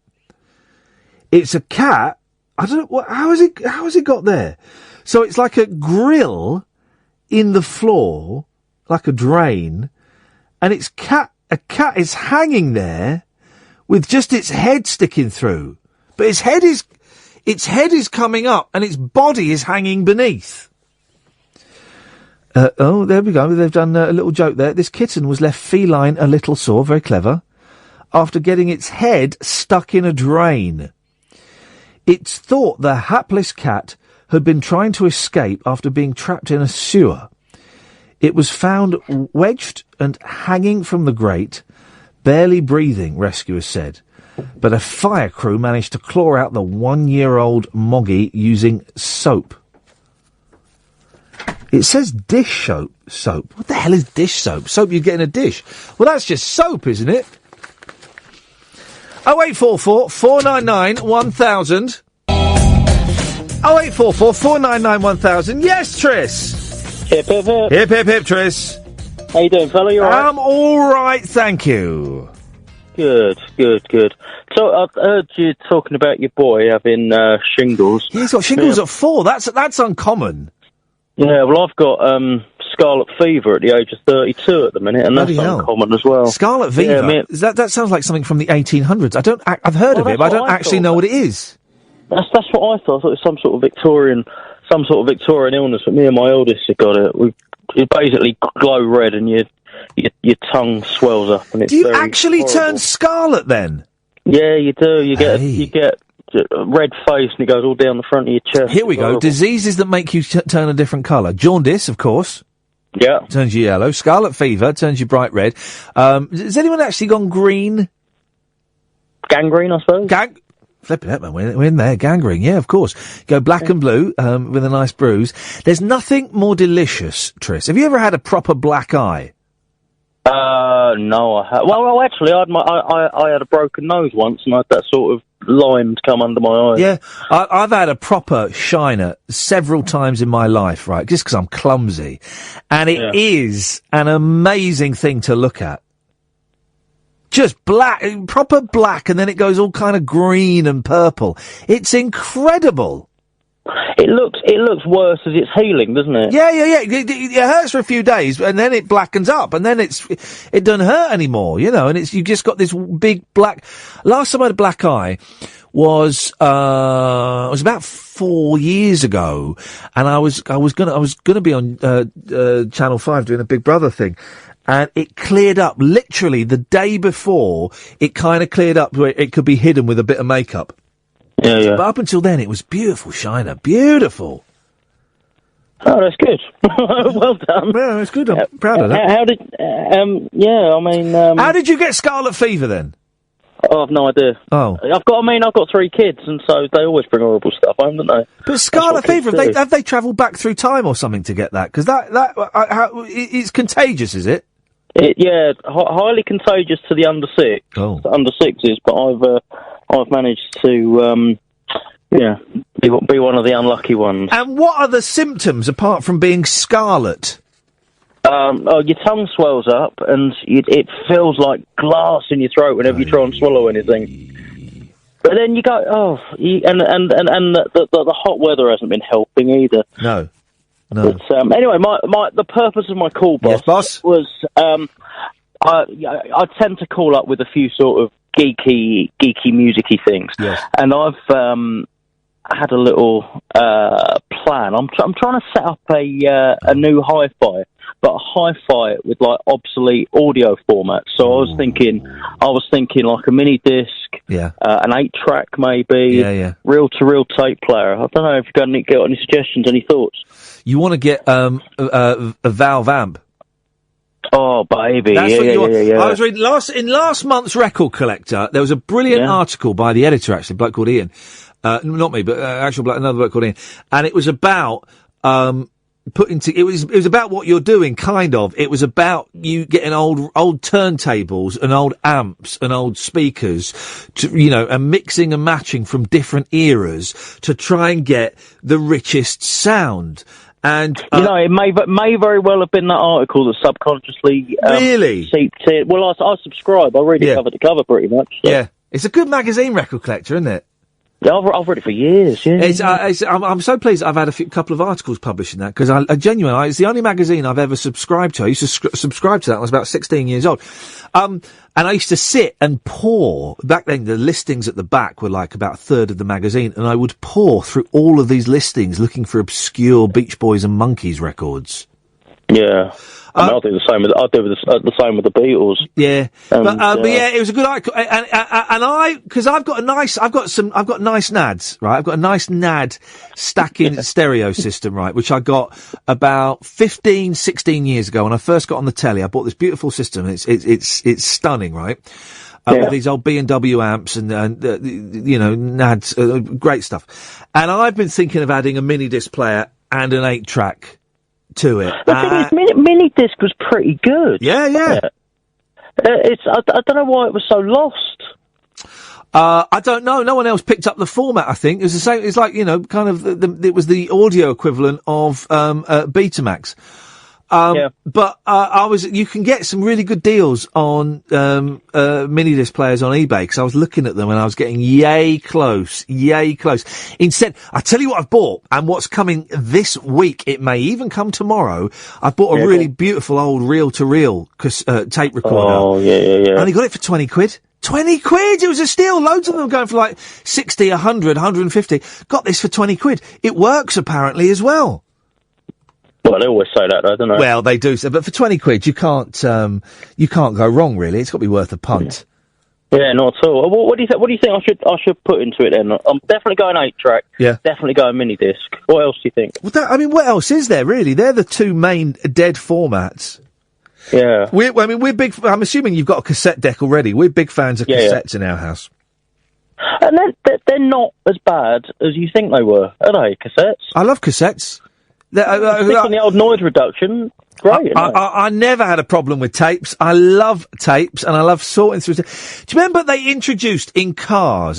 it's a cat. I don't know how has it got there? So it's like a grill in the floor, like a drain, and a cat is hanging there with just its head sticking through. But its head is coming up and its body is hanging beneath. Oh, there we go. They've done a little joke there. This kitten was left feline a little sore, very clever, after getting its head stuck in a drain. It's thought the hapless cat had been trying to escape after being trapped in a sewer. It was found wedged and hanging from the grate, barely breathing, rescuers said. But a fire crew managed to claw out the 1-year-old Moggy using soap. It says dish soap. What the hell is dish soap? Soap you get in a dish. Well, that's just soap, isn't it? 0844 499 1000. 0844 499 1000. Yes, Tris. Hip, hip, hip. Hip, hip, hip, Tris. How you doing, fella? You all right? I'm all right, thank you. Good. So I've heard you talking about your boy having shingles. He's got shingles at 4. That's uncommon. Yeah, well, I've got scarlet fever at the age of 32 at the minute, and Bloody that's hell. uncommon as well. Scarlet fever? Yeah, That sounds like something from the 1800s. I've heard of it, but I don't actually know what it is. That's what I thought. I thought it was some sort of Victorian illness, but me and my eldest have got it. You basically glow red and your tongue swells up, and it's Do you very actually horrible. turn scarlet then? Yeah, you do. You get a red face, and it goes all down the front of your chest. Here we It's go. horrible. Diseases that make you turn a different colour. Jaundice, of course. Yeah. Turns you yellow. Scarlet fever turns you bright red. Has anyone actually gone green? Gangrene, I suppose. Flipping it, man. We're in there. Gangrene, yeah, of course. Go black and blue with a nice bruise. There's nothing more delicious, Tris. Have you ever had a proper black eye? No, well, actually, I had a broken nose once, and I had that sort of line come under my eye. Yeah, I've had a proper shiner several times in my life, right? Just because I'm clumsy, and it is an amazing thing to look at. Just black, proper black, and then it goes all kind of green and purple. It's incredible. It looks worse as it's healing, doesn't it? Yeah. It hurts for a few days, and then it blackens up, and then it doesn't hurt anymore, you know. And you just got this big black. Last time I had a black eye was about 4 years ago, and I was gonna be on Channel 5 doing a Big Brother thing. And it cleared up literally the day before. It kind of cleared up where it could be hidden with a bit of makeup. Yeah. But up until then, it was beautiful, shiner, beautiful. Oh, that's good. Well done. Yeah, it's good. I'm proud of that. How did? How did you get scarlet fever then? Oh, I've no idea. Oh, I've got 3 kids, and so they always bring horrible stuff home, don't they? But scarlet fever, have they travelled back through time or something to get that? Because it's contagious, is it? Highly contagious to the under 6, under 6s. But I've managed to, be one of the unlucky ones. And what are the symptoms apart from being scarlet? Your tongue swells up, and it feels like glass in your throat whenever you try and swallow anything. But then you go, the hot weather hasn't been helping either. No. But, anyway, the purpose of my call, boss, was I tend to call up with a few sort of geeky musicy things. Yes. And I've had a little plan. I'm trying to set up a new hi-fi, but a hi-fi with like obsolete audio formats. So I was thinking like a mini disc, an 8-track maybe, reel-to-reel tape player. I don't know if you've got any suggestions, any thoughts. You want to get a Valve amp? Oh, baby. That's what you want. Yeah. I was reading in last month's Record Collector, there was a brilliant article by the editor, actually, a bloke called Iain. Not me, but another bloke called Iain. And it was about it was about what you're doing, kind of. It was about you getting old turntables and old amps and old speakers, and mixing and matching from different eras to try and get the richest sound. And it may very well have been that article that subconsciously really seeped in. Well, I subscribe. I read it cover to cover pretty much. So. Yeah, it's a good magazine, Record Collector, isn't it? Yeah, I've read it for years. Yeah, I'm so pleased I've had a couple of articles published in that, because I genuinely, it's the only magazine I've ever subscribed to. I used to subscribe to that when I was about 16 years old. And I used to sit and pore. Back then, the listings at the back were like about a third of the magazine, and I would pore through all of these listings looking for obscure Beach Boys and Monkees records. Yeah. I'll do the same with the Beatles. Yeah, but it was a good article, and because I've got nice nads, right? I've got a nice NAD stacking stereo system, right? Which I got about 15, 16 years ago when I first got on the telly. I bought this beautiful system. And it's stunning, right? With these old B&W amps and NADs, great stuff. And I've been thinking of adding a mini disc player and an 8-track to it. The thing is, mini disc was pretty good. Yeah. I don't know why it was so lost. I don't know. No one else picked up the format. I think it was the same. It's like kind of it was the audio equivalent of Betamax. But you can get some really good deals on mini disc players on eBay, because I was looking at them and I was getting yay close. Instead, I tell you what I've bought and what's coming this week. It may even come tomorrow. I've bought a really beautiful old reel-to-reel tape recorder. Oh, yeah. I only got it for 20 quid. 20 quid! It was a steal. Loads of them going for like 60, 100, 150. Got this for 20 quid. It works apparently as well. Well, they always say that, though, don't they? Well, they do say, but for 20 quid, you can't go wrong, really. It's got to be worth a punt. Yeah, not at all. What do you think I should put into it then? I'm definitely going 8-track. Yeah. Definitely going mini disc. What else do you think? Well, what else is there, really? They're the two main dead formats. Yeah. We're big. I'm assuming you've got a cassette deck already. We're big fans of cassettes in our house. And they're not as bad as you think they were, are they, cassettes? I love cassettes. Stick on the old noise reduction. Great. I never had a problem with tapes. I love tapes, and I love sorting through. Do you remember they introduced in car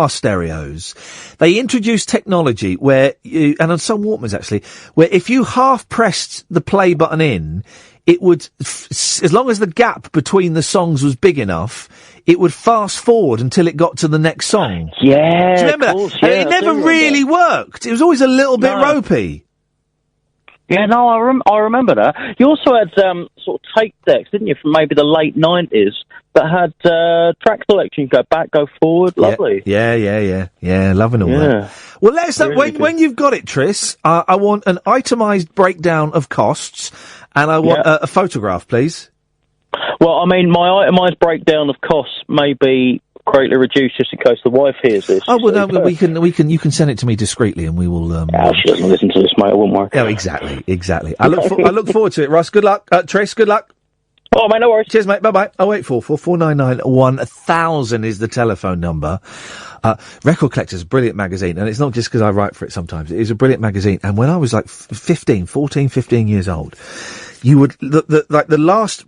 stereos, they introduced technology where, and on some Walkmans actually, where if you half pressed the play button in, it would, as long as the gap between the songs was big enough, it would fast forward until it got to the next song. Yeah, do you remember course, that? yeah, And it never really worked. It was always a little bit ropey. Yeah, no, I remember that. You also had sort of tape decks, didn't you, from maybe the late 90s that had track selection, go back, go forward, lovely. Yeah, loving all that. Well, let us know, when you've got it, Tris, I want an itemised breakdown of costs, and I want a photograph, please. Well, I mean, my itemised breakdown of costs may be greatly reduced just in case the wife hears this. Oh, well, no, you can send it to me discreetly and we will, she doesn't listen to this, mate, I wouldn't worry. Oh, exactly. I look forward to it, Russ. Good luck. Tris, good luck. Oh, mate, no worries. Cheers, mate. Bye-bye. 0844 499 1000 is the telephone number. Record Collector's a brilliant magazine, and it's not just because I write for it sometimes. It is a brilliant magazine, and when I was like 15 years old, you would, the last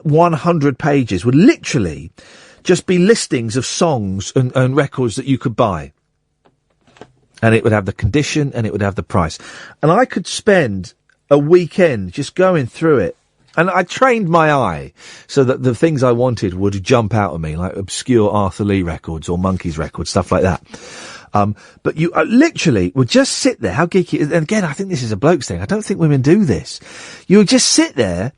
100 pages would literally just be listings of songs and records that you could buy. And it would have the condition and it would have the price. And I could spend a weekend just going through it. And I trained my eye so that the things I wanted would jump out at me, like obscure Arthur Lee records or Monkees records, stuff like that. But you literally would just sit there. How geeky. And again, I think this is a bloke's thing. I don't think women do this. You would just sit there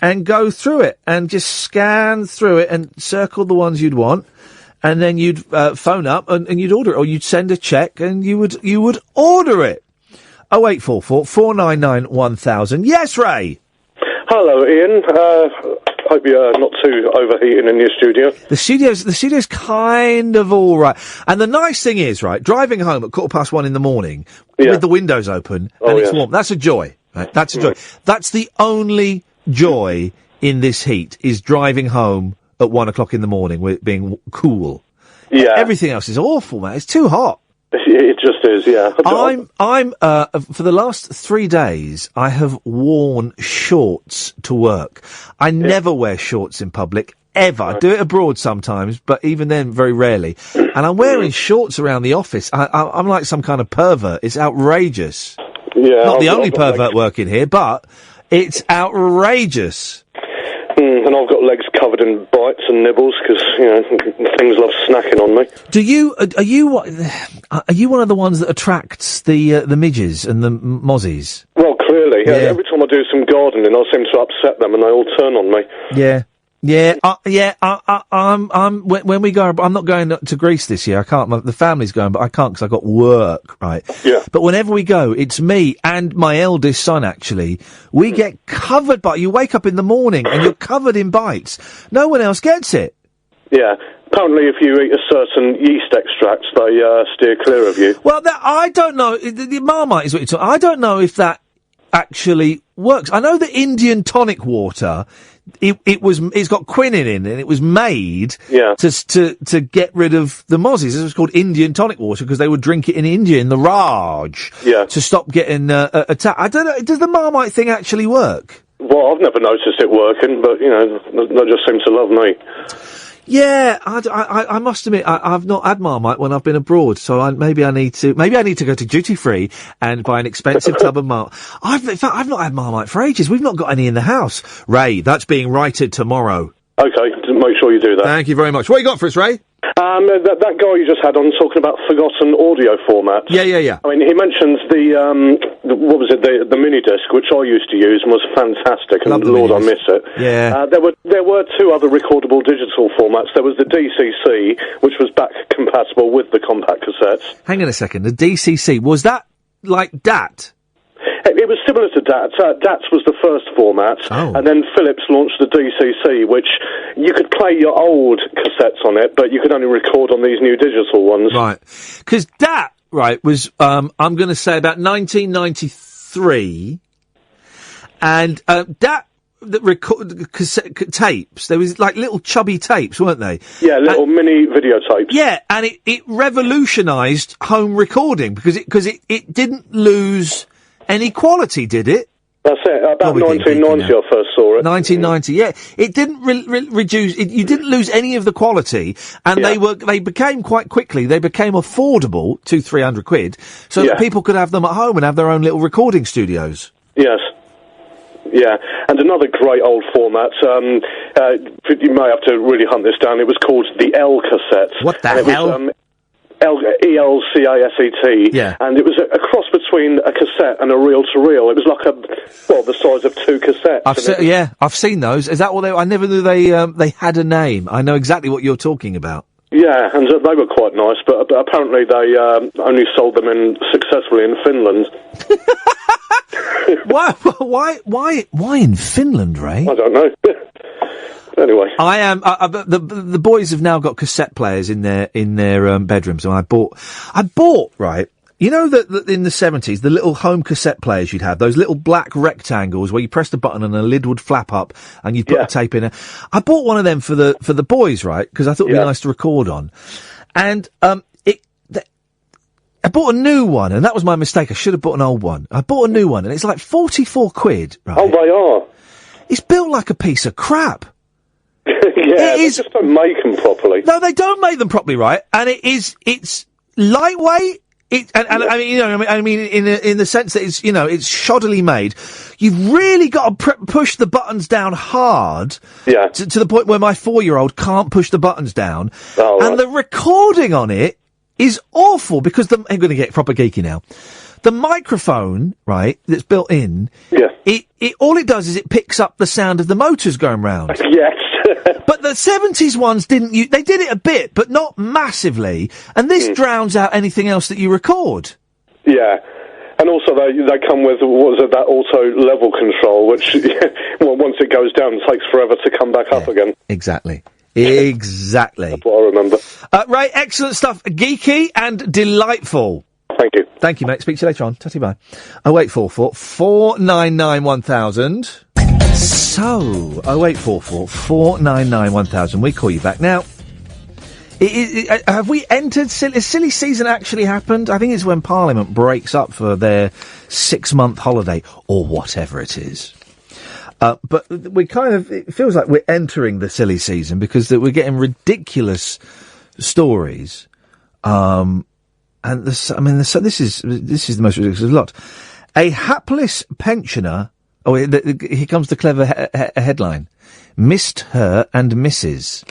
and go through it and just scan through it and circle the ones you'd want, and then you'd phone up and you'd order it, or you'd send a check and you would order it. 0844 499 1000. Yes, Ray. Hello, Ian. Hope you're not too overheating in your studio. The studio's kind of all right. And the nice thing is, right, driving home at 1:15 in the morning with the windows open and it's warm. That's a joy. Right? That's a joy. That's the only joy in this heat, is driving home at 1 o'clock in the morning with it being cool. Yeah. Everything else is awful, man. It's too hot. It just is, yeah. I'm for the last 3 days, I have worn shorts to work. I never wear shorts in public, ever. I do it abroad sometimes, but even then, very rarely. And I'm wearing shorts around the office. I'm like some kind of pervert. It's outrageous. Yeah. Not the only pervert working here, but it's outrageous. And I've got legs covered in bites and nibbles because, things love snacking on me. Are you one of the ones that attracts the midges and the mozzies? Well, clearly. Yeah. Every time I do some gardening, I seem to upset them and they all turn on me. Yeah. When we go, I'm not going to Greece this year. I can't. The family's going, but I can't because I've got work, right? Yeah. But whenever we go, it's me and my eldest son, actually. We get covered by, you wake up in the morning and you're covered in bites. No one else gets it. Yeah. Apparently, if you eat a certain yeast extract, they steer clear of you. Well, I don't know. The Marmite is what you're talking. I don't know if that actually works. I know that Indian tonic water, it's got quinine in it, and it was made to get rid of the mozzies. It was called Indian tonic water because they would drink it in India in the Raj to stop getting attacked. I don't know. Does the Marmite thing actually work? Well, I've never noticed it working, but they just seem to love me. Yeah, I must admit, I've not had Marmite when I've been abroad, so maybe I need to go to duty free and buy an expensive tub of Marmite. In fact, I've not had Marmite for ages. We've not got any in the house. Ray, that's being righted tomorrow. Okay, make sure you do that. Thank you very much. What you got for us, Ray? That guy you just had on talking about forgotten audio formats. Yeah. I mean, he mentions the mini disc, which I used to use and was fantastic, and Lord, I miss it. Yeah. There were two other recordable digital formats. There was the DCC, which was back compatible with the compact cassettes. Hang on a second. The DCC, was that like DAT? It was similar to DAT. DAT was the first format, and then Philips launched the DCC, which you could play your old cassettes on it, but you could only record on these new digital ones. Right. Because DAT, was, I'm going to say about 1993, and DAT that recorded cassette tapes, there was like little chubby tapes, weren't they? Yeah, little mini videotapes. Yeah, and it revolutionised home recording because it didn't lose any quality, did it? That's it. About 1990 I first saw it. 1990, yeah. It didn't reduce. You didn't lose any of the quality, and they became quite quickly. They became affordable, 200-300 quid, so that people could have them at home and have their own little recording studios. Yes. Yeah, and another great old format, you may have to really hunt this down, it was called the L cassette. What the hell? ELCASET, and it was a cross between a cassette and a reel-to-reel. It was like the size of two cassettes. I've seen those. Is that what I never knew they had a name. I know exactly what you're talking about. Yeah, and they were quite nice, but apparently they only sold them successfully in Finland. Why in Finland, Ray? I don't know. Anyway, I am. The boys have now got cassette players in their bedrooms, and I bought right. You know that in the 70s, the little home cassette players you'd have, those little black rectangles where you pressed a button and a lid would flap up and you'd put the tape in it. I bought one of them for the boys, right? Because I thought it'd be nice to record on. And I bought a new one, and that was my mistake. I should have bought an old one. I bought a new one, and it's like 44 quid, right? Oh, they are. It's built like a piece of crap. They just don't make them properly. No, they don't make them properly, right? And it's lightweight. I mean, in the sense that it's shoddily made. You've really got to push the buttons down hard. Yeah. To the point where my 4-year-old can't push the buttons down. Oh, and the recording on it is awful because I'm going to get proper geeky now. The microphone, right, that's built in. Yeah. It all it does is it picks up the sound of the motors going round. Yes. But the 70s ones didn't. They did it a bit, but not massively. And this drowns out anything else that you record. Yeah. And also they come with, that auto level control, which once it goes down, it takes forever to come back up again. Exactly. Exactly. That's what I remember. Ray, excellent stuff. Geeky and delightful. Thank you. Thank you, mate. Speak to you later on. Tatty bye. 0844 499 1000. So, 0844 499 1000. We call you back. Now, have we entered... Has silly season actually happened? I think it's when Parliament breaks up for their 6-month holiday, or whatever it is. But we it feels like we're entering the silly season because we're getting ridiculous stories. And this is the most ridiculous lot. A hapless pensioner. Oh, here comes the clever headline. Missed her and Mrs.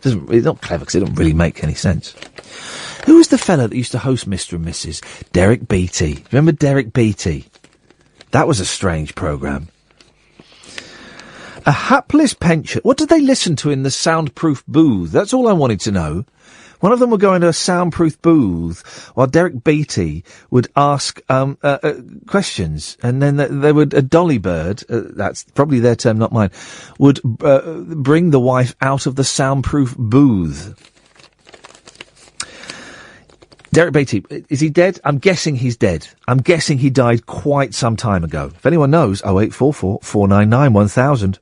It's not clever because it doesn't really make any sense. Who was the fella that used to host Mr. and Mrs.? Derek Beattie. Remember Derek Beattie? That was a strange programme. A hapless pensioner. What did they listen to in the soundproof booth? That's all I wanted to know. One of them would go into a soundproof booth while Derek Beattie would ask questions, and then they would, a dolly bird, that's probably their term, not mine, would bring the wife out of the soundproof booth. Derek Beattie, is he dead? I'm guessing he's dead. I'm guessing he died quite some time ago. If anyone knows, 0844 499 1000.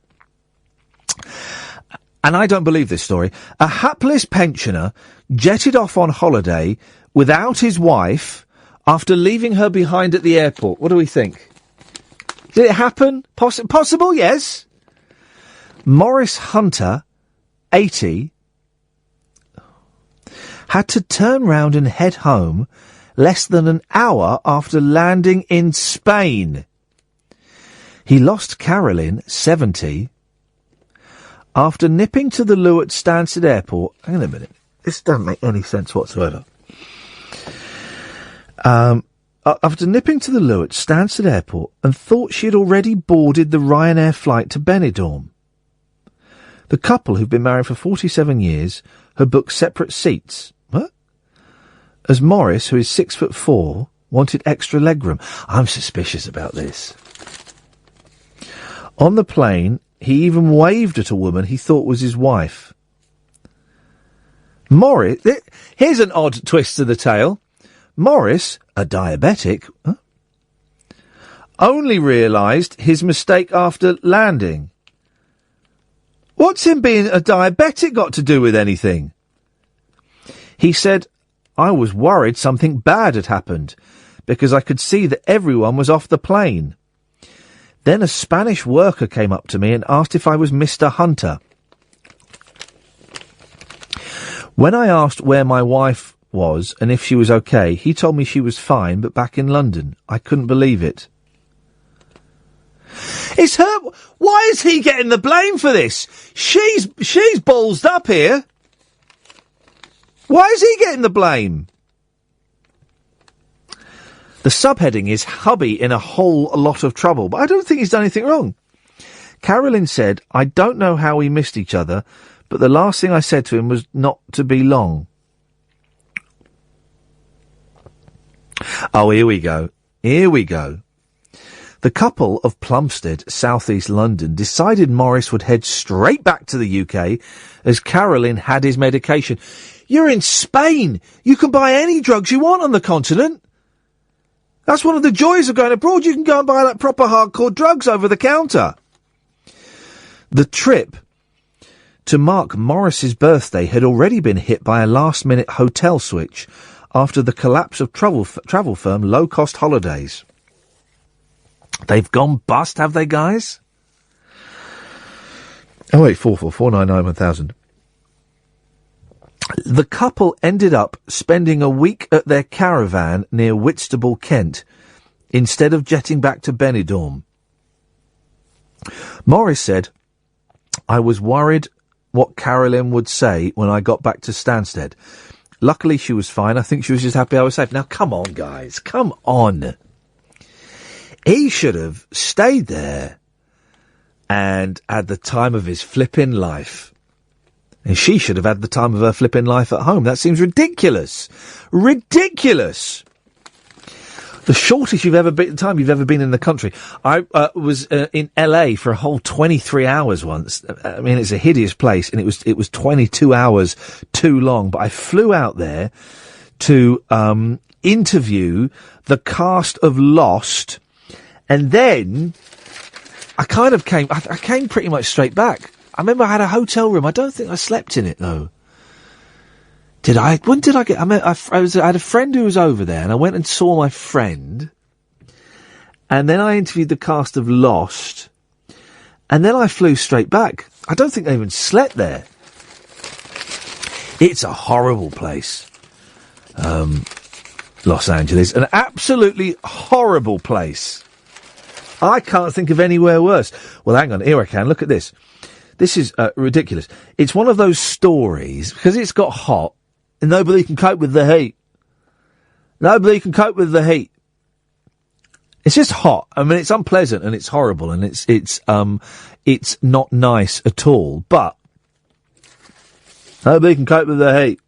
And I don't believe this story. A hapless pensioner jetted off on holiday without his wife after leaving her behind at the airport. What do we think? Did it happen? Possible, yes. Morris Hunter, 80, had to turn round and head home less than an hour after landing in Spain. He lost Carolyn, 70, after nipping to the loo at Stansted Airport. Hang on a minute. This doesn't make any sense whatsoever. After nipping to the loo at Stansted Airport and thought she had already boarded the Ryanair flight to Benidorm. The couple, who've been married for 47 years, had booked separate seats. What? As Morris, who is 6'4", wanted extra legroom. I'm suspicious about this. On the plane, he even waved at a woman he thought was his wife. Morris... Here's an odd twist to the tale. Morris, a diabetic, only realised his mistake after landing. What's him being a diabetic got to do with anything? He said, I was worried something bad had happened, because I could see that everyone was off the plane. Then a Spanish worker came up to me and asked if I was Mr. Hunter. When I asked where my wife was and if she was okay, he told me she was fine, but back in London. I couldn't believe it. It's her. Why is he getting the blame for this? She's ballsed up here. Why is he getting the blame? The subheading is hubby in a whole lot of trouble, but I don't think he's done anything wrong. Carolyn said, I don't know how we missed each other, but the last thing I said to him was not to be long. Oh, here we go. Here we go. The couple of Plumstead, southeast London, decided Morris would head straight back to the UK as Carolyn had his medication. You're in Spain. You can buy any drugs you want on the continent. That's one of the joys of going abroad. You can go and buy like proper hardcore drugs over the counter. The trip to mark Morris's birthday had already been hit by a last-minute hotel switch after the collapse of travel firm Low Cost Holidays. They've gone bust, have they, guys? 08444991000. The couple ended up spending a week at their caravan near Whitstable, Kent, instead of jetting back to Benidorm. Morris said, I was worried what Carolyn would say when I got back to Stansted. Luckily, she was fine. I think she was just happy I was safe. Now, come on, guys. Come on. He should have stayed there and had the time of his flipping life. And she should have had the time of her flipping life at home. That seems ridiculous. Ridiculous! The shortest you've ever been in the country. I was in LA for a whole 23 hours once. I mean, it's a hideous place, and it was 22 hours too long. But I flew out there to interview the cast of Lost, and then I came pretty much straight back. I remember I had a hotel room. I don't think I slept in it, though. Did I? When did I get... I had a friend who was over there, and I went and saw my friend, and then I interviewed the cast of Lost, and then I flew straight back. I don't think I even slept there. It's a horrible place. Los Angeles. An absolutely horrible place. I can't think of anywhere worse. Well, hang on. Here I can. Look at this. This is ridiculous. It's one of those stories, because it's got hot, and nobody can cope with the heat. Nobody can cope with the heat. It's just hot. I mean, it's unpleasant, and it's horrible, and it's not nice at all, but nobody can cope with the heat.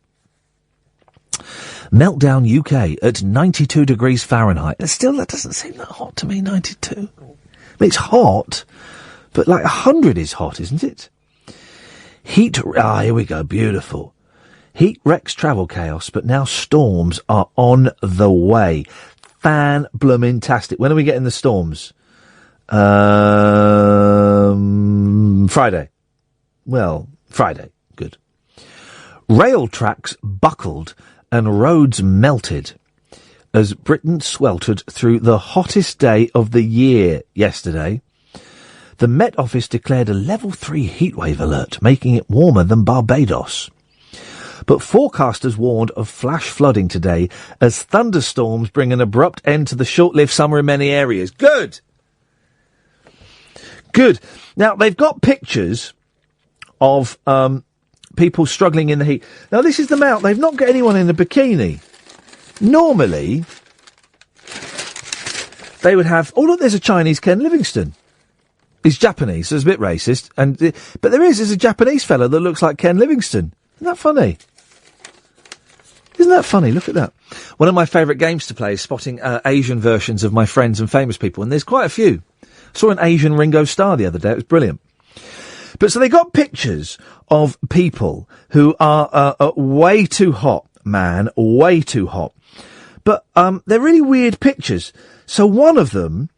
Meltdown UK at 92 degrees Fahrenheit. That doesn't seem that hot to me, 92. I mean, it's hot, but like 100 is hot, isn't it? Here we go, beautiful. Heat wrecks travel chaos, but now storms are on the way. Fan-bloomin-tastic. When are we getting the storms? Friday. Well, Friday. Good. Rail tracks buckled and roads melted as Britain sweltered through the hottest day of the year yesterday. The Met Office declared a level 3 heatwave alert, making it warmer than Barbados. But forecasters warned of flash flooding today as thunderstorms bring an abrupt end to the short-lived summer in many areas. Good! Good. Now, they've got pictures of people struggling in the heat. Now, this is the mount. They've not got anyone in a bikini. Normally, they would have... Oh, look, there's a Chinese Ken Livingstone. He's Japanese, so it's a bit racist. But there's a Japanese fella that looks like Ken Livingstone. Isn't that funny? Isn't that funny? Look at that. One of my favourite games to play is spotting Asian versions of my friends and famous people, and there's quite a few. I saw an Asian Ringo Starr the other day. It was brilliant. But so they got pictures of people who are way too hot, man, way too hot. But they're really weird pictures. So one of them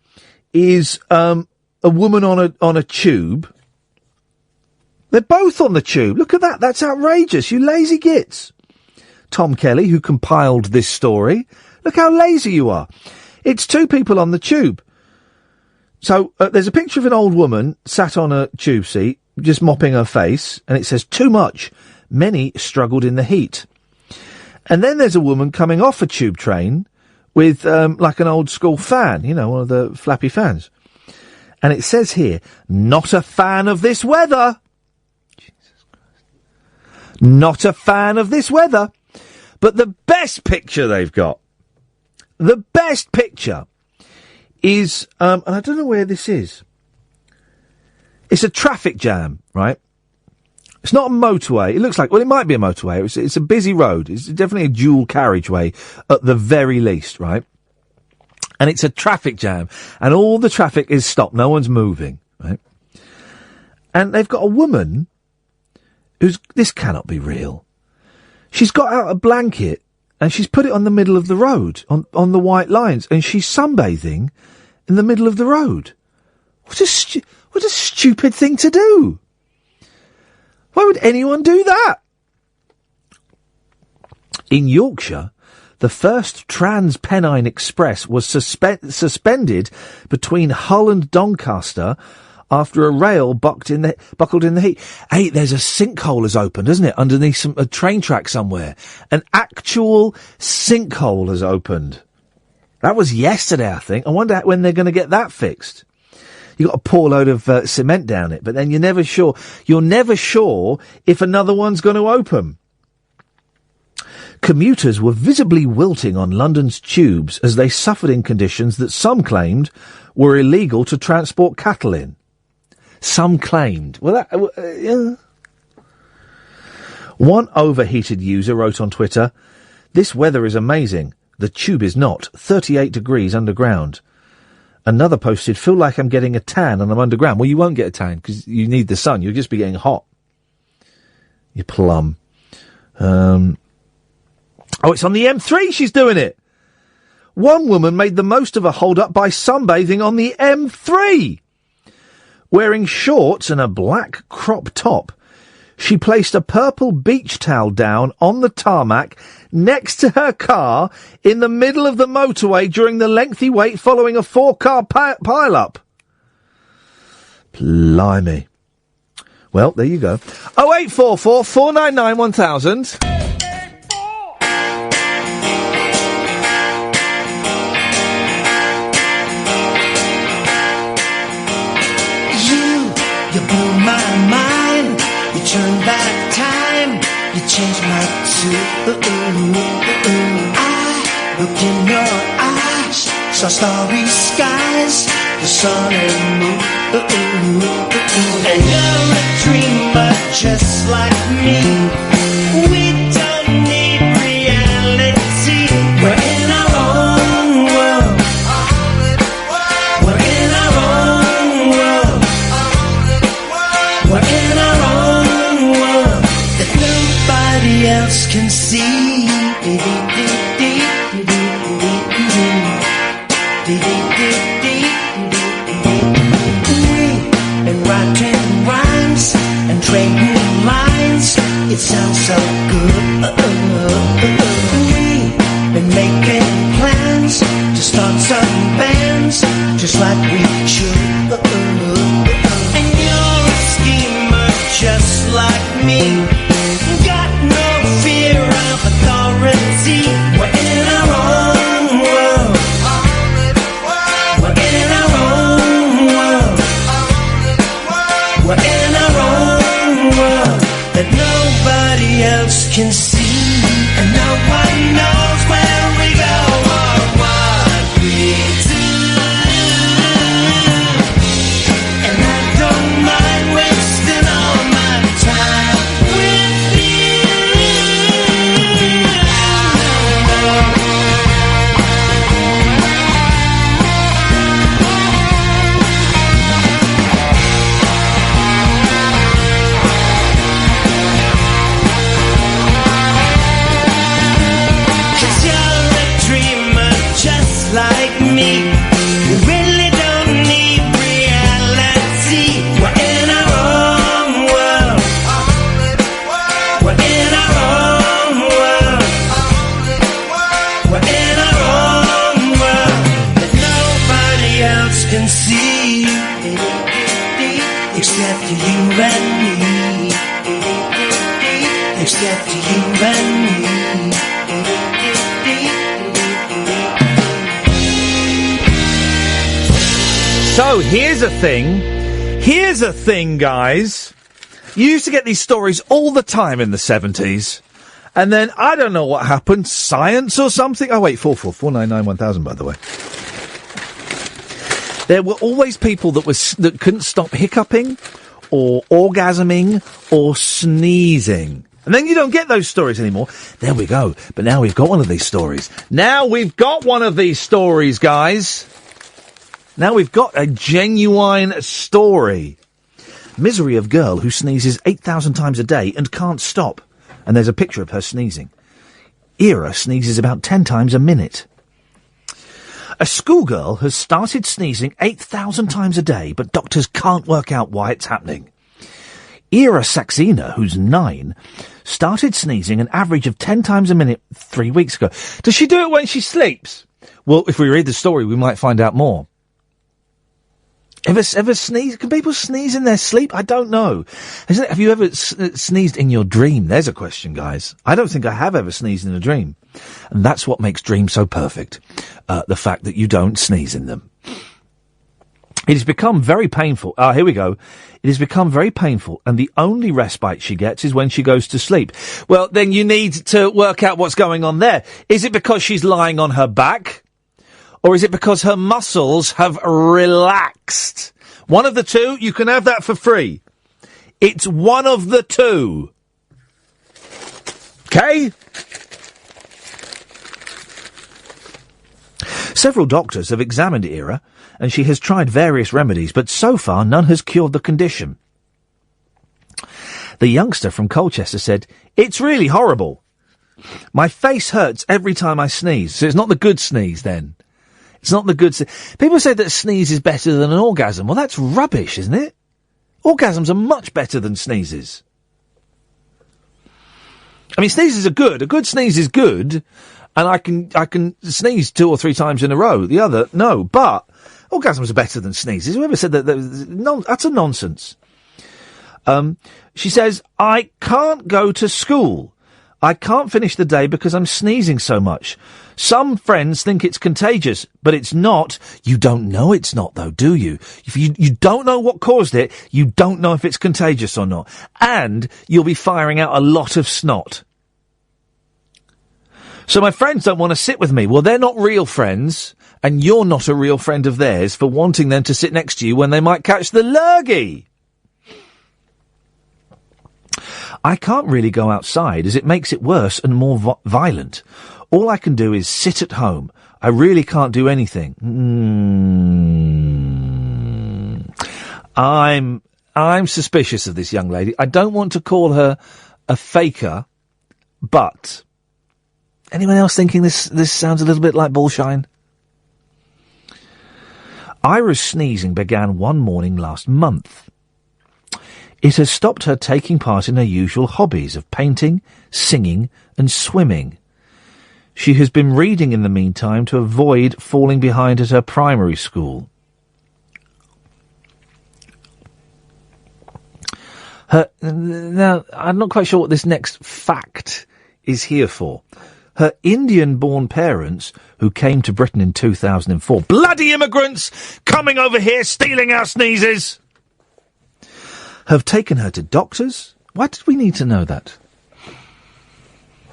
is a woman on a tube. They're both on the tube. Look at that. That's outrageous. You lazy gits. Tom Kelly, who compiled this story. Look how lazy you are. It's two people on the tube. So there's a picture of an old woman sat on a tube seat, just mopping her face, and it says, too much. Many struggled in the heat. And then there's a woman coming off a tube train with, like an old school fan, you know, one of the flappy fans. And it says here, not a fan of this weather. Jesus Christ. Not a fan of this weather. But the best picture they've got, the best picture is, and I don't know where this is. It's a traffic jam, right? It's not a motorway. It looks like, well, it might be a motorway. It's a busy road. It's definitely a dual carriageway at the very least, right? And it's a traffic jam. And all the traffic is stopped. No one's moving, right? And they've got a woman this cannot be real. She's got out a blanket and she's put it on the middle of the road, on the white lines, and she's sunbathing in the middle of the road. What a stupid thing to do. Why would anyone do that? In Yorkshire, the first Trans-Pennine Express was suspended between Hull and Doncaster after a rail buckled in the heat. Hey, there's a sinkhole has opened, isn't it? Underneath a train track somewhere. An actual sinkhole has opened. That was yesterday, I think. I wonder when they're going to get that fixed. You've got to pour a load of cement down it, but then you're never sure. You're never sure if another one's going to open. Commuters were visibly wilting on London's tubes as they suffered in conditions that some claimed were illegal to transport cattle in. Some claimed. Well, yeah. One overheated user wrote on Twitter, "This weather is amazing. The tube is not. 38 degrees underground." Another posted, "Feel like I'm getting a tan and I'm underground." Well, you won't get a tan because you need the sun. You'll just be getting hot. You plum. Oh, it's on the M3 she's doing it. One woman made the most of a hold-up by sunbathing on the M3. Wearing shorts and a black crop top, she placed a purple beach towel down on the tarmac next to her car in the middle of the motorway during the lengthy wait following a 4-car pile-up. Blimey. Well, there you go. 0844 499 1000. You blew my mind, you turned back time, you changed my tune. I looked in your eyes, saw starry skies, the sun and moon. And you're a dreamer just like me. We don't need reality. We're in our own world. We're in our own world. We're in our own world that nobody else can see. We've been writing rhymes and trading lines. It sounds so good. We've been making plans to start some bands just like we should. Just like me, got no fear of authority. We're in our own world. We're in our own world. We're in our own world that nobody else can see, and no one knows where we go or what we do. And I don't mind wasting all my time with you. So, here's a thing. Here's a thing, guys. You used to get these stories all the time in the 70s. And then, I don't know what happened, science or something? Oh, wait, 499-1000, by the way. There were always people that couldn't stop hiccuping, or orgasming, or sneezing. And then you don't get those stories anymore. There we go. But now we've got one of these stories. Now we've got one of these stories, guys. Now we've got a genuine story. Misery of girl who sneezes 8,000 times a day and can't stop. And there's a picture of her sneezing. Ira sneezes about 10 times a minute. A schoolgirl has started sneezing 8,000 times a day, but doctors can't work out why it's happening. Ira Saxena, who's 9, started sneezing an average of 10 times a minute 3 weeks ago. Does she do it when she sleeps? Well, if we read the story, we might find out more. Ever sneeze? Can people sneeze in their sleep? I don't know. Have you ever sneezed in your dream? There's a question, guys. I don't think I have ever sneezed in a dream. And that's what makes dreams so perfect. The fact that you don't sneeze in them. It has become very painful. Here we go. It has become very painful, and the only respite she gets is when she goes to sleep. Well, then you need to work out what's going on there. Is it because she's lying on her back? Or is it because her muscles have relaxed? One of the two, you can have that for free. It's one of the two. Okay? Several doctors have examined Ira, and she has tried various remedies, but so far none has cured the condition. The youngster from Colchester said, "It's really horrible. My face hurts every time I sneeze." So it's not the good sneeze, then. It's not the good sneeze. People say that a sneeze is better than an orgasm. Well, that's rubbish, isn't it? Orgasms are much better than sneezes. I mean, sneezes are good. A good sneeze is good, and I can sneeze 2 or 3 times in a row. The other, no. But orgasms are better than sneezes. Whoever said that? That's a nonsense. She says, "I can't go to school. I can't finish the day because I'm sneezing so much. Some friends think it's contagious, but it's not. You don't know it's not, though, do you? If you don't know what caused it, you don't know if it's contagious or not. And you'll be firing out a lot of snot. So my friends don't want to sit with me. Well, they're not real friends, and you're not a real friend of theirs for wanting them to sit next to you when they might catch the lurgy. I can't really go outside as it makes it worse and more violent. All I can do is sit at home. I really can't do anything." I'm suspicious of this young lady. I don't want to call her a faker, but anyone else thinking this sounds a little bit like bullshine? Ira's sneezing began one morning last month. It has stopped her taking part in her usual hobbies of painting, singing and swimming. She has been reading in the meantime to avoid falling behind at her primary school. Now, I'm not quite sure what this next fact is here for. Her Indian-born parents, who came to Britain in 2004, bloody immigrants coming over here stealing our sneezes, have taken her to doctors. Why did we need to know that?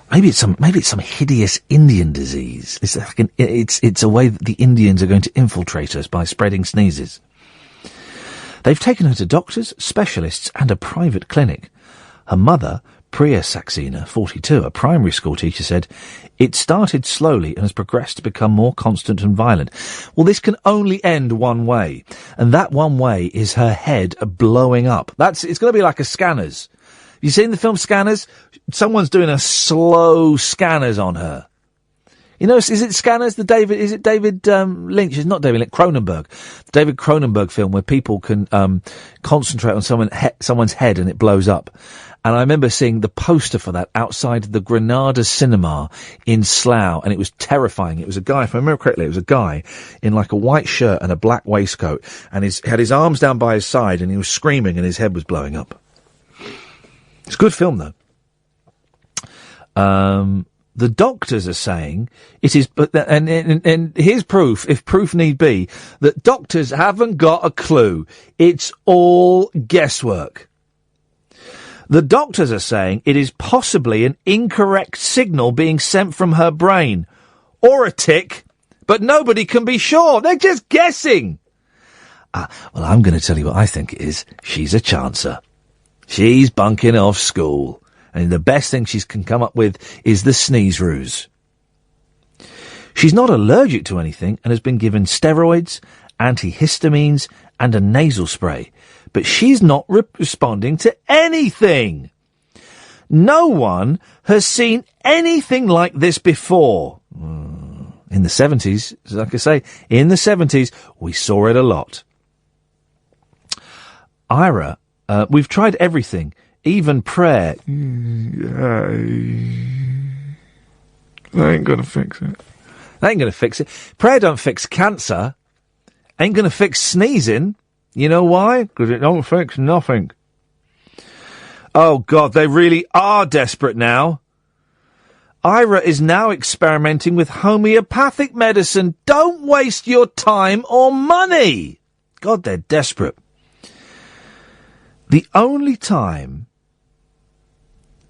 Maybe it's some hideous Indian disease. It's a way that the Indians are going to infiltrate us by spreading sneezes. They've taken her to doctors, specialists, and a private clinic. Her mother, Priya Saxena, 42, a primary school teacher, said, "It started slowly and has progressed to become more constant and violent." Well, this can only end one way, and that one way is her head blowing up. It's going to be like a Scanners. Have you seen the film Scanners? Someone's doing a slow Scanners on her. You know, is it Scanners? Is it David Lynch? It's not David Lynch. Cronenberg. The David Cronenberg film where people can concentrate on someone's head and it blows up. And I remember seeing the poster for that outside the Granada Cinema in Slough, and it was terrifying. It was a guy, if I remember correctly, it was a guy in like a white shirt and a black waistcoat, and had his arms down by his side, and he was screaming, and his head was blowing up. It's a good film, though. The doctors are saying it is, and here's proof, if proof need be, that doctors haven't got a clue. It's all guesswork. The doctors are saying it is possibly an incorrect signal being sent from her brain, or a tic, but nobody can be sure. They're just guessing. Well, I'm going to tell you what I think it is. She's a chancer. She's bunking off school. And the best thing she can come up with is the sneeze ruse. She's not allergic to anything and has been given steroids, antihistamines, and a nasal spray. But she's not responding to anything. No one has seen anything like this before. In the 70s, like I say, in the 70s, we saw it a lot. Ira, we've tried everything, even prayer. That ain't gonna fix it. That ain't gonna fix it. Prayer don't fix cancer. Ain't gonna fix sneezing. You know why? Because it don't fix nothing. Oh, God, they really are desperate now. Ira is now experimenting with homeopathic medicine. Don't waste your time or money. God, they're desperate. The only time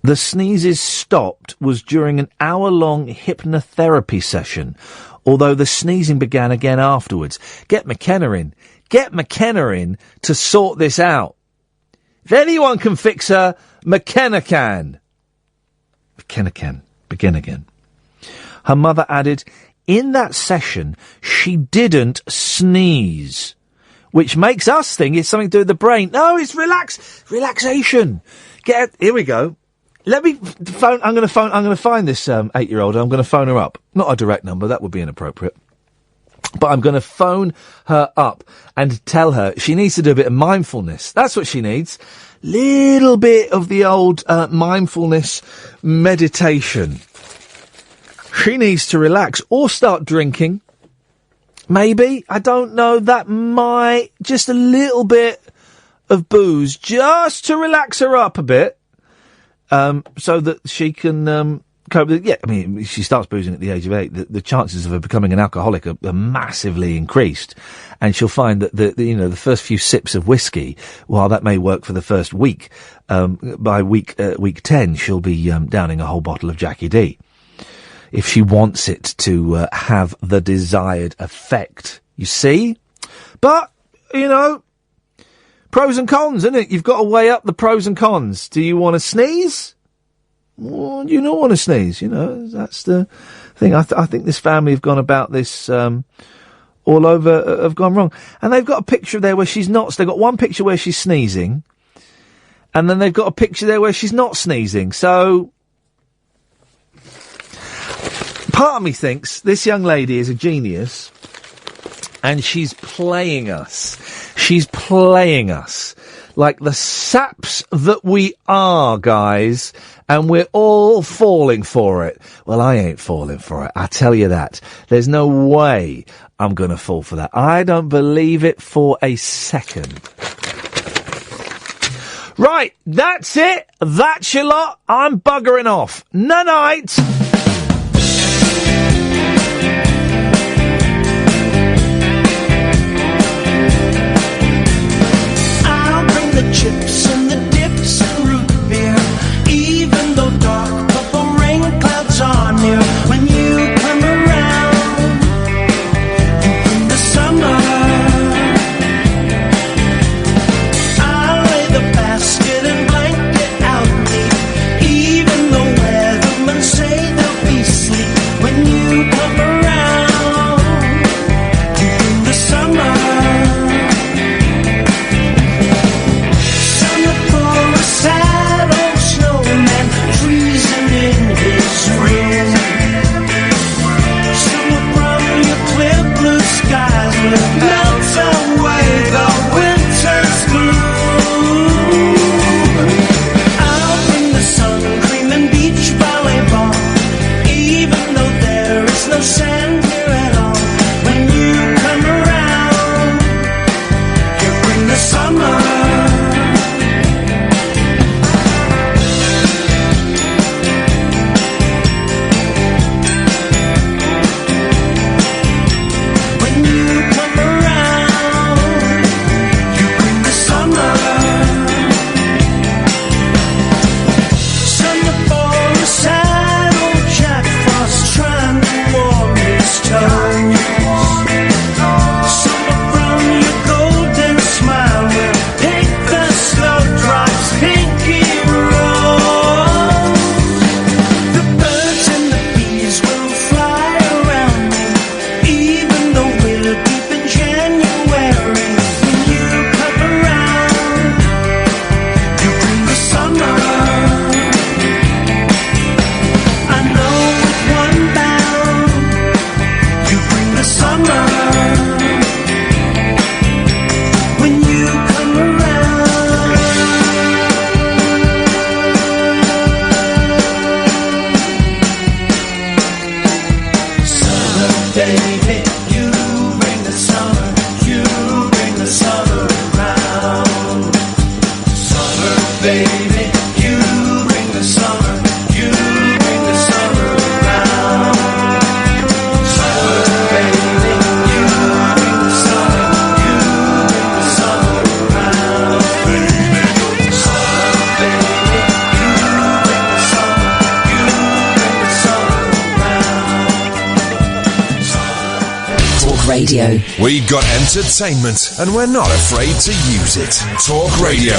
the sneezes stopped was during an hour-long hypnotherapy session, although the sneezing began again afterwards. Get McKenna in. Get McKenna in to sort this out. If anyone can fix her, McKenna can. McKenna can. Begin again. Her mother added, in that session, she didn't sneeze, which makes us think it's something to do with the brain. No, it's relaxation. Here we go. Let me phone. I'm going to find this 8-year-old. I'm going to phone her up. Not a direct number. That would be inappropriate. But I'm going to phone her up and tell her she needs to do a bit of mindfulness. That's what she needs. Little bit of the old mindfulness meditation. She needs to relax or start drinking. Maybe. I don't know. That might. Just a little bit of booze just to relax her up a bit. So that she can cope with it. Yeah, I mean, if she starts boozing at the age of 8, the chances of her becoming an alcoholic are massively increased. And she'll find that the first few sips of whiskey, while that may work for the first week, by week 10, she'll be downing a whole bottle of Jackie D. If she wants it to have the desired effect. You see? But, pros and cons, isn't it? You've got to weigh up the pros and cons. Do you want to sneeze? Or do you not want to sneeze? That's the thing. I think this family have gone about this all over, have gone wrong. And they've got a picture there where she's not. So they've got one picture where she's sneezing, and then they've got a picture there where she's not sneezing. So part of me thinks this young lady is a genius, and she's playing us. She's playing us like the saps that we are, guys, and we're all falling for it. Well, I ain't falling for it, I tell you that. There's no way I'm going to fall for that. I don't believe it for a second. Right, that's it. That's your lot. I'm buggering off. Night-night. The chips and the dips and root beer, even though dark purple rain clouds are near. When you come around in the summer, I'll lay the basket and blanket out neat, even though weathermen say baby, you bring the summer, you bring the summer around. Summer, baby, you bring the summer, you bring the summer around. Summer, baby, you bring the summer, you bring the summer around. Talk Radio. We got entertainment, and we're not afraid to use it. Talk Radio.